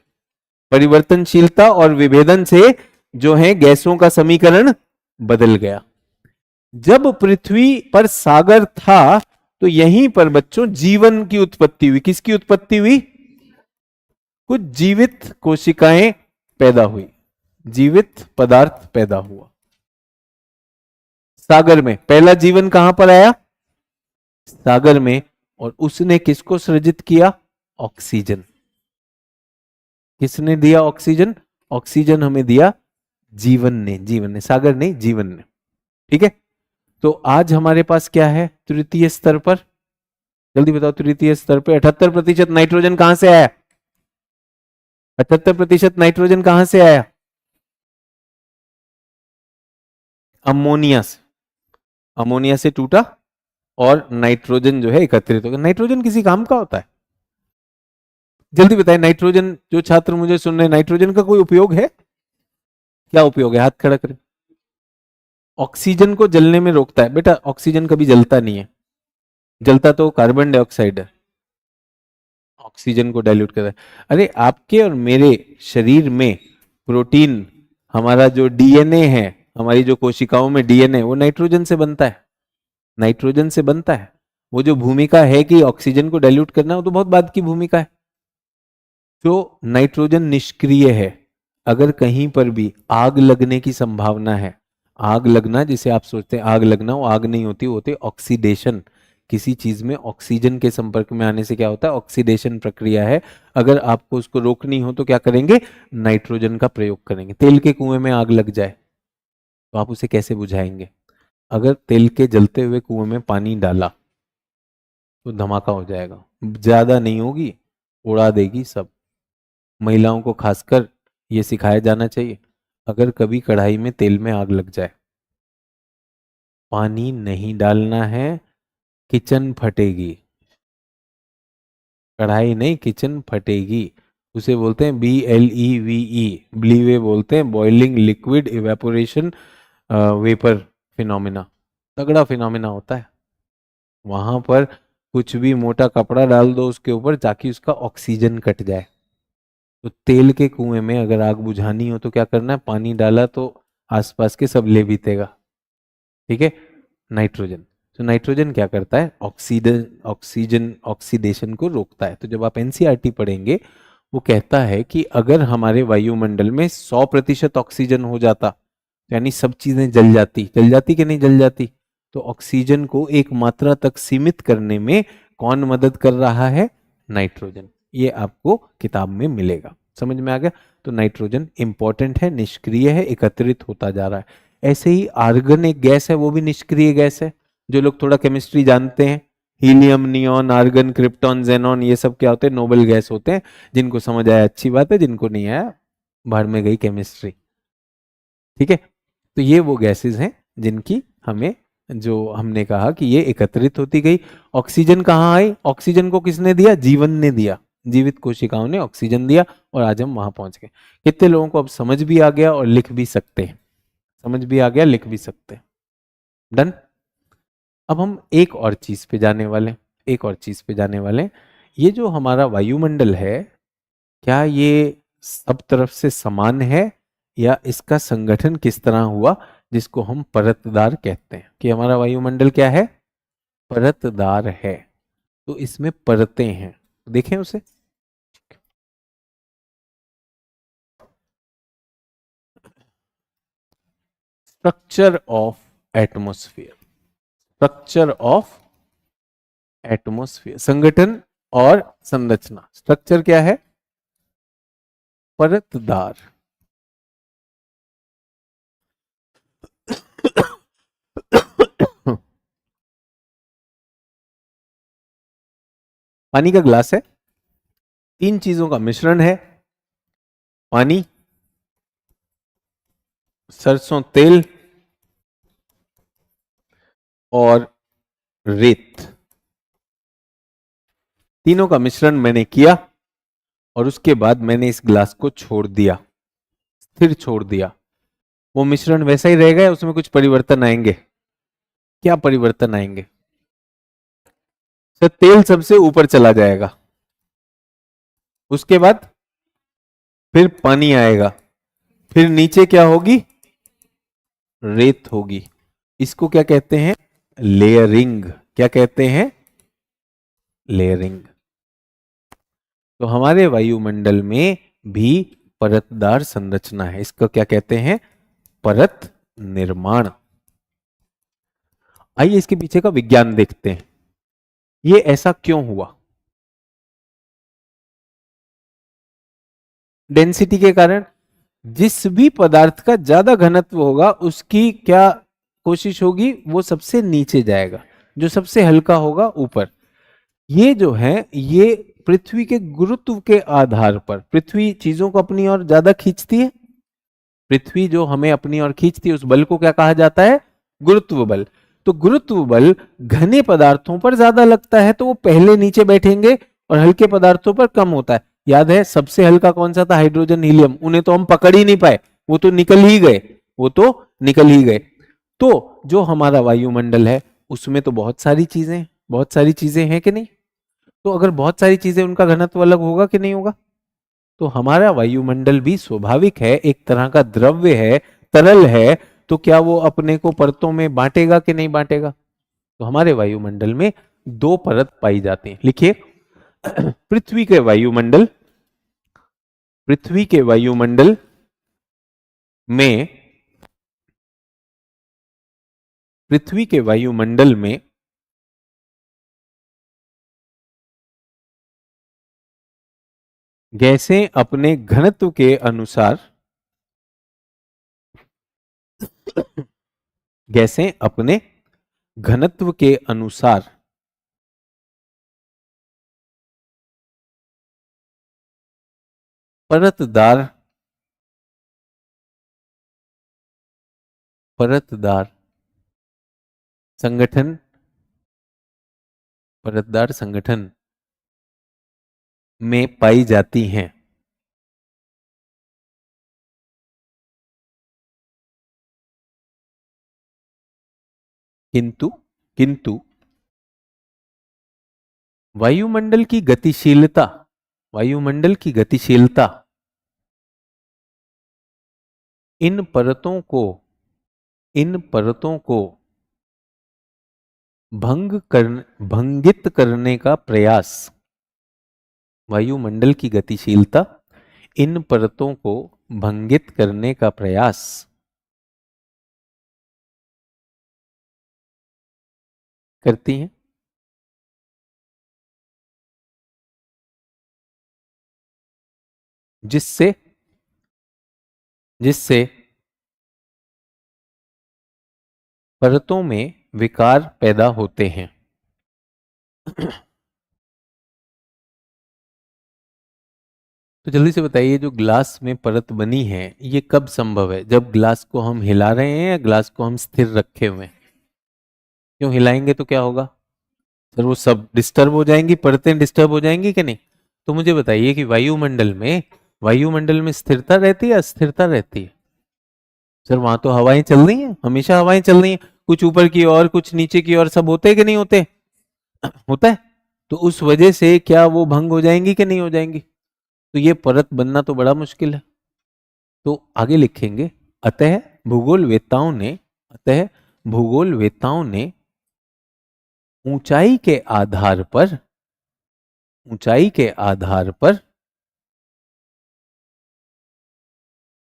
A: परिवर्तनशीलता और विभेदन से जो है गैसों का समीकरण बदल गया। जब पृथ्वी पर सागर था तो यहीं पर बच्चों जीवन की उत्पत्ति हुई। किसकी उत्पत्ति हुई? कुछ जीवित कोशिकाएं पैदा हुई, जीवित पदार्थ पैदा हुआ सागर में। पहला जीवन कहां पर आया? सागर में। और उसने किसको सृजित किया? ऑक्सीजन। किसने दिया ऑक्सीजन? ऑक्सीजन हमें दिया जीवन ने। जीवन ने, सागर नहीं, जीवन ने। ठीक है, तो आज हमारे पास क्या है तृतीय स्तर पर? जल्दी बताओ, तृतीय स्तर पे 78% नाइट्रोजन कहां से आया? 78% नाइट्रोजन कहां से आया? अमोनिया से। अमोनिया से टूटा और नाइट्रोजन जो है एकत्रित हो गया। नाइट्रोजन किसी काम का होता है? जल्दी बताएं, नाइट्रोजन, जो छात्र मुझे सुन रहे हैं, नाइट्रोजन का कोई उपयोग है? क्या उपयोग है? हाथ खड़ा करें। ऑक्सीजन को जलने में रोकता है। बेटा ऑक्सीजन कभी जलता नहीं है, जलता तो कार्बन डाइऑक्साइड है, ऑक्सीजन को डाइल्यूट करता है। अरे आपके और मेरे शरीर में प्रोटीन, हमारा जो डीएनए है, हमारी जो कोशिकाओं में डीएनए, वो नाइट्रोजन से बनता है, नाइट्रोजन से बनता है। वो जो भूमिका है कि ऑक्सीजन को डाइल्यूट करना, वो तो बहुत बाद की भूमिका है। तो नाइट्रोजन निष्क्रिय है। अगर कहीं पर भी आग लगने की संभावना है, आग लगना जिसे आप सोचते हैं आग लगना, वो आग नहीं होती, होती ऑक्सीडेशन। किसी चीज में ऑक्सीजन के संपर्क में आने से क्या होता है? ऑक्सीडेशन प्रक्रिया है। अगर आपको उसको रोकनी हो तो क्या करेंगे? नाइट्रोजन का प्रयोग करेंगे। तेल के कुएं में आग लग जाए तो आप उसे कैसे बुझाएंगे? अगर तेल के जलते हुए कुएं में पानी डाला तो धमाका हो जाएगा, ज्यादा नहीं होगी, उड़ा देगी सब। महिलाओं को खासकर ये सिखाया जाना चाहिए, अगर कभी कढ़ाई में तेल में आग लग जाए, पानी नहीं डालना है, किचन फटेगी। कढ़ाई नहीं, किचन फटेगी। उसे बोलते हैं BLEVE, ब्लीवे बोलते हैं, boiling liquid evaporation vapour phenomena. तगड़ा फिनोमिना होता है। वहां पर कुछ भी मोटा कपड़ा डाल दो उसके ऊपर ताकि उसका ऑक्सीजन कट जाए। तो तेल के कुएं में अगर आग बुझानी हो तो क्या करना है? पानी डाला तो आसपास के सब ले बीतेगा। ठीक है, नाइट्रोजन। तो नाइट्रोजन क्या करता है? ऑक्सीजन, ऑक्सीजन ऑक्सीडेशन को रोकता है। तो जब आप एनसीईआरटी पढ़ेंगे, वो कहता है कि अगर हमारे वायुमंडल में 100% ऑक्सीजन हो जाता, यानी सब चीजें जल जाती, जल जाती कि नहीं जल जाती, तो ऑक्सीजन को एक मात्रा तक सीमित करने में कौन मदद कर रहा है? नाइट्रोजन। ये आपको किताब में मिलेगा। समझ में आ गया? तो नाइट्रोजन इंपॉर्टेंट है, निष्क्रिय है, एकत्रित होता जा रहा है। ऐसे ही आर्गन एक गैस है, वो भी निष्क्रिय गैस है। जो लोग थोड़ा केमिस्ट्री जानते हैं, helium, neon, argon, krypton, xenon, ये सब क्या होते हैं? नोबल गैस होते हैं। जिनको समझ आया अच्छी बात है, जिनको नहीं आया बाहर में गई केमिस्ट्री। ठीक है, तो ये वो गैसेस हैं जिनकी हमें, जो हमने कहा कि ये एकत्रित होती गई। ऑक्सीजन कहाँ आई? ऑक्सीजन को किसने दिया? जीवन ने दिया, जीवित कोशिकाओं ने ऑक्सीजन दिया, और आज हम वहां पहुंच गए। कितने लोगों को अब समझ भी आ गया और लिख भी सकते हैं? समझ भी आ गया, लिख भी सकते हैं। डन। अब हम एक और चीज पे जाने वाले हैं, एक और चीज पे जाने वाले हैं। ये जो हमारा वायुमंडल है, क्या ये सब तरफ से समान है, या इसका संगठन किस तरह हुआ, जिसको हम परतदार कहते हैं? कि हमारा वायुमंडल क्या है? परतदार है। तो इसमें परतें हैं, देखें उसे। Structure of atmosphere, structure of atmosphere, संगठन और संरचना। स्ट्रक्चर क्या है? परतदार। पानी का ग्लास है, तीन चीजों का मिश्रण है, पानी, सरसों तेल और रेत। तीनों का मिश्रण मैंने किया और उसके बाद मैंने इस ग्लास को छोड़ दिया, स्थिर छोड़ दिया। वो मिश्रण वैसा ही रहेगा या उसमें कुछ परिवर्तन आएंगे? क्या परिवर्तन आएंगे? सर तेल सबसे ऊपर चला जाएगा, उसके बाद फिर पानी आएगा, फिर नीचे क्या होगी? रेत होगी। इसको क्या कहते हैं? लेयरिंग। क्या कहते हैं? लेयरिंग। तो हमारे वायुमंडल में भी परतदार संरचना है, इसको क्या कहते हैं? परत निर्माण। आइए इसके पीछे का विज्ञान देखते हैं, ये ऐसा क्यों हुआ? डेंसिटी के कारण। जिस भी पदार्थ का ज्यादा घनत्व होगा उसकी क्या कोशिश होगी? वो सबसे नीचे जाएगा, जो सबसे हल्का होगा ऊपर। ये जो है ये पृथ्वी के गुरुत्व के आधार पर, पृथ्वी चीजों को अपनी ओर ज्यादा खींचती है, पृथ्वी जो हमें अपनी ओर खींचती है उस बल को क्या कहा जाता है? गुरुत्व बल। तो गुरुत्व बल घने पदार्थों पर ज्यादा लगता है तो वो पहले नीचे बैठेंगे और हल्के पदार्थों पर कम होता है। याद है सबसे हल्का कौन सा था? Hydrogen helium. उन्हें तो हम पकड़ ही नहीं पाए, वो तो निकल ही गए, वो तो निकल ही गए। तो जो हमारा वायुमंडल है उसमें तो बहुत सारी चीजें हैं कि नहीं? तो अगर बहुत सारी चीजें, उनका घनत्व अलग होगा कि नहीं होगा? तो हमारा वायुमंडल भी स्वाभाविक है, एक तरह का द्रव्य है, तरल है, तो क्या वो अपने को परतों में बांटेगा कि नहीं बांटेगा? तो हमारे वायुमंडल में दो परत पाई जाती है। लिखिए पृथ्वी के वायुमंडल, पृथ्वी के वायुमंडल में, पृथ्वी के वायुमंडल में गैसें अपने घनत्व के अनुसार, गैसें अपने घनत्व के अनुसार परतदार, परतदार संगठन, परतदार संगठन में पाई जाती हैं। किंतु किंतु वायुमंडल की गतिशीलता, वायुमंडल की गतिशीलता इन परतों को, इन परतों को भंगित करने का प्रयास, वायुमंडल की गतिशीलता इन परतों को भंगित करने का प्रयास करती हैं। जिससे जिससे परतों में विकार पैदा होते हैं। तो जल्दी से बताइए जो ग्लास में परत बनी है ये कब संभव है? जब ग्लास को हम हिला रहे हैं या ग्लास को हम स्थिर रखे हुए हैं? क्यों हिलाएंगे तो क्या होगा? सर वो सब डिस्टर्ब हो जाएंगी, परतें डिस्टर्ब हो जाएंगी कि नहीं? तो मुझे बताइए कि वायुमंडल में, वायुमंडल में स्थिरता रहती है या अस्थिरता रहती है? सर वहां तो हवाएं चल रही हैं, हमेशा हवाएं चल रही हैं, कुछ ऊपर की ओर कुछ नीचे की ओर, सब होते कि नहीं होते? होता है। तो उस वजह से क्या वो भंग हो जाएंगी कि नहीं हो जाएंगी? तो ये परत बनना तो बड़ा मुश्किल है। तो आगे लिखेंगे अतः भूगोलवेत्ताओं ने, अतः भूगोलवेत्ताओं ने ऊंचाई के आधार पर ऊंचाई के आधार पर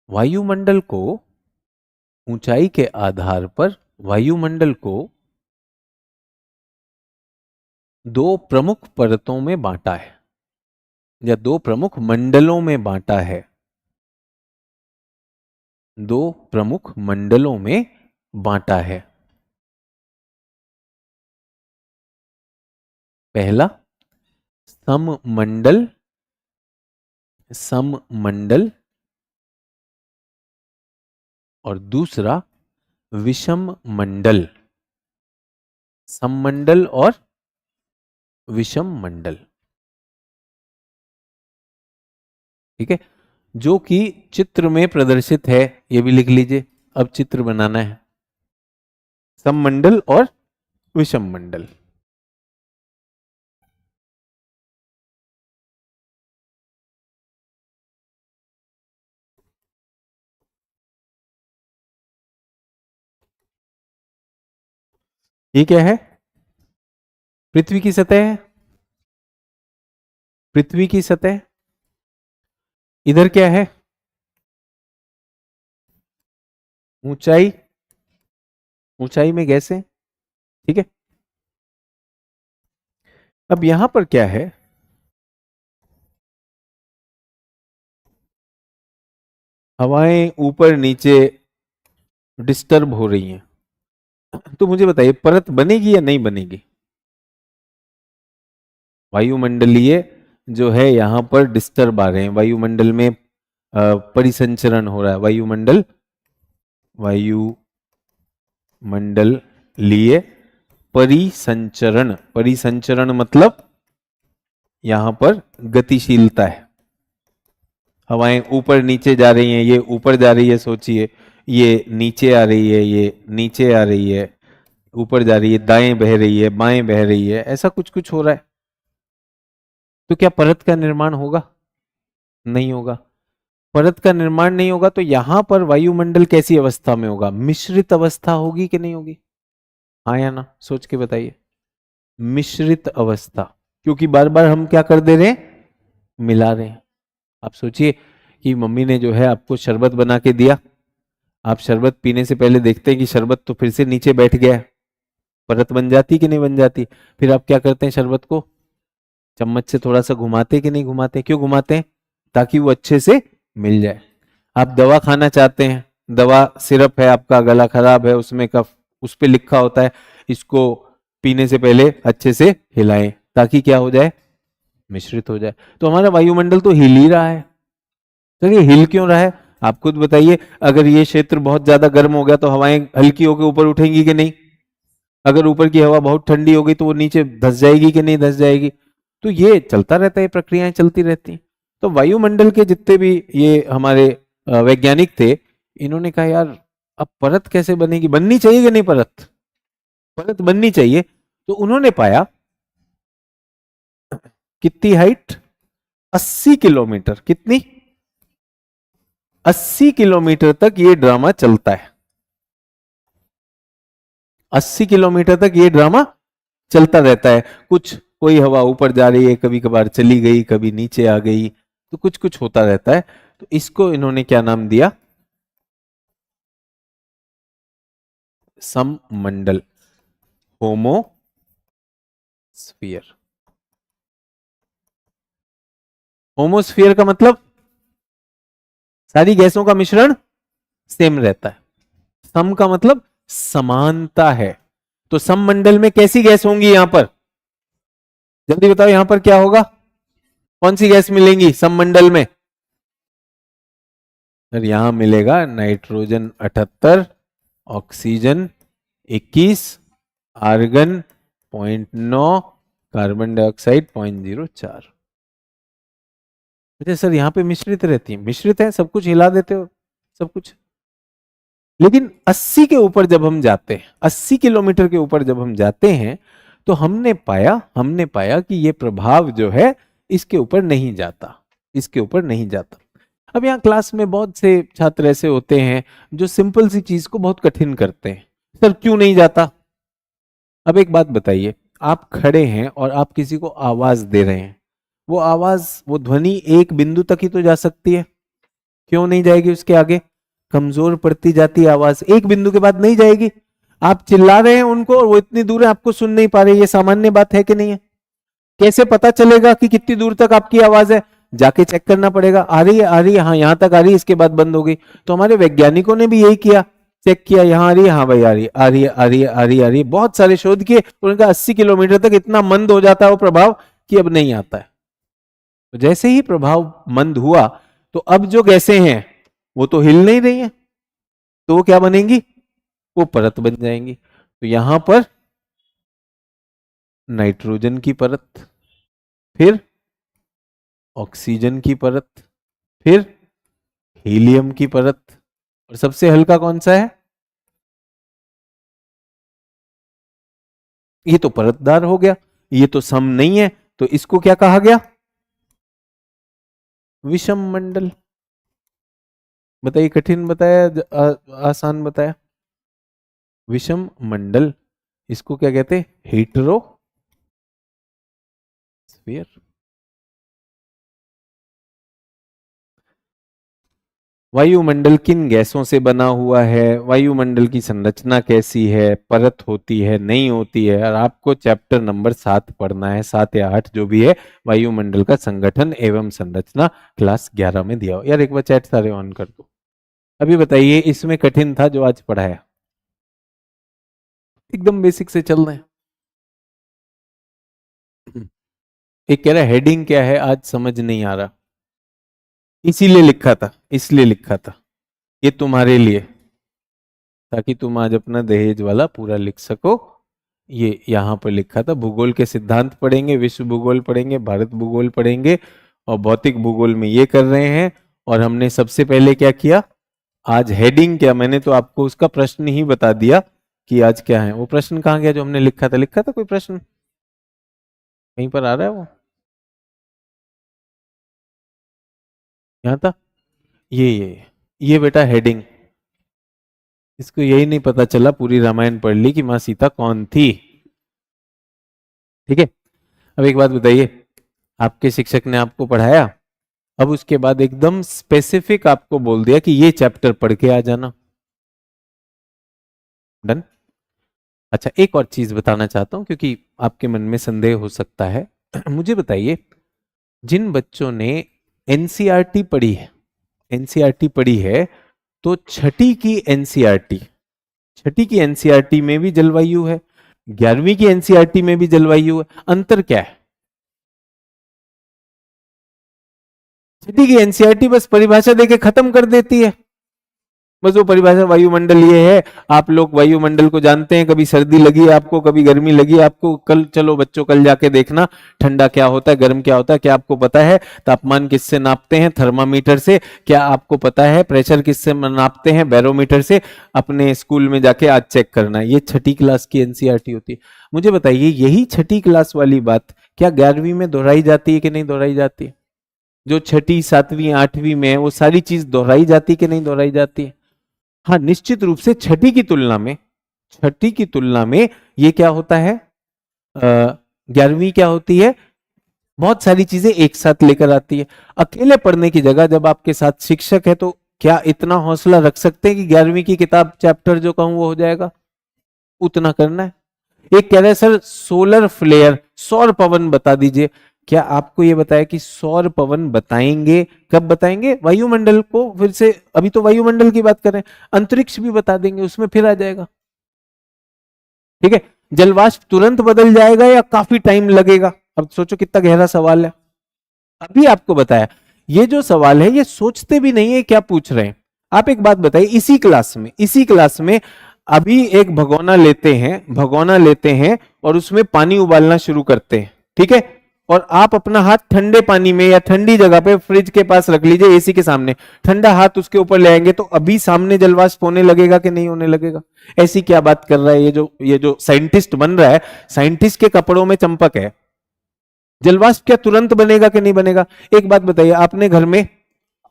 A: वायुमंडल को, ऊंचाई के आधार पर वायुमंडल को दो प्रमुख परतों में बांटा है, या दो प्रमुख मंडलों में बांटा है, दो प्रमुख मंडलों में बांटा है। पहला सममंडल, सममंडल, और दूसरा विषम मंडल, सममंडल और विषम मंडल। ठीक है, जो कि चित्र में प्रदर्शित है, ये भी लिख लीजिए। अब चित्र बनाना है, सममंडल और विषम मंडल। ये क्या है? पृथ्वी की सतह है, पृथ्वी की सतह। इधर क्या है? ऊंचाई, ऊंचाई में गैस है। ठीक है, अब यहां पर क्या है? हवाएं ऊपर नीचे डिस्टर्ब हो रही हैं, तो मुझे बताइए परत बनेगी या नहीं बनेगी? वायुमंडलीय जो है यहां पर डिस्टर्ब आ रहे हैं, वायुमंडल में परिसंचरण हो रहा है, वायुमंडल, वायुमंडलीय परिसंचरण, परिसंचरण मतलब यहां पर गतिशीलता है। हवाएं ऊपर नीचे जा रही हैं, ये ऊपर जा रही है सोचिए, ये नीचे आ रही है, ये नीचे आ रही है, ऊपर जा रही है, दाएं बह रही है, बाएं बह रही है, ऐसा कुछ कुछ हो रहा है। तो क्या परत का निर्माण होगा? नहीं होगा। परत का निर्माण नहीं होगा तो यहां पर वायुमंडल कैसी अवस्था में होगा? मिश्रित अवस्था होगी कि नहीं होगी? हाँ या ना, सोच के बताइए। मिश्रित अवस्था, क्योंकि बार बार हम क्या कर दे रहे हैं? मिला रहे हैं। आप सोचिए कि मम्मी ने जो है आपको शरबत बना के दिया, आप शरबत पीने से पहले देखते हैं कि शरबत तो फिर से नीचे बैठ गया है, परत बन जाती कि नहीं बन जाती? फिर आप क्या करते हैं? शरबत को चम्मच से थोड़ा सा घुमाते कि नहीं घुमाते? क्यों घुमाते हैं? ताकि वो अच्छे से मिल जाए। आप दवा खाना चाहते हैं, दवा सिरप है, आपका गला खराब है, उसमें कफ, उस पर लिखा होता है इसको पीने से पहले अच्छे से हिलाएं ताकि क्या हो जाए? मिश्रित हो जाए। तो हमारा वायुमंडल तो हिल ही रहा है। तो ये हिल क्यों रहा है? आप खुद बताइए। अगर ये क्षेत्र बहुत ज्यादा गर्म हो गया तो हवाएं हल्की होकर ऊपर उठेंगी कि नहीं? अगर ऊपर की हवा बहुत ठंडी हो गई तो वो नीचे धंस जाएगी कि नहीं धंस जाएगी? तो ये चलता रहता है, प्रक्रियाएं चलती रहती हैं। तो वायुमंडल के जितने भी ये हमारे वैज्ञानिक थे, इन्होंने कहा यार अब परत कैसे बनेगी? बननी चाहिए कि नहीं परत? परत बननी चाहिए। तो उन्होंने पाया कितनी हाइट? 80 किलोमीटर। कितनी? 80 किलोमीटर तक ये ड्रामा चलता है। 80 किलोमीटर तक ये ड्रामा चलता रहता है। कुछ कोई हवा ऊपर जा रही है, कभी कभार चली गई, कभी नीचे आ गई, तो कुछ कुछ होता रहता है। तो इसको इन्होंने क्या नाम दिया? सममंडल, होमोस्फीयर। होमोस्फीयर का मतलब सारी गैसों का मिश्रण सेम रहता है। सम का मतलब समानता है। तो सममंडल में कैसी गैस होंगी यहां पर? जल्दी बताओ यहां पर क्या होगा? कौन सी गैस मिलेंगी सममंडल में? सर यहां मिलेगा nitrogen 78, oxygen 21, argon 0.9, carbon dioxide 0.04। अच्छा सर यहाँ पे मिश्रित रहती है? मिश्रित है, सब कुछ हिला देते हो, सब कुछ। लेकिन 80 के ऊपर जब हम जाते हैं, 80 किलोमीटर के ऊपर जब हम जाते हैं, तो हमने पाया कि ये प्रभाव जो है इसके ऊपर नहीं जाता, इसके ऊपर नहीं जाता। अब यहाँ क्लास में बहुत से छात्र ऐसे होते हैं जो सिंपल सी चीज को बहुत कठिन करते हैं। सर क्यों नहीं जाता? अब एक बात बताइए, आप खड़े हैं और आप किसी को आवाज दे रहे हैं, वो आवाज, वो ध्वनि एक बिंदु तक ही तो जा सकती है, क्यों नहीं जाएगी उसके आगे? कमजोर पड़ती जाती आवाज, एक बिंदु के बाद नहीं जाएगी। आप चिल्ला रहे हैं उनको और वो इतनी दूर है, आपको सुन नहीं पा रहे, ये सामान्य बात है कि नहीं है? कैसे पता चलेगा कि कितनी दूर तक आपकी आवाज है? जाके चेक करना पड़ेगा, आ रही है, आ रही है, हाँ यहां तक आ रही है, इसके बाद बंद हो गई। तो हमारे वैज्ञानिकों ने भी यही किया, चेक किया, यहाँ आ रही है, हाँ भाई आ रही है, आ रही है, आ रही है, आ रही है, आ रही है। बहुत सारे शोध किए, उनका 80 किलोमीटर तक इतना मंद हो जाता है वो प्रभाव कि अब नहीं आता है। तो जैसे ही प्रभाव मंद हुआ, तो अब जो गैसें हैं वो तो हिल नहीं रही हैं, तो वो क्या बनेंगी? वो परत बन जाएंगी। तो यहां पर नाइट्रोजन की परत, फिर ऑक्सीजन की परत, फिर हीलियम की परत, और सबसे हल्का कौन सा है? ये तो परतदार हो गया, ये तो सम नहीं है, तो इसको क्या कहा गया? विषम मंडल। बताइए, कठिन बताया आसान बताया? विषम मंडल। इसको क्या कहते हैं? हेटेरोस्फीयर। वायुमंडल किन गैसों से बना हुआ है, वायुमंडल की संरचना कैसी है, परत होती है नहीं होती है, और आपको चैप्टर नंबर 7 पढ़ना है, 7 या 8 जो भी है, वायुमंडल का संगठन एवं संरचना, क्लास 11 में दिया हो। यार एक बार चैट सारे ऑन कर दो। अभी बताइए, इसमें कठिन था जो आज पढ़ाया? एकदम बेसिक से चल रहे हैं। एक कह रहा है हेडिंग क्या है, आज समझ नहीं आ रहा, इसीलिए लिखा था, इसलिए लिखा था, ये तुम्हारे लिए, ताकि तुम आज अपना दहेज वाला पूरा लिख सको। ये यहां पर लिखा था, भूगोल के सिद्धांत पढ़ेंगे, विश्व भूगोल पढ़ेंगे, भारत भूगोल पढ़ेंगे, और भौतिक भूगोल में ये कर रहे हैं। और हमने सबसे पहले क्या किया आज? हेडिंग क्या, मैंने तो आपको उसका प्रश्न ही बता दिया कि आज क्या है। वो प्रश्न कहाँ गया जो हमने लिखा था? लिखा था कोई प्रश्न कहीं पर आ रहा है? वो यहाँ था, ये बेटा हेडिंग। इसको यही नहीं पता चला, पूरी रामायण पढ़ ली कि माँ सीता कौन थी। ठीक है, अब एक बात बताइए, आपके शिक्षक ने आपको पढ़ाया, अब उसके बाद एकदम स्पेसिफिक आपको बोल दिया कि ये चैप्टर पढ़ के आ जाना। डन? अच्छा, एक और चीज बताना चाहता हूं क्योंकि आपके मन में संदेह हो सकता है। मुझे बताइए, जिन बच्चों ने एनसीईआरटी पढ़ी है, एनसीईआरटी पढ़ी है, तो छठी की एनसीईआरटी, छठी की एनसीईआरटी में भी जलवायु है, 11वीं की एनसीईआरटी में भी जलवायु है, अंतर क्या है? छठी की एनसीईआरटी बस परिभाषा देके खत्म कर देती है, बस वो परिभाषा, वायुमंडल ये है, आप लोग वायुमंडल को जानते हैं, कभी सर्दी लगी आपको, कभी गर्मी लगी आपको, कल चलो बच्चों कल जाके देखना ठंडा क्या होता है, गर्म क्या होता है, क्या आपको पता है? तापमान किससे नापते हैं? थर्मामीटर से। क्या आपको पता है प्रेशर किससे नापते हैं? बैरोमीटर से। अपने स्कूल में जाके आज चेक करना है। ये छठी क्लास की एनसीईआरटी होती है। मुझे बताइए, यही छठी क्लास वाली बात क्या 11वीं में दोहराई जाती है कि नहीं दोहराई जाती है? जो छठी, 7वीं, 8वीं में वो सारी चीज दोहराई जाती है कि नहीं दोहराई जाती है? हाँ, निश्चित रूप से छठी की तुलना में, छठी की तुलना में ये क्या होता है, 11वीं क्या होती है, बहुत सारी चीजें एक साथ लेकर आती है। अकेले पढ़ने की जगह जब आपके साथ शिक्षक है, तो क्या इतना हौसला रख सकते हैं कि 11वीं की किताब चैप्टर जो कहूं वो हो जाएगा? उतना करना है। एक कह रहे हैं सर सोलर फ्लेयर, सौर पवन बता दीजिए। क्या आपको ये बताया कि सौर पवन बताएंगे? कब बताएंगे? वायुमंडल को फिर से, अभी तो वायुमंडल की बात कर रहे हैं, अंतरिक्ष भी बता देंगे, उसमें फिर आ जाएगा। ठीक है, जलवाष्प तुरंत बदल जाएगा या काफी टाइम लगेगा? अब सोचो कितना गहरा सवाल है। अभी आपको बताया, ये जो सवाल है ये सोचते भी नहीं है क्या पूछ रहे हैं। आप एक बात बताइए, इसी क्लास में, इसी क्लास में अभी एक भगोना लेते हैं, भगोना लेते हैं और उसमें पानी उबालना शुरू करते हैं, ठीक है, और आप अपना हाथ ठंडे पानी में या ठंडी जगह पे फ्रिज के पास रख लीजिए, एसी के सामने, ठंडा हाथ उसके ऊपर ले आएंगे तो अभी सामने जलवाष्प होने लगेगा कि नहीं होने लगेगा? ऐसी क्या बात कर रहा है ये जो साइंटिस्ट बन रहा है, साइंटिस्ट के कपड़ों में चंपक है। जलवाष्प क्या तुरंत बनेगा कि नहीं बनेगा? एक बात बताइए, आपने घर में,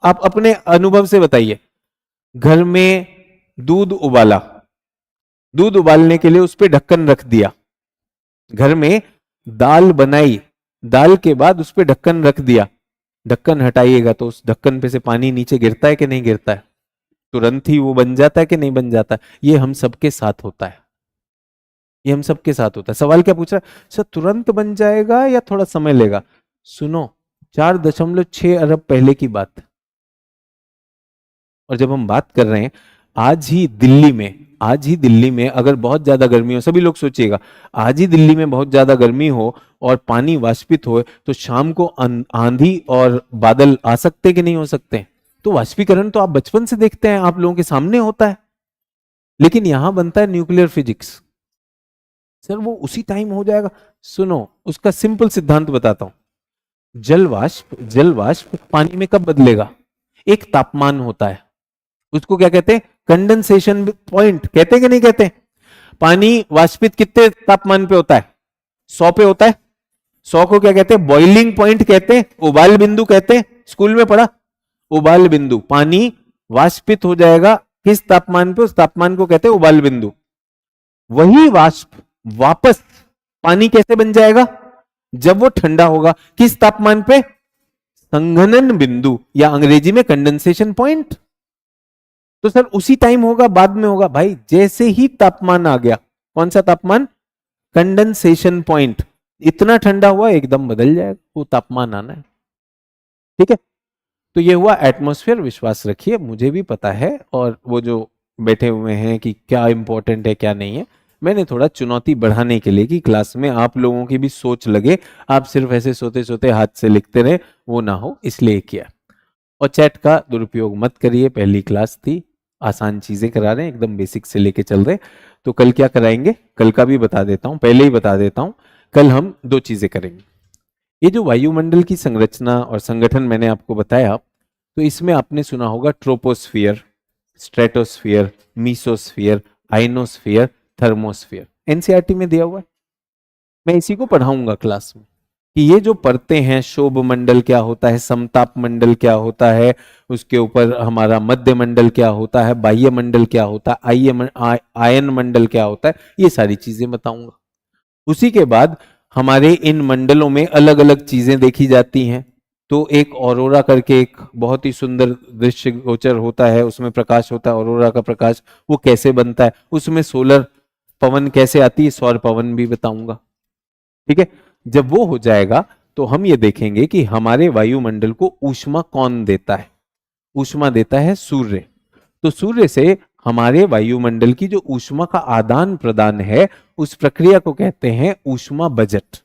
A: आप अपने अनुभव से बताइए, घर में दूध उबाला, दूध उबालने के लिए उस पर ढक्कन रख दिया, घर में दाल बनाई, दाल के बाद उस पर ढक्कन रख दिया, ढक्कन हटाइएगा तो उस ढक्कन पे से पानी नीचे गिरता है कि नहीं गिरता है? तुरंत ही वो बन जाता है कि नहीं बन जाता? ये हम सबके साथ होता है, ये हम सबके साथ होता है। सवाल क्या पूछ रहा है? सर तुरंत बन जाएगा या थोड़ा समय लेगा? सुनो, 4.6 अरब पहले की बात। और जब हम बात कर रहे हैं आज ही दिल्ली में, आज ही दिल्ली में अगर बहुत ज्यादा गर्मी हो, सभी लोग सोचिएगा, आज ही दिल्ली में बहुत ज्यादा गर्मी हो और पानी वाष्पित हो, तो शाम को आंधी और बादल आ सकते कि नहीं हो सकते? तो वाष्पीकरण तो आप बचपन से देखते हैं, आप लोगों के सामने होता है, लेकिन यहां बनता है न्यूक्लियर फिजिक्स। सर वो उसी टाइम हो जाएगा? सुनो, उसका सिंपल सिद्धांत बताता हूं। जल वाष्प पानी में कब बदलेगा? एक तापमान होता है, उसको क्या कहते हैं? कंडेंसेशन पॉइंट कहते हैं कि नहीं कहते? पानी वाष्पित कितने तापमान पे होता है? 100 पे होता है। 100 को क्या कहते हैं? बॉइलिंग पॉइंट कहते हैं, उबाल बिंदु कहते हैं, स्कूल में पढ़ा, उबाल बिंदु। पानी वाष्पित हो जाएगा किस तापमान पे? उस तापमान को कहते हैं उबाल बिंदु। वही वाष्प वापस पानी कैसे बन जाएगा? जब वो ठंडा होगा, किस तापमान पे? संघनन बिंदु, या अंग्रेजी में कंडेंसेशन पॉइंट। तो सर उसी टाइम होगा, बाद में होगा? भाई जैसे ही तापमान आ गया, कौन सा तापमान? कंडेंसेशन पॉइंट, इतना ठंडा हुआ एकदम बदल जाएगा, वो तापमान आना है। ठीक है, तो ये हुआ एटमॉस्फेयर। विश्वास रखिए मुझे भी पता है, और वो जो बैठे हुए हैं कि क्या इंपॉर्टेंट है क्या नहीं है, मैंने थोड़ा चुनौती बढ़ाने के लिए कि क्लास में आप लोगों की भी सोच लगे, आप सिर्फ ऐसे सोते सोते हाथ से लिखते रहे, वो ना हो, इसलिए किया। और चैट का दुरुपयोग मत करिए, पहली क्लास थी, आसान चीजें करा रहे हैं, एकदम बेसिक से लेके चल रहे। तो कल क्या कराएंगे, कल का भी बता देता हूं, पहले ही बता देता हूं। कल हम 2 चीजें करेंगे। ये जो वायुमंडल की संरचना और संगठन मैंने आपको बताया, तो इसमें आपने सुना होगा troposphere, stratosphere, mesosphere, ionosphere, thermosphere, NCERT में दिया हुआ है। मैं इसी को पढ़ाऊंगा क्लास में कि ये जो पढ़ते हैं, शोभ मंडल क्या होता है, समताप मंडल क्या होता है, उसके ऊपर हमारा मध्य मंडल क्या होता है, बाह्य मंडल क्या होता है, आयन मंडल क्या होता है, ये सारी चीजें बताऊंगा। उसी के बाद हमारे इन मंडलों में अलग अलग चीजें देखी जाती हैं। तो एक ऑरोरा करके एक बहुत ही सुंदर दृश्य गोचर होता है, उसमें प्रकाश होता है, ऑरोरा का प्रकाश, वो कैसे बनता है, उसमें सोलर पवन कैसे आती है, सौर पवन भी बताऊंगा। ठीक है, जब वो हो जाएगा तो हम ये देखेंगे कि हमारे वायुमंडल को ऊष्मा कौन देता है। ऊष्मा देता है सूर्य। तो सूर्य से हमारे वायुमंडल की जो ऊष्मा का आदान प्रदान है, उस प्रक्रिया को कहते हैं ऊष्मा बजट।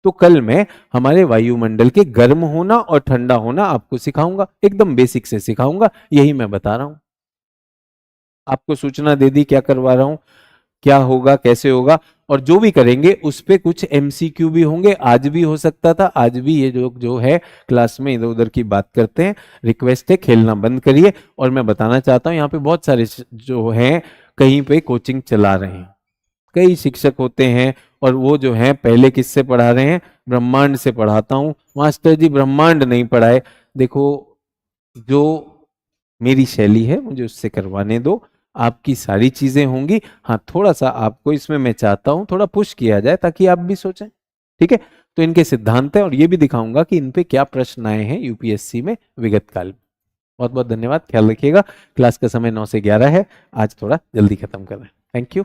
A: तो कल मैं हमारे वायुमंडल के गर्म होना और ठंडा होना आपको सिखाऊंगा, एकदम बेसिक से सिखाऊंगा, यही मैं बता रहा हूं। आपको सूचना दे दी क्या करवा रहा हूं, क्या होगा, कैसे होगा, और जो भी करेंगे उस पे कुछ एमसीक्यू भी होंगे। आज भी हो सकता था, आज भी ये जो है क्लास में इधर उधर की बात करते हैं। रिक्वेस्ट है खेलना बंद करिए। और मैं बताना चाहता हूँ यहाँ पे बहुत सारे जो हैं कहीं पे कोचिंग चला रहे हैं, कई शिक्षक होते हैं, और वो जो हैं पहले किससे पढ़ा रहे हैं? ब्रह्मांड से पढ़ाता हूँ। मास्टर जी ब्रह्मांड नहीं पढ़ाए। देखो, जो मेरी शैली है मुझे उससे करवाने दो, आपकी सारी चीजें होंगी। हाँ, थोड़ा सा आपको इसमें मैं चाहता हूं थोड़ा पुश किया जाए ताकि आप भी सोचें। ठीक है, तो इनके सिद्धांत है, और ये भी दिखाऊंगा कि इन पे क्या प्रश्न आए हैं यूपीएससी में विगत काल में। बहुत बहुत धन्यवाद, ख्याल रखिएगा। क्लास का समय 9 से 11 है, आज थोड़ा जल्दी खत्म कर रहे हैं। Thank you.